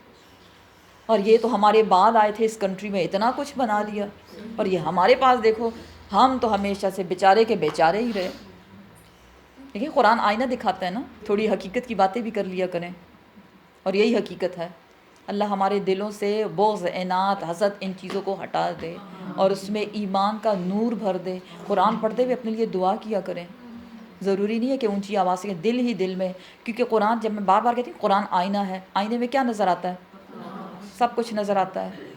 [SPEAKER 1] اور یہ تو ہمارے بعد آئے تھے اس کنٹری میں، اتنا کچھ بنا دیا، اور یہ ہمارے پاس دیکھو ہم تو ہمیشہ سے بیچارے کے بیچارے ہی رہے. دیکھیں قرآن آئینہ دکھاتا ہے نا, تھوڑی حقیقت کی باتیں بھی کر لیا کریں, اور یہی حقیقت ہے. اللہ ہمارے دلوں سے بغض, انات, حسد, ان چیزوں کو ہٹا دے اور اس میں ایمان کا نور بھر دے. قرآن پڑھتے ہوئے اپنے لیے دعا کیا کریں. ضروری نہیں ہے کہ اونچی آواز سے, دل ہی دل میں, کیونکہ قرآن, جب میں بار بار کہتی ہوں قرآن آئینہ ہے, آئینے میں کیا نظر آتا ہے؟ سب کچھ نظر آتا ہے.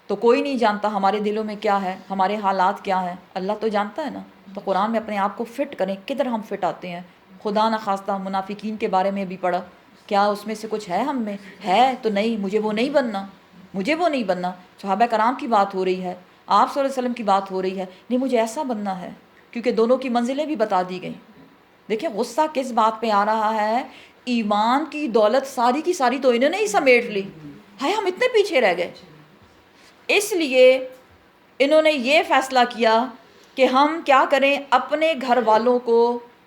[SPEAKER 1] تو کوئی نہیں جانتا ہمارے دلوں میں کیا ہے, ہمارے حالات کیا ہیں, اللہ تو جانتا ہے نا. تو قرآن میں اپنے آپ کو فٹ کریں, کدھر ہم فٹ آتے ہیں. خدا نہ خواستہ منافقین کے بارے میں بھی پڑھا, کیا اس میں سے کچھ ہے ہم میں؟ ہے تو نہیں, مجھے وہ نہیں بننا, مجھے وہ نہیں بننا. صحابہ کرام کی بات ہو رہی ہے, آپ صلی اللہ علیہ وسلم کی بات ہو رہی ہے, نہیں مجھے ایسا بننا ہے, کیونکہ دونوں کی منزلیں بھی بتا دی گئیں. دیکھیں غصہ کس بات پہ آ رہا ہے, ایمان کی دولت ساری کی ساری تو انہوں نے ہی سمیٹ لی, ہے ہم اتنے پیچھے رہ گئے. اس لیے انہوں نے یہ فیصلہ کیا کہ ہم کیا کریں, اپنے گھر والوں کو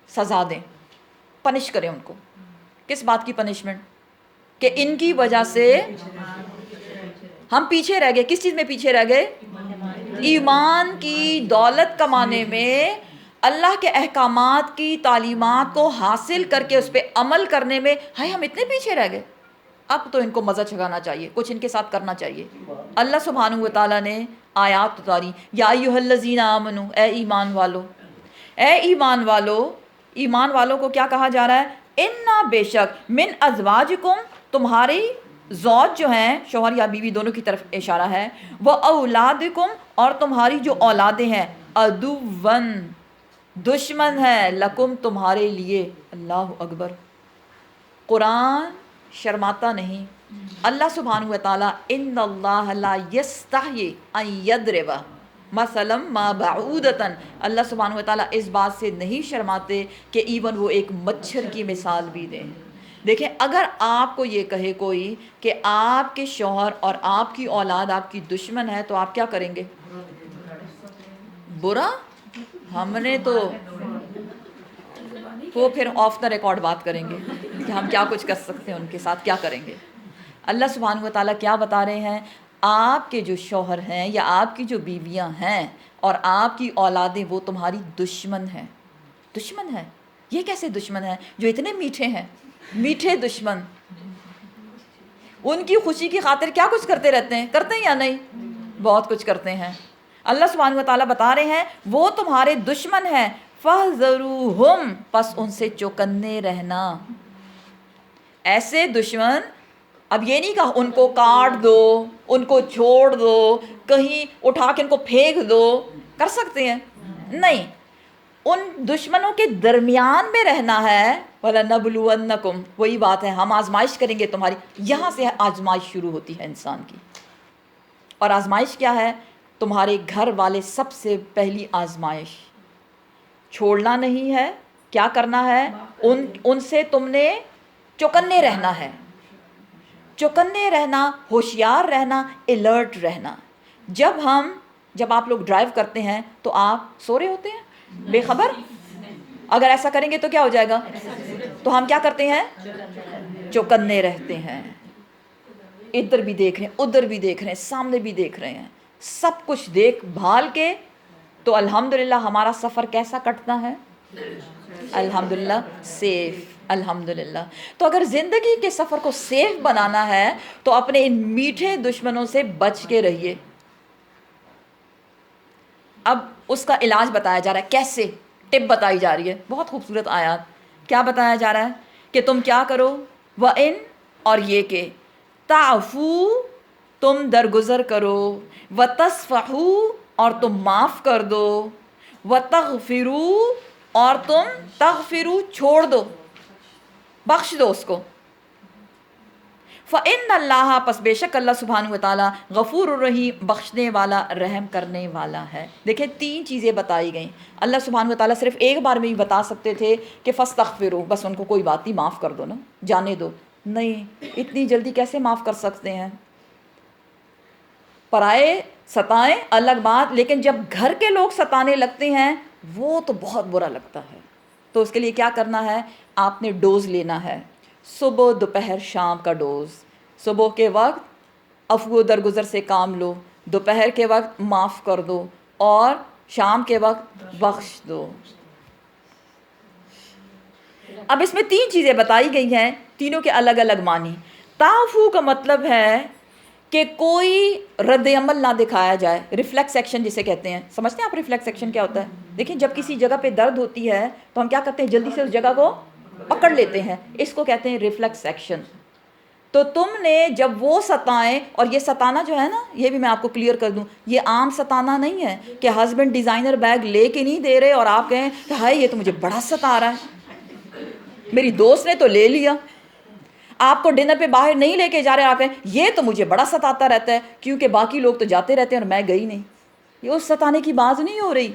[SPEAKER 1] سزا دیں, پنش کریں ان کو. کس بات کی پنشمنٹ؟ کہ ان کی وجہ سے ہم پیچھے رہ گئے. کس چیز میں پیچھے رہ گئے؟ ایمان کی دولت کمانے میں, اللہ کے احکامات کی تعلیمات کو حاصل کر کے اس پہ عمل کرنے میں. ہم اتنے پیچھے رہ گئے. اب تو ان کو مزہ چکھانا چاہیے, کچھ ان کے ساتھ کرنا چاہیے. اللہ سبحانہ و تعالیٰ نے آیات اتاری, یا ایھا الذین آمنو, اے ایمان والو, اے ایمان والو. ایمان والوں کو کیا کہا جا رہا ہے؟ انا بے شک, من ازواجکم, تمہاری زوج جو ہیں, شوہر یا بیوی دونوں کی طرف اشارہ ہے, وہ اولادکم, اور تمہاری جو اولادیں ہیں, عدوً, دشمن ہے, لکم, تمہارے لیے. اللہ اکبر. قرآن شرماتا نہیں. اللہ سبحانہ و تعالیٰ, ان اللہ لا یستحیی ان یضرب مثلا ما بعودۃ, اللہ سبحانہ و تعالیٰ اس بات سے نہیں شرماتے کہ ایون وہ ایک مچھر کی مثال بھی دیں. دیکھیں اگر آپ کو یہ کہے کوئی کہ آپ کے شوہر اور آپ کی اولاد آپ کی دشمن ہے, تو آپ کیا کریں گے؟ برا. ہم نے تو وہ پھر آف دا ریکارڈ بات کریں گے کہ ہم کیا کچھ کر سکتے ہیں ان کے ساتھ, کیا کریں گے. اللہ سبحانہ و تعالیٰ کیا بتا رہے ہیں, آپ کے جو شوہر ہیں یا آپ کی جو بیویاں ہیں اور آپ کی اولادیں, وہ تمہاری دشمن ہیں. دشمن ہے. یہ کیسے دشمن ہے جو اتنے میٹھے ہیں؟ میٹھے دشمن. ان کی خوشی کی خاطر کیا کچھ کرتے رہتے ہیں, کرتے ہیں یا نہیں؟ بہت کچھ کرتے ہیں. اللہ سبحانہ و تعالیٰ بتا رہے ہیں وہ تمہارے دشمن ہیں, فَاحْذَرُوهُمْ, پس ان سے چوکنے رہنا. ایسے دشمن, اب یہ نہیں کہا ان کو کاٹ دو, ان کو چھوڑ دو, کہیں اٹھا کے ان کو پھینک دو, کر سکتے ہیں؟ نہیں. ان دشمنوں کے درمیان میں رہنا ہے. وَلَنَبْلُوَنَّكُمْ, وہی بات ہے, ہم آزمائش کریں گے تمہاری. یہاں سے آزمائش شروع ہوتی ہے انسان کی. اور آزمائش کیا ہے؟ تمہارے گھر والے سب سے پہلی آزمائش. چھوڑنا نہیں ہے, کیا کرنا ہے؟ ان سے تم نے چوکنے رہنا ہے. چوکنے رہنا, ہوشیار رہنا, الرٹ رہنا. جب آپ لوگ ڈرائیو کرتے ہیں تو آپ سو رہے ہوتے ہیں, بے خبر. اگر ایسا کریں گے تو کیا ہو جائے گا؟ تو ہم کیا کرتے ہیں؟ چوکنے رہتے ہیں. ادھر بھی دیکھ رہے ہیں, ادھر بھی دیکھ رہے ہیں, سامنے بھی دیکھ رہے ہیں, سب کچھ دیکھ بھال کے. تو الحمدللہ ہمارا سفر کیسا کٹتا ہے؟ الحمدللہ سیف. الحمدللہ. تو اگر زندگی کے سفر کو سیف بنانا ہے تو اپنے ان میٹھے دشمنوں سے بچ کے رہیے. اب اس کا علاج بتایا جا رہا ہے, کیسے ٹپ بتائی جا رہی ہے, بہت خوبصورت آیات. کیا بتایا جا رہا ہے کہ تم کیا کرو؟ وَإِن, اور یہ کہ تعفو, تم درگزر کرو, وَتَصْفَحُوا, اور تم معاف کر دو, وَتَغْفِرُوا, اور تم تغفروا, چھوڑ دو, بخش دو اس کو. فَإِنَّ اللَّهَ, پس بے شک اللہ سبحانہ و تعالیٰ, غفور الرحیم, بخشنے والا, رحم کرنے والا ہے. دیکھیں 3 چیزیں بتائی گئیں. اللہ سبحانہ و تعالیٰ صرف ایک بار میں ہی بتا سکتے تھے کہ فَاسْتَغْفِرُوا, بس ان کو کوئی بات نہیں, معاف کر دو نا, جانے دو. نہیں, اتنی جلدی کیسے معاف کر سکتے ہیں؟ پرائے ستائیں الگ بات, لیکن جب گھر کے لوگ ستانے لگتے ہیں وہ تو بہت برا لگتا ہے. تو اس کے لیے کیا کرنا ہے؟ آپ نے ڈوز لینا ہے, صبح دوپہر شام کا ڈوز. صبح کے وقت عفو درگزر سے کام لو, دوپہر کے وقت معاف کر دو, اور شام کے وقت بخش دو. اب اس میں 3 چیزیں بتائی گئی ہیں, تینوں کے الگ الگ معنی. تعفو کا مطلب ہے کہ کوئی رد عمل نہ دکھایا جائے, ریفلیکس ایکشن جسے کہتے ہیں. سمجھتے ہیں آپ ریفلیکس ایکشن کیا ہوتا ہے؟ دیکھیں جب کسی جگہ پہ درد ہوتی ہے تو ہم کیا کرتے ہیں, جلدی سے اس جگہ کو پکڑ لیتے ہیں, اس کو کہتے ہیں ریفلیکس ایکشن. تو تم نے جب وہ ستائیں, اور یہ ستانا جو ہے نا, یہ بھی میں آپ کو کلیئر کر دوں, یہ عام ستانا نہیں ہے کہ ہسبینڈ ڈیزائنر بیگ لے کے نہیں دے رہے اور آپ کہیں کہ ہائے یہ تو مجھے بڑا ستا رہا ہے, میری دوست نے تو لے لیا. آپ کو ڈنر پہ باہر نہیں لے کے جا رہے, آپ کہیں یہ تو مجھے بڑا ستاتا رہتا ہے کیونکہ باقی لوگ تو جاتے رہتے ہیں اور میں گئی نہیں. یہ اس ستانے کی بات نہیں ہو رہی.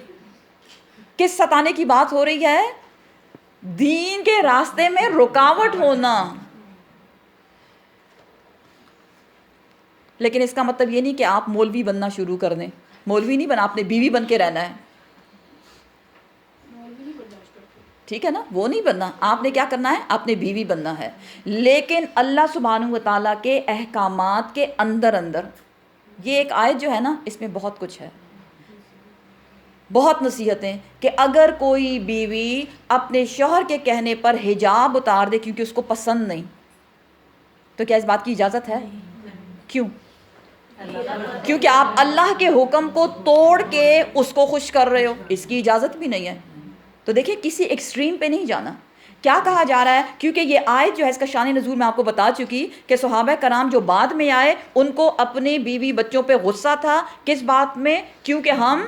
[SPEAKER 1] کس ستانے کی بات ہو رہی ہے؟ دین کے راستے میں رکاوٹ ہونا. لیکن اس کا مطلب یہ نہیں کہ آپ مولوی بننا شروع کر دیں. مولوی نہیں بنا, آپ نے بیوی بن کے رہنا ہے, ٹھیک ہے نا, وہ نہیں بننا. آپ نے کیا کرنا ہے, آپ نے بیوی بننا ہے. لیکن اللہ سبحانہ و تعالیٰ کے احکامات کے اندر اندر یہ ایک آیت جو ہے نا, اس میں بہت کچھ ہے, بہت نصیحتیں, کہ اگر کوئی بیوی اپنے شوہر کے کہنے پر حجاب اتار دے کیونکہ اس کو پسند نہیں, تو کیا اس بات کی اجازت ہے؟ کیوں؟ کیونکہ آپ اللہ کے حکم کو توڑ کے اس کو خوش کر رہے ہو, اس کی اجازت بھی نہیں ہے. تو دیکھیں کسی ایکسٹریم پہ نہیں جانا. کیا کہا جا رہا ہے؟ کیونکہ یہ آیت جو ہے اس کا شان نزول میں آپ کو بتا چکی کہ صحابہ کرام جو بعد میں آئے ان کو اپنی بیوی بچوں پہ غصہ تھا. کس بات میں؟ کیونکہ ہم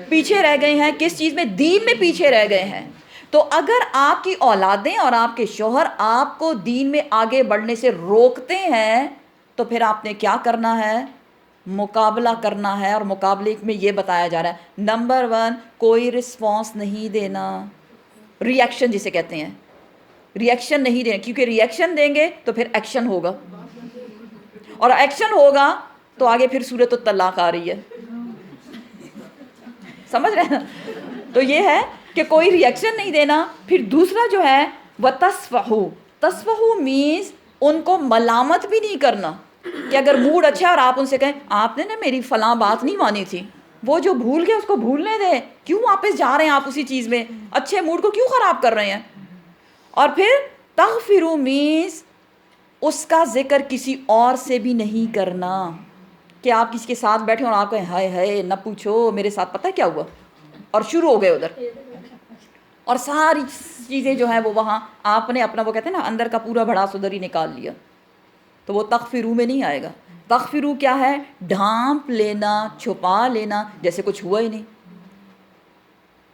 [SPEAKER 1] پیچھے رہ گئے ہیں. کس چیز میں؟ دین میں پیچھے رہ گئے ہیں. تو اگر آپ کی اولادیں اور آپ کے شوہر آپ کو دین میں آگے بڑھنے سے روکتے ہیں تو پھر آپ نے کیا کرنا ہے؟ مقابلہ کرنا ہے. اور مقابلے میں یہ بتایا جا رہا ہے, نمبر 1 کوئی رسپانس نہیں دینا, ری ایکشن جسے کہتے ہیں, ری ایکشن نہیں دینا, کیونکہ ری ایکشن دیں گے تو پھر ایکشن ہوگا, اور ایکشن ہوگا تو آگے پھر سورۃ الطلاق آ رہی ہے. سمجھ رہے ہیں؟ تو یہ ہے کہ کوئی ری ایکشن نہیں دینا. پھر دوسرا جو ہے وَتَصْفَحُ, تصفحو مینز ان کو ملامت بھی نہیں کرنا, کہ اگر موڈ اچھا ہے اور آپ ان سے کہیں آپ نے نا میری فلاں بات نہیں مانی تھی, وہ جو بھول گئے اس کو بھولنے دیں, کیوں واپس جا رہے ہیں آپ اسی چیز میں, اچھے موڈ کو کیوں خراب کر رہے ہیں. اور پھر تغفروا مینز اس کا ذکر کسی اور سے بھی نہیں کرنا, کہ آپ کسی کے ساتھ بیٹھے اور آپ کہیں ہائے ہائے نہ پوچھو میرے ساتھ پتہ کیا ہوا, اور شروع ہو گئے ادھر, اور ساری چیزیں جو ہیں وہ وہاں آپ نے اپنا وہ کہتے ہیں نا اندر کا پورا بھڑاس ادھر ہی نکال لیا, تو وہ تغفروا میں نہیں آئے گا. تغفروا کیا ہے؟ ڈھانپ لینا, چھپا لینا, جیسے کچھ ہوا ہی نہیں.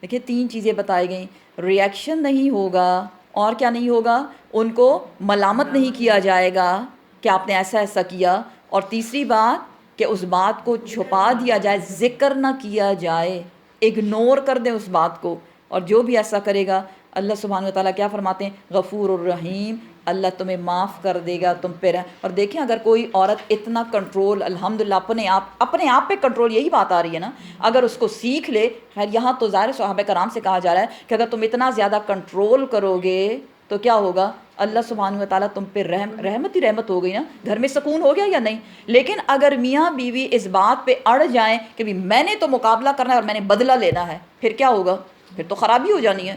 [SPEAKER 1] دیکھیے 3 چیزیں بتائی گئیں, ری ایکشن نہیں ہوگا, اور کیا نہیں ہوگا, ان کو ملامت نہیں کیا جائے گا کہ آپ نے ایسا ایسا کیا, اور تیسری بات کہ اس بات کو چھپا دیا جائے, ذکر نہ کیا جائے, اگنور کر دیں اس بات کو. اور جو بھی ایسا کرے گا اللہ سبحانہ و تعالیٰ کیا فرماتے ہیں, غفور الرحیم, اللہ تمہیں معاف کر دے گا تم پہ. اور دیکھیں اگر کوئی عورت اتنا کنٹرول الحمدللہ اپنے آپ پہ کنٹرول, یہی بات آ رہی ہے نا, اگر اس کو سیکھ لے. خیر یہاں تو ظاہر صحابہ کرام سے کہا جا رہا ہے کہ اگر تم اتنا زیادہ کنٹرول کرو گے تو کیا ہوگا, اللہ سبحانہ و تعالیٰ تم پہ رحمت ہی رحمت ہو گئی نا, گھر میں سکون ہو گیا یا نہیں. لیکن اگر میاں بیوی اس بات پہ اڑ جائیں کہ بھی میں نے تو مقابلہ کرنا ہے اور میں نے بدلہ لینا ہے, پھر کیا ہوگا, پھر تو خرابی ہو جانی ہے.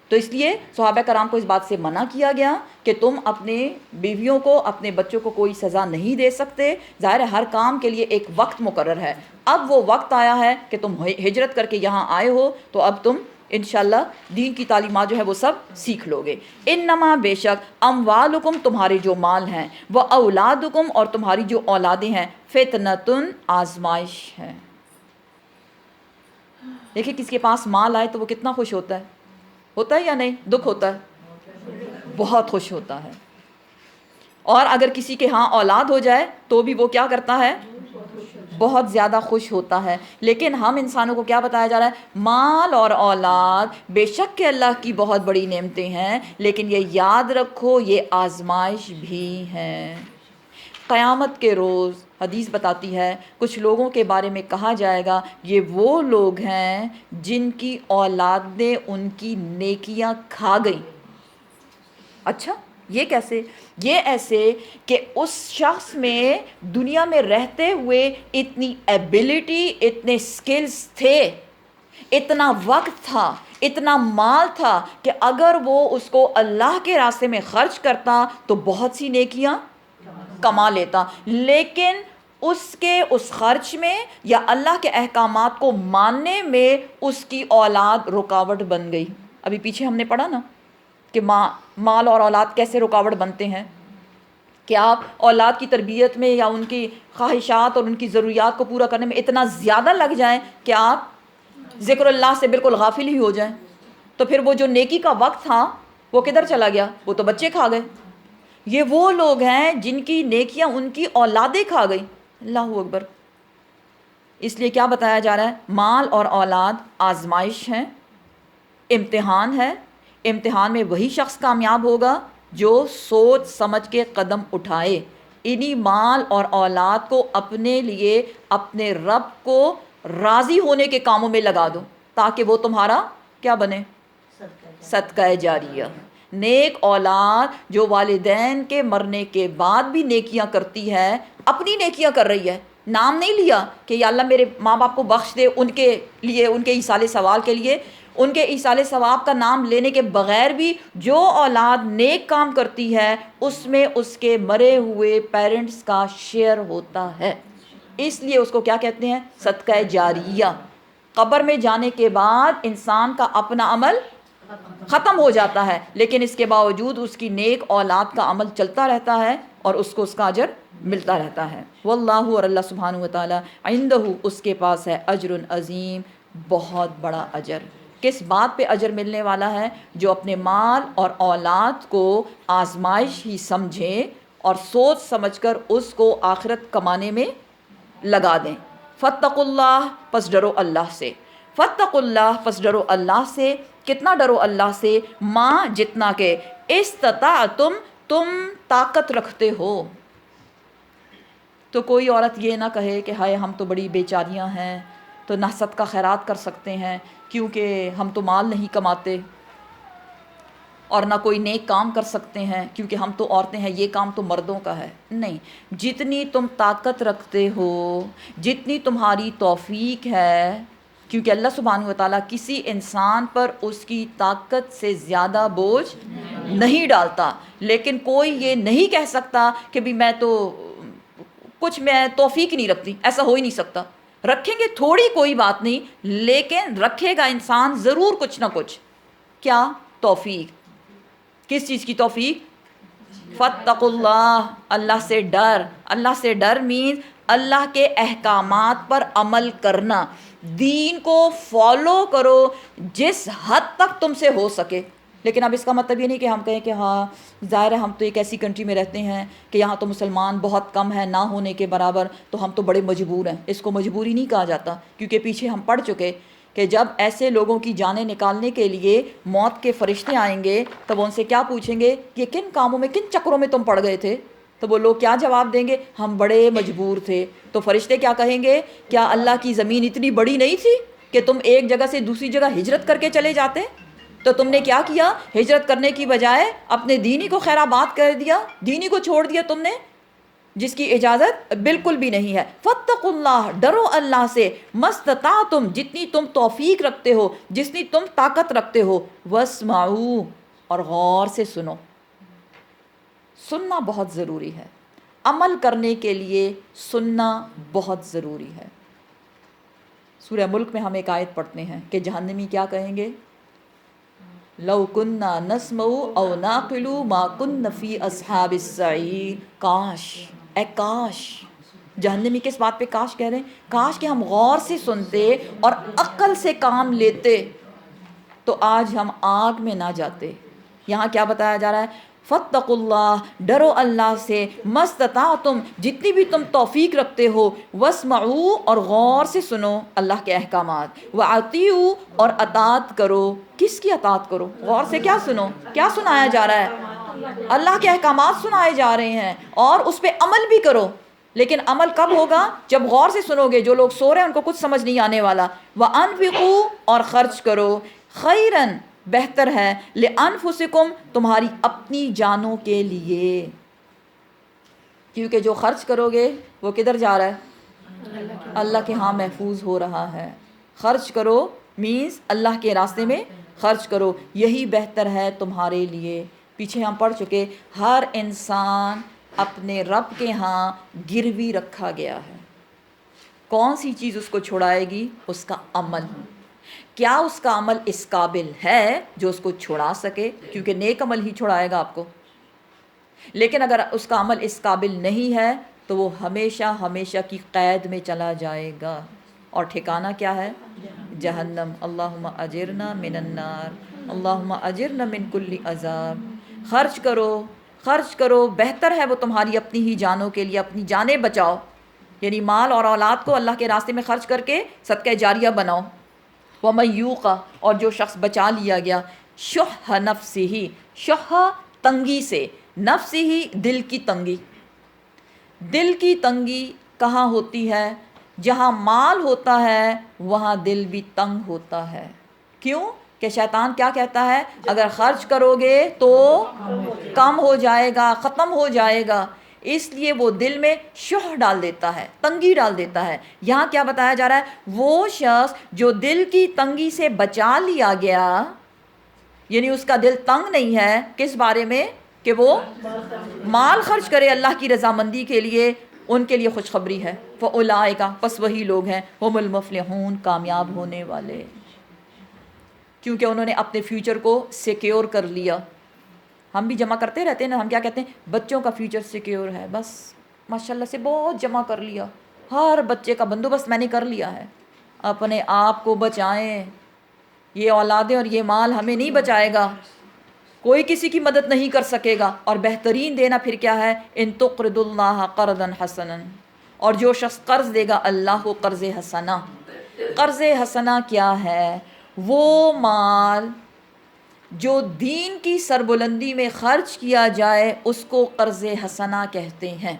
[SPEAKER 1] تو اس لیے صحابہ کرام کو اس بات سے منع کیا گیا کہ تم اپنے بیویوں کو, اپنے بچوں کو کوئی سزا نہیں دے سکتے. ظاہر ہے ہر کام کے لیے ایک وقت مقرر ہے. اب وہ وقت آیا ہے کہ تم ہجرت کر کے یہاں آئے ہو, تو اب تم انشاءاللہ دین کی تعلیمات جو ہے وہ سب سیکھ لو گے. انما بے شک اموالکم تمہارے جو مال ہیں, وہ اولادکم اور تمہاری جو اولادیں ہیں, فتنتن آزمائش ہے. دیکھیں کس کے پاس مال آئے تو وہ کتنا خوش ہوتا ہے یا نہیں؟ دکھ ہوتا ہے, بہت خوش ہوتا ہے. اور اگر کسی کے ہاں اولاد ہو جائے تو بھی وہ کیا کرتا ہے, بہت زیادہ خوش ہوتا ہے. لیکن ہم انسانوں کو کیا بتایا جا رہا ہے, مال اور اولاد بے شک کہ اللہ کی بہت بڑی نعمتیں ہیں, لیکن یہ یاد رکھو یہ آزمائش بھی ہے. قیامت کے روز حدیث بتاتی ہے کچھ لوگوں کے بارے میں کہا جائے گا یہ وہ لوگ ہیں جن کی اولادیں ان کی نیکیاں کھا گئیں. اچھا یہ کیسے؟ یہ ایسے کہ اس شخص میں دنیا میں رہتے ہوئے اتنی ایبلٹی, اتنے سکلز تھے, اتنا وقت تھا، اتنا مال تھا کہ اگر وہ اس کو اللہ کے راستے میں خرچ کرتا تو بہت سی نیکیاں کما لیتا، لیکن اس کے اس خرچ میں یا اللہ کے احکامات کو ماننے میں اس کی اولاد رکاوٹ بن گئی۔ ابھی پیچھے ہم نے پڑھا نا کہ مال اور اولاد کیسے رکاوٹ بنتے ہیں، کہ آپ اولاد کی تربیت میں یا ان کی خواہشات اور ان کی ضروریات کو پورا کرنے میں اتنا زیادہ لگ جائیں کہ آپ ذکر اللہ سے بالکل غافل ہی ہو جائیں، تو پھر وہ جو نیکی کا وقت تھا وہ کدھر چلا گیا؟ وہ تو بچے کھا گئے۔ یہ وہ لوگ ہیں جن کی نیکیاں ان کی اولادیں کھا گئی۔ اللہ اکبر۔ اس لیے کیا بتایا جا رہا ہے؟ مال اور اولاد آزمائش ہیں، امتحان ہے۔ امتحان میں وہی شخص کامیاب ہوگا جو سوچ سمجھ کے قدم اٹھائے۔ انہی مال اور اولاد کو اپنے لیے اپنے رب کو راضی ہونے کے کاموں میں لگا دو تاکہ وہ تمہارا کیا بنے؟ صدقہ جاریہ۔ نیک اولاد جو والدین کے مرنے کے بعد بھی نیکیاں کرتی ہے، اپنی نیکیاں کر رہی ہے، نام نہیں لیا کہ یا اللہ میرے ماں باپ کو بخش دے، ان کے لیے، ان کے ایصال ثواب کے لیے، ان کے ایصال ثواب کا نام لینے کے بغیر بھی جو اولاد نیک کام کرتی ہے اس میں اس کے مرے ہوئے پیرنٹس کا شیئر ہوتا ہے، اس لیے اس کو کیا کہتے ہیں؟ صدقہ جاریہ۔ قبر میں جانے کے بعد انسان کا اپنا عمل ختم ہو جاتا ہے، لیکن اس کے باوجود اس کی نیک اولاد کا عمل چلتا رہتا ہے اور اس کو اس کا اجر ملتا رہتا ہے۔ واللہ، اور اللہ سبحانہ و تعالی، عندہ، اس کے پاس ہے، اجر عظیم، بہت بڑا اجر۔ کس بات پہ اجر ملنے والا ہے؟ جو اپنے مال اور اولاد کو آزمائش ہی سمجھیں اور سوچ سمجھ کر اس کو آخرت کمانے میں لگا دیں۔ فاتقوا اللہ، پس ڈرو اللہ سے۔ فاتقوا اللہ، پس ڈرو اللہ سے۔ کتنا ڈرو اللہ سے؟ ماں، جتنا کہ استطاعتم، تم طاقت رکھتے ہو۔ تو کوئی عورت یہ نہ کہے کہ ہائے ہم تو بڑی بیچاریاں ہیں، تو نہ صدقہ خیرات کر سکتے ہیں کیونکہ ہم تو مال نہیں کماتے، اور نہ کوئی نیک کام کر سکتے ہیں کیونکہ ہم تو عورتیں ہیں، یہ کام تو مردوں کا ہے۔ نہیں، جتنی تم طاقت رکھتے ہو، جتنی تمہاری توفیق ہے، کیونکہ اللہ سبحانہ و تعالیٰ کسی انسان پر اس کی طاقت سے زیادہ بوجھ نہیں ڈالتا، لیکن کوئی یہ نہیں کہہ سکتا کہ بھی میں تو کچھ، میں توفیق نہیں رکھتی، ایسا ہو ہی نہیں سکتا۔ رکھیں گے تھوڑی، کوئی بات نہیں، لیکن رکھے گا انسان ضرور کچھ نہ کچھ۔ کیا؟ توفیق۔ کس چیز کی توفیق؟ فاتقوا اللہ، اللہ سے ڈر۔ اللہ سے ڈر مینز اللہ کے احکامات پر عمل کرنا، دین کو فالو کرو جس حد تک تم سے ہو سکے۔ لیکن اب اس کا مطلب یہ نہیں کہ ہم کہیں کہ ہاں ظاہر ہے ہم تو ایک ایسی کنٹری میں رہتے ہیں کہ یہاں تو مسلمان بہت کم ہے، نہ ہونے کے برابر، تو ہم تو بڑے مجبور ہیں۔ اس کو مجبوری نہیں کہا جاتا، کیونکہ پیچھے ہم پڑھ چکے کہ جب ایسے لوگوں کی جانیں نکالنے کے لیے موت کے فرشتے آئیں گے تب ان سے کیا پوچھیں گے؟ یہ کن کاموں میں، کن چکروں میں تم پڑ گئے تھے؟ تو وہ لوگ کیا جواب دیں گے؟ ہم بڑے مجبور تھے۔ تو فرشتے کیا کہیں گے؟ کیا اللہ کی زمین اتنی بڑی نہیں تھی کہ تم ایک جگہ سے دوسری جگہ ہجرت کر کے چلے جاتے؟ تو تم نے کیا کیا؟ ہجرت کرنے کی بجائے اپنے دینی کو خیر آباد کر دیا، دینی کو چھوڑ دیا تم نے، جس کی اجازت بالکل بھی نہیں ہے۔ فاتقوا اللہ، ڈرو اللہ سے، مستطاعتم، جتنی تم توفیق رکھتے ہو، جتنی تم طاقت رکھتے ہو، واسمعوا، اور غور سے سنو۔ سننا بہت ضروری ہے، عمل کرنے کے لیے سننا بہت ضروری ہے۔ سورہ ملک میں ہم ایک آیت پڑھتے ہیں کہ جہنمی کیا کہیں گے؟ لو کننا نسمع او ناقل ما کن فی اصحاب السعیر، کاش، اے کاش۔ جہنمی کس بات پہ کاش کہہ رہے ہیں؟ کاش کہ ہم غور سے سنتے اور عقل سے کام لیتے تو آج ہم آگ میں نہ جاتے۔ یہاں کیا بتایا جا رہا ہے؟ فاتقوا اللہ، ڈرو اللہ سے، مستطاعتم، جتنی بھی تم توفیق رکھتے ہو، واسمعوا، اور غور سے سنو اللہ کے احکامات، واطیعوا، اور اطاعت کرو۔ کس کی اطاعت کرو؟ غور سے کیا سنو؟ کیا سنایا جا رہا ہے؟ اللہ کے احکامات سنائے جا رہے ہیں، اور اس پہ عمل بھی کرو۔ لیکن عمل کب ہوگا؟ جب غور سے سنو گے۔ جو لوگ سو رہے ہیں ان کو کچھ سمجھ نہیں آنے والا۔ وَأَنفِقُوا، اور خرچ کرو، خیراً، بہتر ہے، لِأَنفُسِكُمْ، تمہاری اپنی جانوں کے لیے، کیونکہ جو خرچ کرو گے وہ کدھر جا رہا ہے؟ اللہ کے ہاں محفوظ ہو رہا ہے۔ خرچ کرو مینس اللہ کے راستے میں خرچ کرو، یہی بہتر ہے تمہارے لیے۔ پیچھے ہم پڑھ چکے، ہر انسان اپنے رب کے ہاں گروی رکھا گیا ہے۔ کون سی چیز اس کو چھڑائے گی؟ اس کا عمل۔ کیا اس کا عمل اس قابل ہے جو اس کو چھڑا سکے؟ کیونکہ نیک عمل ہی چھڑائے گا آپ کو۔ لیکن اگر اس کا عمل اس قابل نہیں ہے تو وہ ہمیشہ ہمیشہ کی قید میں چلا جائے گا، اور ٹھکانہ کیا ہے؟ جہنم۔ اللہم اجرنا من النار، اللہم اجرنا من کل عذاب۔ خرچ کرو، خرچ کرو، بہتر ہے وہ تمہاری اپنی ہی جانوں کے لیے، اپنی جانیں بچاؤ، یعنی مال اور اولاد کو اللہ کے راستے میں خرچ کر کے صدقہ جاریہ بناؤ۔ وَمَن یوق، اور جو شخص بچا لیا گیا، شح نفسہ، شح تنگی سے، نفسہ دل کی تنگی۔ دل کی تنگی کہاں ہوتی ہے؟ جہاں مال ہوتا ہے وہاں دل بھی تنگ ہوتا ہے۔ کیوں کہ شیطان کیا کہتا ہے؟ اگر خرچ کرو گے تو کم ہو جائے گا، ختم ہو جائے گا، اس لیے وہ دل میں شح ڈال دیتا ہے، تنگی ڈال دیتا ہے۔ یہاں کیا بتایا جا رہا ہے؟ وہ شخص جو دل کی تنگی سے بچا لیا گیا، یعنی اس کا دل تنگ نہیں ہے، کس بارے میں؟ کہ وہ مال خرچ کرے اللہ کی رضامندی کے لیے، ان کے لیے خوشخبری ہے۔ فَأُولَٰئِکَ، پس وہی لوگ ہیں، ہم المفلحون، کامیاب ہونے والے، کیونکہ انہوں نے اپنے فیوچر کو سیکیور کر لیا۔ ہم بھی جمع کرتے رہتے ہیں نا، ہم کیا کہتے ہیں؟ بچوں کا فیوچر سیکیور ہے، بس ماشاءاللہ سے بہت جمع کر لیا، ہر بچے کا بندوبست میں نے کر لیا ہے۔ اپنے آپ کو بچائیں، یہ اولادیں اور یہ مال ہمیں نہیں بچائے گا، کوئی کسی کی مدد نہیں کر سکے گا۔ اور بہترین دینا پھر کیا ہے؟ ان تقرضوا اللہ قرضا حسنا، اور جو شخص قرض دے گا اللہ کو قرض حسنا۔ قرض حسنا کیا ہے؟ وہ مال جو دین کی سربلندی میں خرچ کیا جائے اس کو قرض حسنا کہتے ہیں۔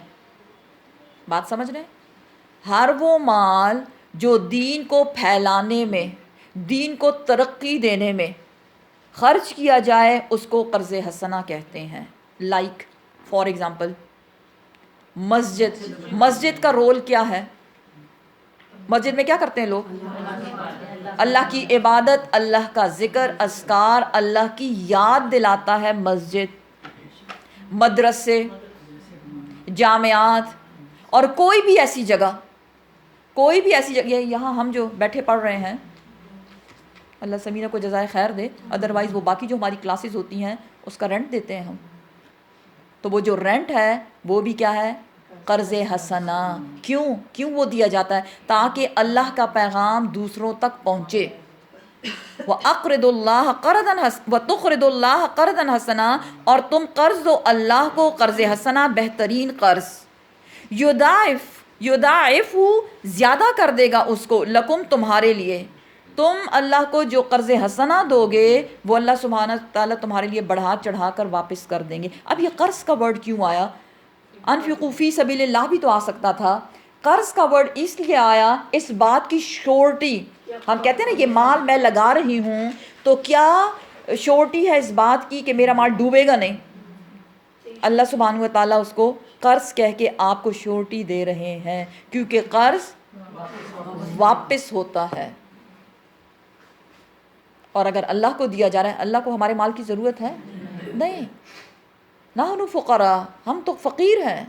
[SPEAKER 1] بات سمجھ رہے ہیں؟ ہر وہ مال جو دین کو پھیلانے میں، دین کو ترقی دینے میں خرچ کیا جائے اس کو قرض حسنا کہتے ہیں۔ لائک فار ایگزامپل مسجد کا رول کیا ہے؟ مسجد میں کیا کرتے ہیں لوگ؟ اللہ کی عبادت، اللہ کا ذکر، اذکار، اللہ کی یاد دلاتا ہے مسجد۔ مدرسے، جامعات، اور کوئی بھی ایسی جگہ، یہاں ہم جو بیٹھے پڑھ رہے ہیں، اللہ سمینہ کو جزائے خیر دے، ادروائز وہ باقی جو ہماری کلاسز ہوتی ہیں اس کا رینٹ دیتے ہیں ہم، تو وہ جو رینٹ ہے وہ بھی کیا ہے؟ قرض حسنا۔ کیوں وہ دیا جاتا ہے؟ تاکہ اللہ کا پیغام دوسروں تک پہنچے۔ وَأَقْرِضُوا اللَّهَ قَرْضًا وَتُقْرِضُوا اللَّهَ قَرْضًا حَسَنًا، اور تم قرض دو اللہ کو قرض حسنا، بہترین قرض۔ یضاعف، زیادہ کر دے گا اس کو، لکم، تمہارے لیے۔ تم اللہ کو جو قرض حسنا دو گے وہ اللہ سبحانہ تعالیٰ تمہارے لیے بڑھا چڑھا کر واپس کر دیں گے۔ اب یہ قرض کا ورڈ کیوں آیا؟ انفقوا فی سبیل اللہ بھی تو آ سکتا تھا۔ قرض کا ورڈ اس لیے آیا، اس بات کی شورٹی، ہم کہتے ہیں نا یہ مال میں لگا رہی ہوں تو کیا شورٹی ہے اس بات کی کہ میرا مال ڈوبے گا نہیں؟ اللہ سبحانہ و تعالیٰ اس کو قرض کہہ کے آپ کو شورٹی دے رہے ہیں، کیونکہ قرض واپس ہوتا ہے۔ اور اگر اللہ کو دیا جا رہا ہے، اللہ کو ہمارے مال کی ضرورت ہے نہیں، نحن فقراء، ہم تو فقیر ہیں،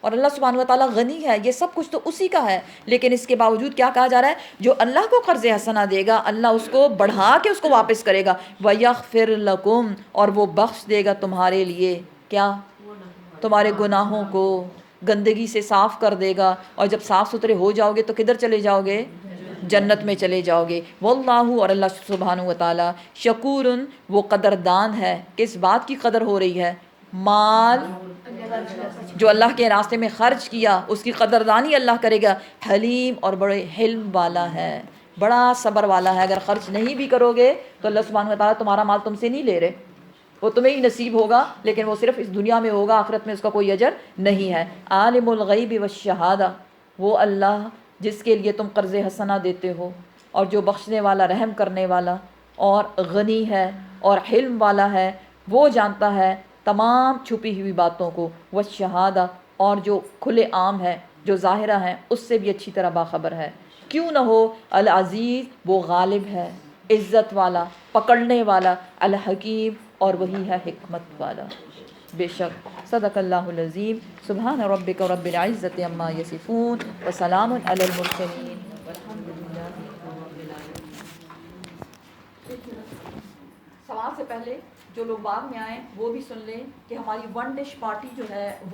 [SPEAKER 1] اور اللہ سبحانہ و تعالیٰ غنی ہے، یہ سب کچھ تو اسی کا ہے۔ لیکن اس کے باوجود کیا کہا جا رہا ہے؟ جو اللہ کو قرض حسنا دے گا اللہ اس کو بڑھا کے اس کو واپس کرے گا۔ وَيَغْفِرْ لَكُمْ، اور وہ بخش دے گا تمہارے لیے، کیا؟ تمہارے گناہوں کو، گندگی سے صاف کر دے گا، اور جب صاف ستھرے ہو جاؤ گے تو کدھر چلے جاؤ گے؟ جنت میں چلے جاؤ گے۔ واللہ، اور اللہ سبحانہ و تعالیٰ، شکورن، وہ قدردان ہے۔ کس بات کی قدر ہو رہی ہے؟ مال جو اللہ کے راستے میں خرچ کیا اس کی قدردانی اللہ کرے گا۔ حلیم، اور بڑے حلم والا ہے، بڑا صبر والا ہے۔ اگر خرچ نہیں بھی کرو گے تو اللہ سبحانہ و تعالیٰ تمہارا مال تم سے نہیں لے رہے، وہ تمہیں ہی نصیب ہوگا، لیکن وہ صرف اس دنیا میں ہوگا، آخرت میں اس کا کوئی اجر نہیں ہے۔ عالم الغیب والشہادہ، وہ اللہ جس کے لیے تم قرض حسنا دیتے ہو، اور جو بخشنے والا، رحم کرنے والا، اور غنی ہے اور حلم والا ہے، وہ جانتا ہے تمام چھپی ہوئی باتوں کو۔ والشہادہ، اور جو کھلے عام ہے، جو ظاہرہ ہیں اس سے بھی اچھی طرح باخبر ہے۔ کیوں نہ ہو العزیز وہ غالب ہے، عزت والا، پکڑنے والا، الحکیم اور وہی ہے حکمت والا. بے شک صدق اللہ العظیم. سبحان ربک رب العزت عما یصفون وسلام علی المرسلین والحمد للہ رب العالمین. سوال سے پہلے جو لوگ بعد میں آئیں وہ بھی سن لیں کہ ہماری ون ڈش پارٹی جو ہے